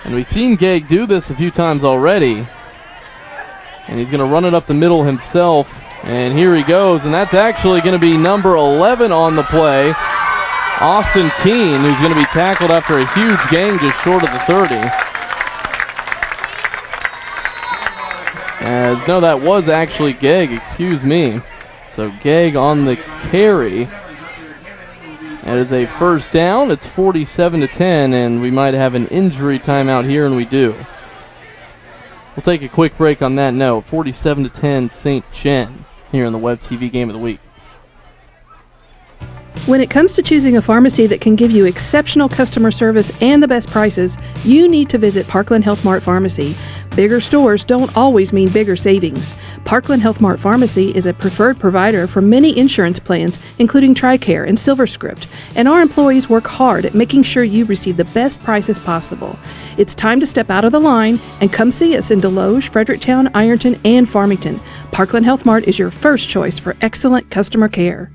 And we've seen Gegg do this a few times already. And he's going to run it up the middle himself. And here he goes. And that's actually going to be number 11 on the play, Austin Keene, who's going to be tackled after a huge gain just short of the 30. No, that was actually Gegg, excuse me. So Gegg on the carry. That is a first down. It's 47-10, and we might have an injury timeout here, and we do. We'll take a quick break on that note. 47-10 St. Gen here in the Web TV Game of the Week. When it comes to choosing a pharmacy that can give you exceptional customer service and the best prices, you need to visit Parkland Health Mart Pharmacy. Bigger stores don't always mean bigger savings. Parkland Health Mart Pharmacy is a preferred provider for many insurance plans, including TRICARE and SilverScript, and our employees work hard at making sure you receive the best prices possible. It's time to step out of the line and come see us in Deloge, Fredericktown, Ironton, and Farmington. Parkland Health Mart is your first choice for excellent customer care.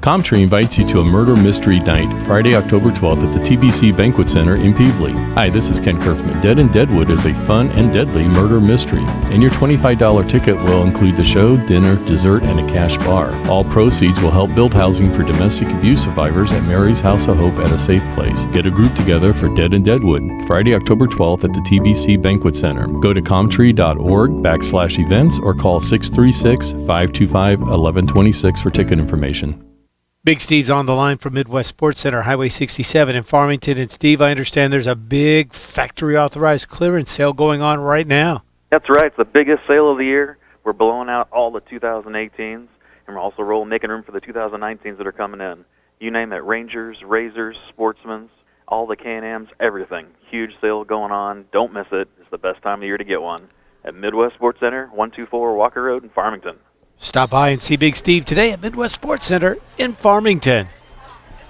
Comtree invites you to a murder mystery night, Friday, October 12th at the TBC Banquet Center in Peevely. Hi, this is Ken Kerfman. Dead in Deadwood is a fun and deadly murder mystery, and your $25 ticket will include the show, dinner, dessert, and a cash bar. All proceeds will help build housing for domestic abuse survivors at Mary's House of Hope at a safe place. Get a group together for Dead in Deadwood, Friday, October 12th at the TBC Banquet Center. Go to comtree.org/events or call 636-525-1126 for ticket information. Big Steve's on the line from Midwest Sports Center, Highway 67 in Farmington. And Steve, I understand there's a big factory-authorized clearance sale going on right now. That's right. It's the biggest sale of the year. We're blowing out all the 2018s, and we're also making room for the 2019s that are coming in. You name it, Rangers, Razors, Sportsmans, all the Can-Ams, everything. Huge sale going on. Don't miss it. It's the best time of year to get one. At Midwest Sports Center, 124 Walker Road in Farmington. Stop by and see Big Steve today at Midwest Sports Center in Farmington.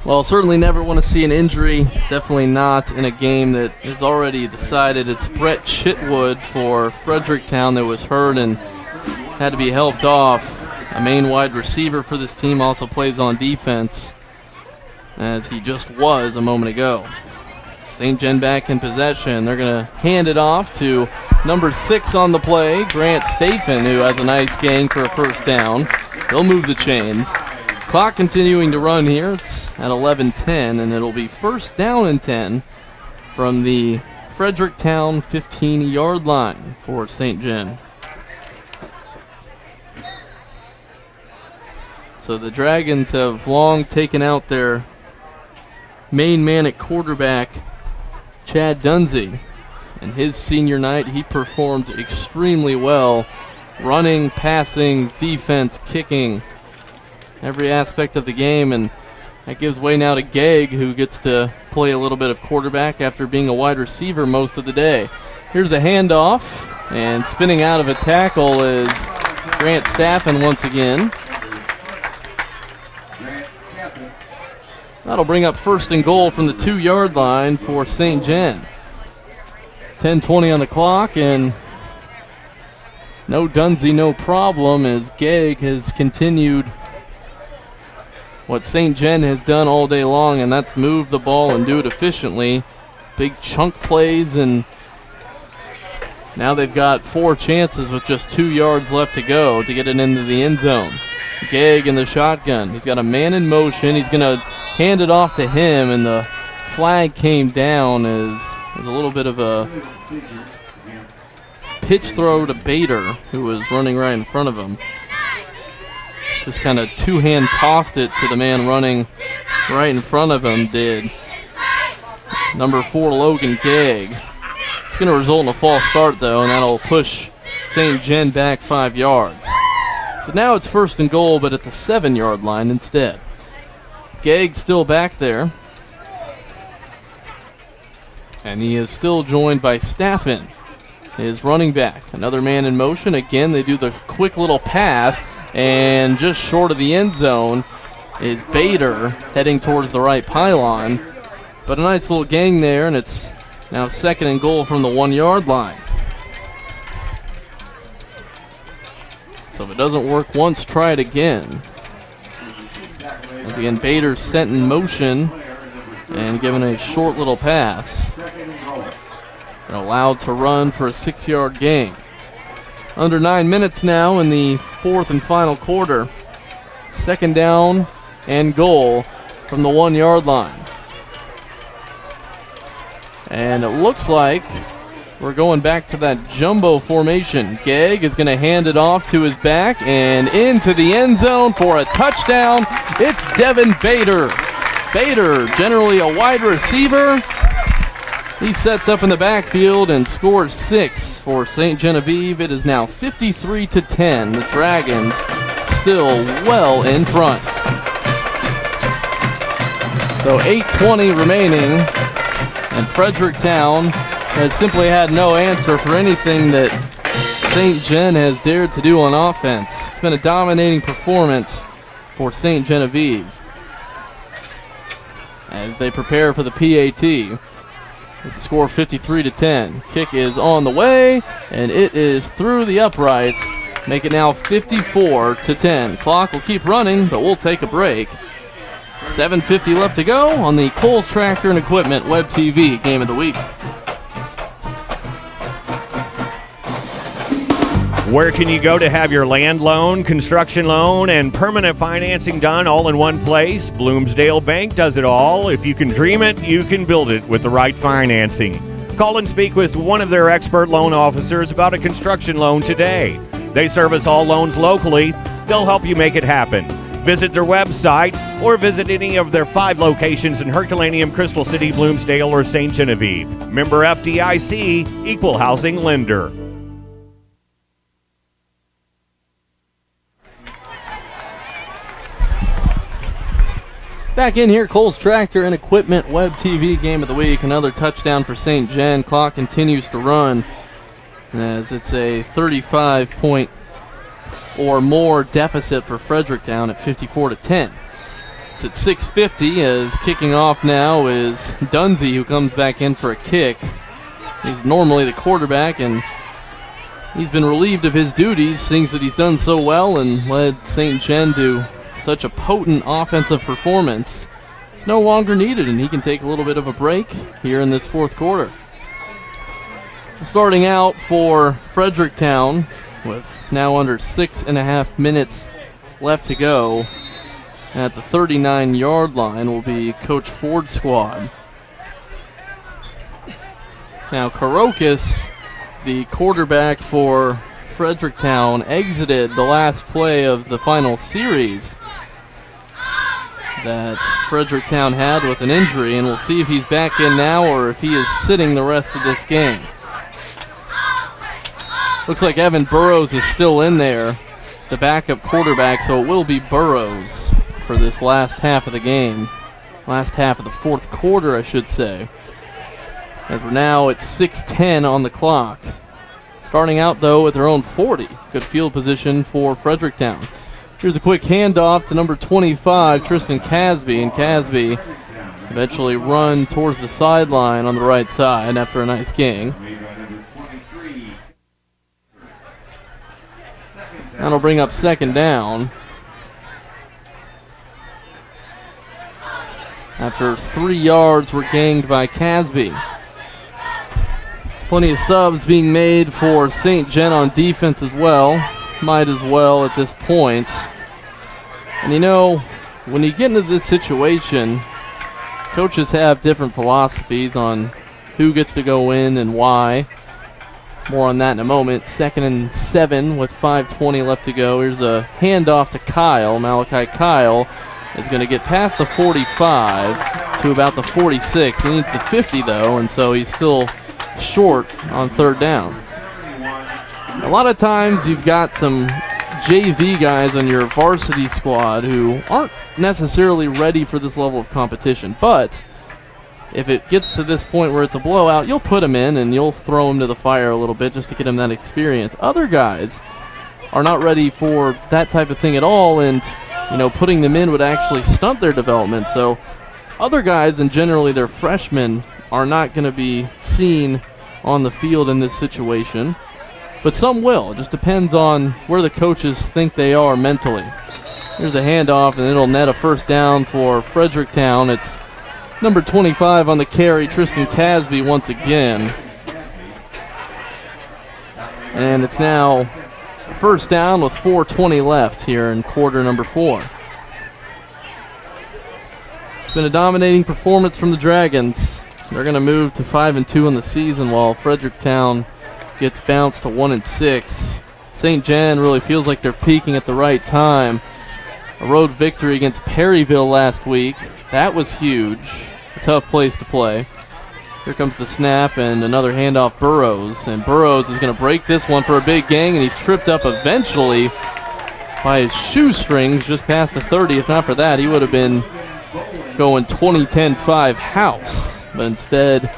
Well, certainly never want to see an injury. Definitely not in a game that is already decided. It's Brett Chitwood for Fredericktown that was hurt and had to be helped off. A main wide receiver for this team, also plays on defense, as he just was a moment ago. St. Gen back in possession. They're going to hand it off to number 6 on the play, Grant Stafen, who has a nice gain for a first down. He'll move the chains. Clock continuing to run here. It's at 11:10, and it'll be first down and 10 from the Fredericktown 15-yard line for St. Gen. So the Dragons have long taken out their main man at quarterback, Chad Dunsey. In his senior night, he performed extremely well. Running, passing, defense, kicking, every aspect of the game, and that gives way now to Gegg, who gets to play a little bit of quarterback after being a wide receiver most of the day. Here's a handoff, and spinning out of a tackle is Grant Staffen once again. That'll bring up first and goal from the 2-yard line for St. Gen. 10:20 on the clock, and no Dunsey, no problem, as Gegg has continued what St. Gen has done all day long, and that's move the ball and do it efficiently. Big chunk plays, and now they've got 4 chances with just 2 yards left to go to get it into the end zone. Gegg in the shotgun. He's got a man in motion. He's going to hand it off to him, and the flag came down as a little bit of a pitch throw to Bader, who was running right in front of him. Just kind of two-hand tossed it to the man running right in front of him, did number 4, Logan Gegg. It's going to result in a false start, though, and that'll push St. Gen back 5 yards. So now it's 1st and goal, but at the 7-yard line instead. Gegg still back there. And he is still joined by Staffen, his running back. Another man in motion. Again, they do the quick little pass, and just short of the end zone is Bader heading towards the right pylon. But a nice little gang there, and it's now 2nd and goal from the 1-yard line. So if it doesn't work once, try it again. As again, Bader's sent in motion and given a short little pass. And allowed to run for a 6-yard gain. Under 9 minutes now in the 4th and final quarter. 2nd down and goal from the 1-yard line. And it looks like we're going back to that jumbo formation. Gegg is going to hand it off to his back and into the end zone for a touchdown. It's Devin Bader. Bader, generally a wide receiver. He sets up in the backfield and scores 6 for St. Genevieve. It is now 53-10. The Dragons still well in front. So 8:20 remaining, and Fredericktown has simply had no answer for anything that St. Gen has dared to do on offense. It's been a dominating performance for St. Genevieve as they prepare for the PAT. With the score 53-10. Kick is on the way, and it is through the uprights. Make it now 54-10. Clock will keep running, but we'll take a break. 7:50 left to go on the Kohl's Tractor and Equipment Web TV Game of the Week. Where can you go to have your land loan, construction loan, and permanent financing done all in one place? Bloomsdale Bank does it all. If you can dream it, you can build it with the right financing. Call and speak with one of their expert loan officers about a construction loan today. They service all loans locally. They'll help you make it happen. Visit their website or visit any of their 5 locations in Herculaneum, Crystal City, Bloomsdale, or St. Genevieve. Member FDIC, Equal Housing Lender. Back in here, Kohl's Tractor and Equipment Web TV Game of the Week. Another touchdown for St. Gen. Clock continues to run as it's a 35-point or more deficit for Fredericktown at 54-10. It's at 6:50 as kicking off now is Dunsey, who comes back in for a kick. He's normally the quarterback, and he's been relieved of his duties, things that he's done so well and led St. Gen to such a potent offensive performance. It's no longer needed, and he can take a little bit of a break here in this 4th quarter. Starting out for Fredericktown with now under 6.5 minutes left to go at the 39-yard line will be Coach Ford's squad. Now Karokas, the quarterback for Fredericktown, exited the last play of the final series that Fredericktown had with an injury, and we'll see if he's back in now or if he is sitting the rest of this game. Looks like Evan Burrows is still in there, the backup quarterback, so it will be Burrows for this last half of the game. Last half of the 4th quarter, I should say. As we're now at 6:10 on the clock. Starting out, though, with their own 40. Good field position for Fredericktown. Here's a quick handoff to number 25, Tristan Casby, and Casby eventually run towards the sideline on the right side after a nice gain. That'll bring up 2nd down. After 3 yards were gained by Casby. Plenty of subs being made for St. Gen on defense as well. Might as well at this point. And you know, when you get into this situation, coaches have different philosophies on who gets to go in and why. More on that in a moment. 2nd and 7 with 5:20 left to go. Here's a handoff to Kyle. Malachi Kyle is going to get past the 45 to about the 46. He needs the 50 though, and so he's still short on 3rd down. A lot of times you've got some JV guys on your varsity squad who aren't necessarily ready for this level of competition, but if it gets to this point where it's a blowout, you'll put them in and you'll throw them to the fire a little bit just to get them that experience. Other guys are not ready for that type of thing at all, and putting them in would actually stunt their development. So other guys, and generally they're freshmen, are not going to be seen on the field in this situation, but some will. It just depends on where the coaches think they are mentally. Here's a handoff, and it'll net a 1st down for Fredericktown. It's number 25 on the carry, Tristan Casby once again. And it's now 1st down with 4:20 left here in quarter number 4. It's been a dominating performance from the Dragons. They're going to move to 5-2 in the season, while Fredericktown gets bounced to 1-6. St. John really feels like they're peaking at the right time. A road victory against Perryville last week. That was huge. A tough place to play. Here comes the snap and another handoff Burrows. And Burrows is going to break this one for a big gang, and he's tripped up eventually by his shoestrings just past the 30. If not for that, he would have been going 20-10-5 house. But instead,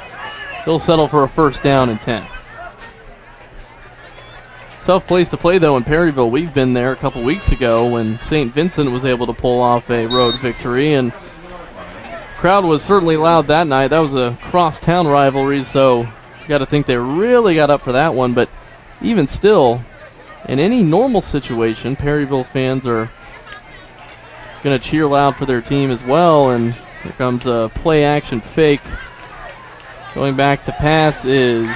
he'll settle for a 1st down and 10. Tough place to play, though, in Perryville. We've been there a couple weeks ago when St. Vincent was able to pull off a road victory, and crowd was certainly loud that night. That was a cross-town rivalry, so you got to think they really got up for that one. But even still, in any normal situation, Perryville fans are going to cheer loud for their team as well. And here comes a play-action fake. Going back to pass is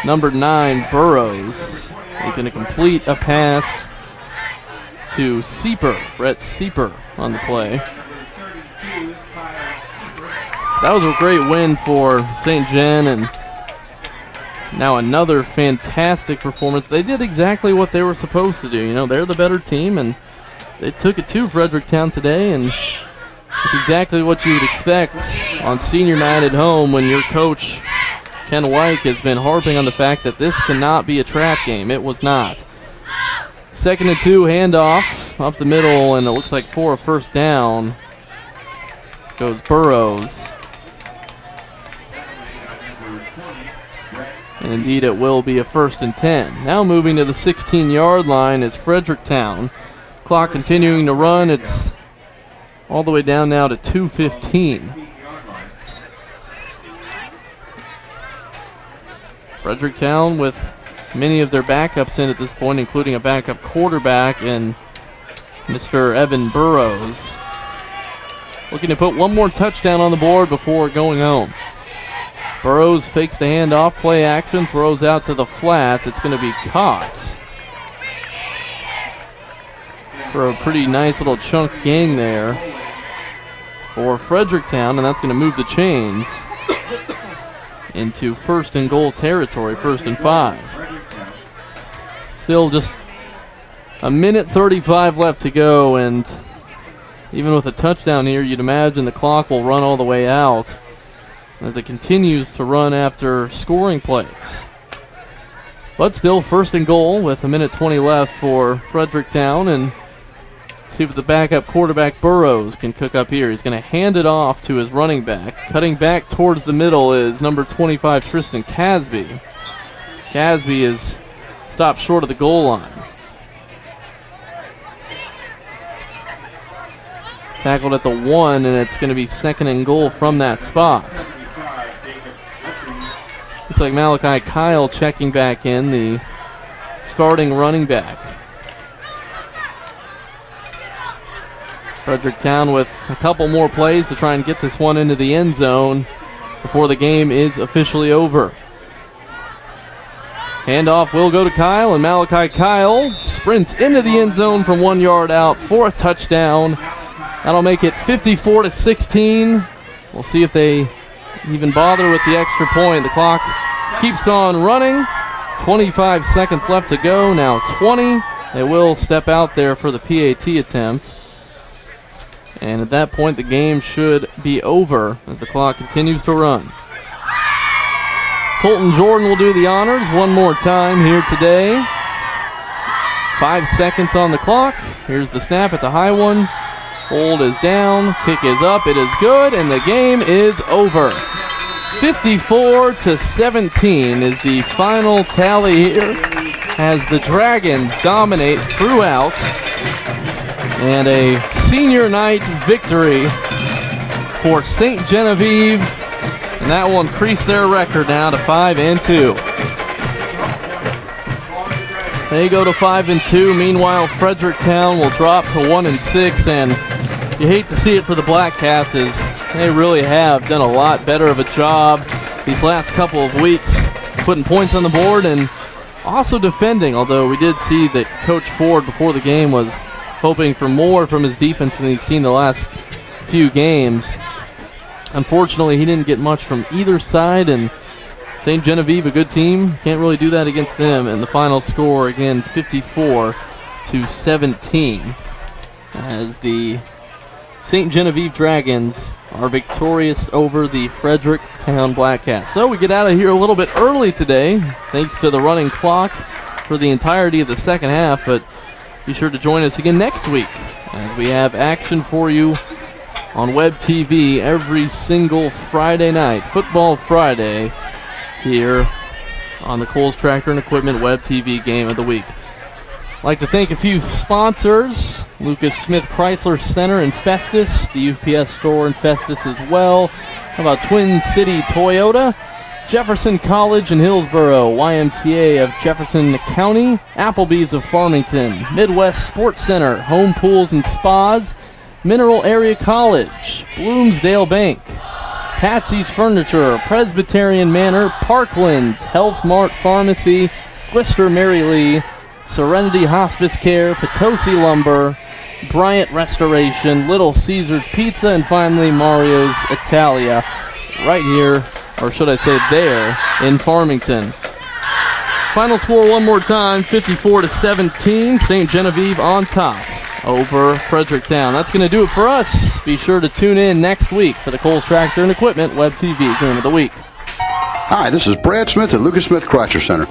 number 9, Burrows. He's going to complete a pass to Sieper, Brett Sieper on the play. That was a great win for St. John, and now another fantastic performance. They did exactly what they were supposed to do. They're the better team, and they took it to Fredericktown today, and it's exactly what you would expect on senior night at home when your coach, Ken Wyke, has been harping on the fact that this cannot be a trap game. It was not. 2nd and 2, handoff up the middle, and it looks like for a 1st down goes Burrows. And indeed it will be a 1st and 10. Now moving to the 16-yard line is Fredericktown. Clock continuing to run. It's all the way down now to 2:15. Fredericktown with many of their backups in at this point, including a backup quarterback and Mr. Evan Burrows. Looking to put one more touchdown on the board before going home. Burrows fakes the handoff, play action, throws out to the flats. It's going to be caught for a pretty nice little chunk gain there for Fredericktown, and that's going to move the chains into 1st and goal territory, 1st and 5. Still just a minute 35 left to go, and even with a touchdown here, you'd imagine the clock will run all the way out as it continues to run after scoring plays. But still 1st and goal with a minute 20 left for Fredericktown, and see what the backup quarterback Burrows can cook up here. He's going to hand it off to his running back. Cutting back towards the middle is number 25, Tristan Casby. Casby is stopped short of the goal line. Tackled at the 1, and it's going to be 2nd and goal from that spot. Looks like Malachi Kyle checking back in, the starting running back. Fredericktown with a couple more plays to try and get this one into the end zone before the game is officially over. Handoff will go to Kyle, and Malachi Kyle sprints into the end zone from 1 yard out for a touchdown. That'll make it 54-16. We'll see if they even bother with the extra point. The clock keeps on running. 25 seconds left to go. Now 20. They will step out there for the PAT attempt. And at that point, the game should be over as the clock continues to run. Colton Jordan will do the honors one more time here today. 5 seconds on the clock. Here's the snap. It's a high one. Hold is down. Kick is up. It is good, and the game is over. 54-17 is the final tally here as the Dragons dominate throughout. And a senior night victory for St. Genevieve. And that will increase their record now to 5-2. They go to 5-2. Meanwhile, Fredericktown will drop to 1-6. And you hate to see it for the Black Cats, as they really have done a lot better of a job these last couple of weeks, putting points on the board and also defending. Although we did see that Coach Ford before the game was hoping for more from his defense than he'd seen the last few games. Unfortunately, he didn't get much from either side, and St. Genevieve, a good team, can't really do that against them. And the final score, again, 54-17, as the St. Genevieve Dragons are victorious over the Fredericktown Black Cats. So we get out of here a little bit early today, thanks to the running clock for the entirety of the second half, but be sure to join us again next week as we have action for you on Web TV every single Friday night, Football Friday, here on the Kohl's Tractor and Equipment Web TV Game of the Week. I'd like to thank a few sponsors: Lucas Smith Chrysler Center in Festus, the UPS store in Festus as well. How about Twin City Toyota, Jefferson College in Hillsboro, YMCA of Jefferson County, Applebee's of Farmington, Midwest Sports Center, Home Pools and Spas, Mineral Area College, Bloomsdale Bank, Patsy's Furniture, Presbyterian Manor, Parkland, Health Mart Pharmacy, Glister Mary Lee, Serenity Hospice Care, Potosi Lumber, Bryant Restoration, Little Caesars Pizza, and finally Mario's Italia, right here, or should I say there, in Farmington. Final score one more time, 54-17, St. Genevieve on top over Fredericktown. That's going to do it for us. Be sure to tune in next week for the Kohl's Tractor and Equipment Web TV Game of the Week. Hi, this is Brad Smith at Lucas Smith Chrysler Center.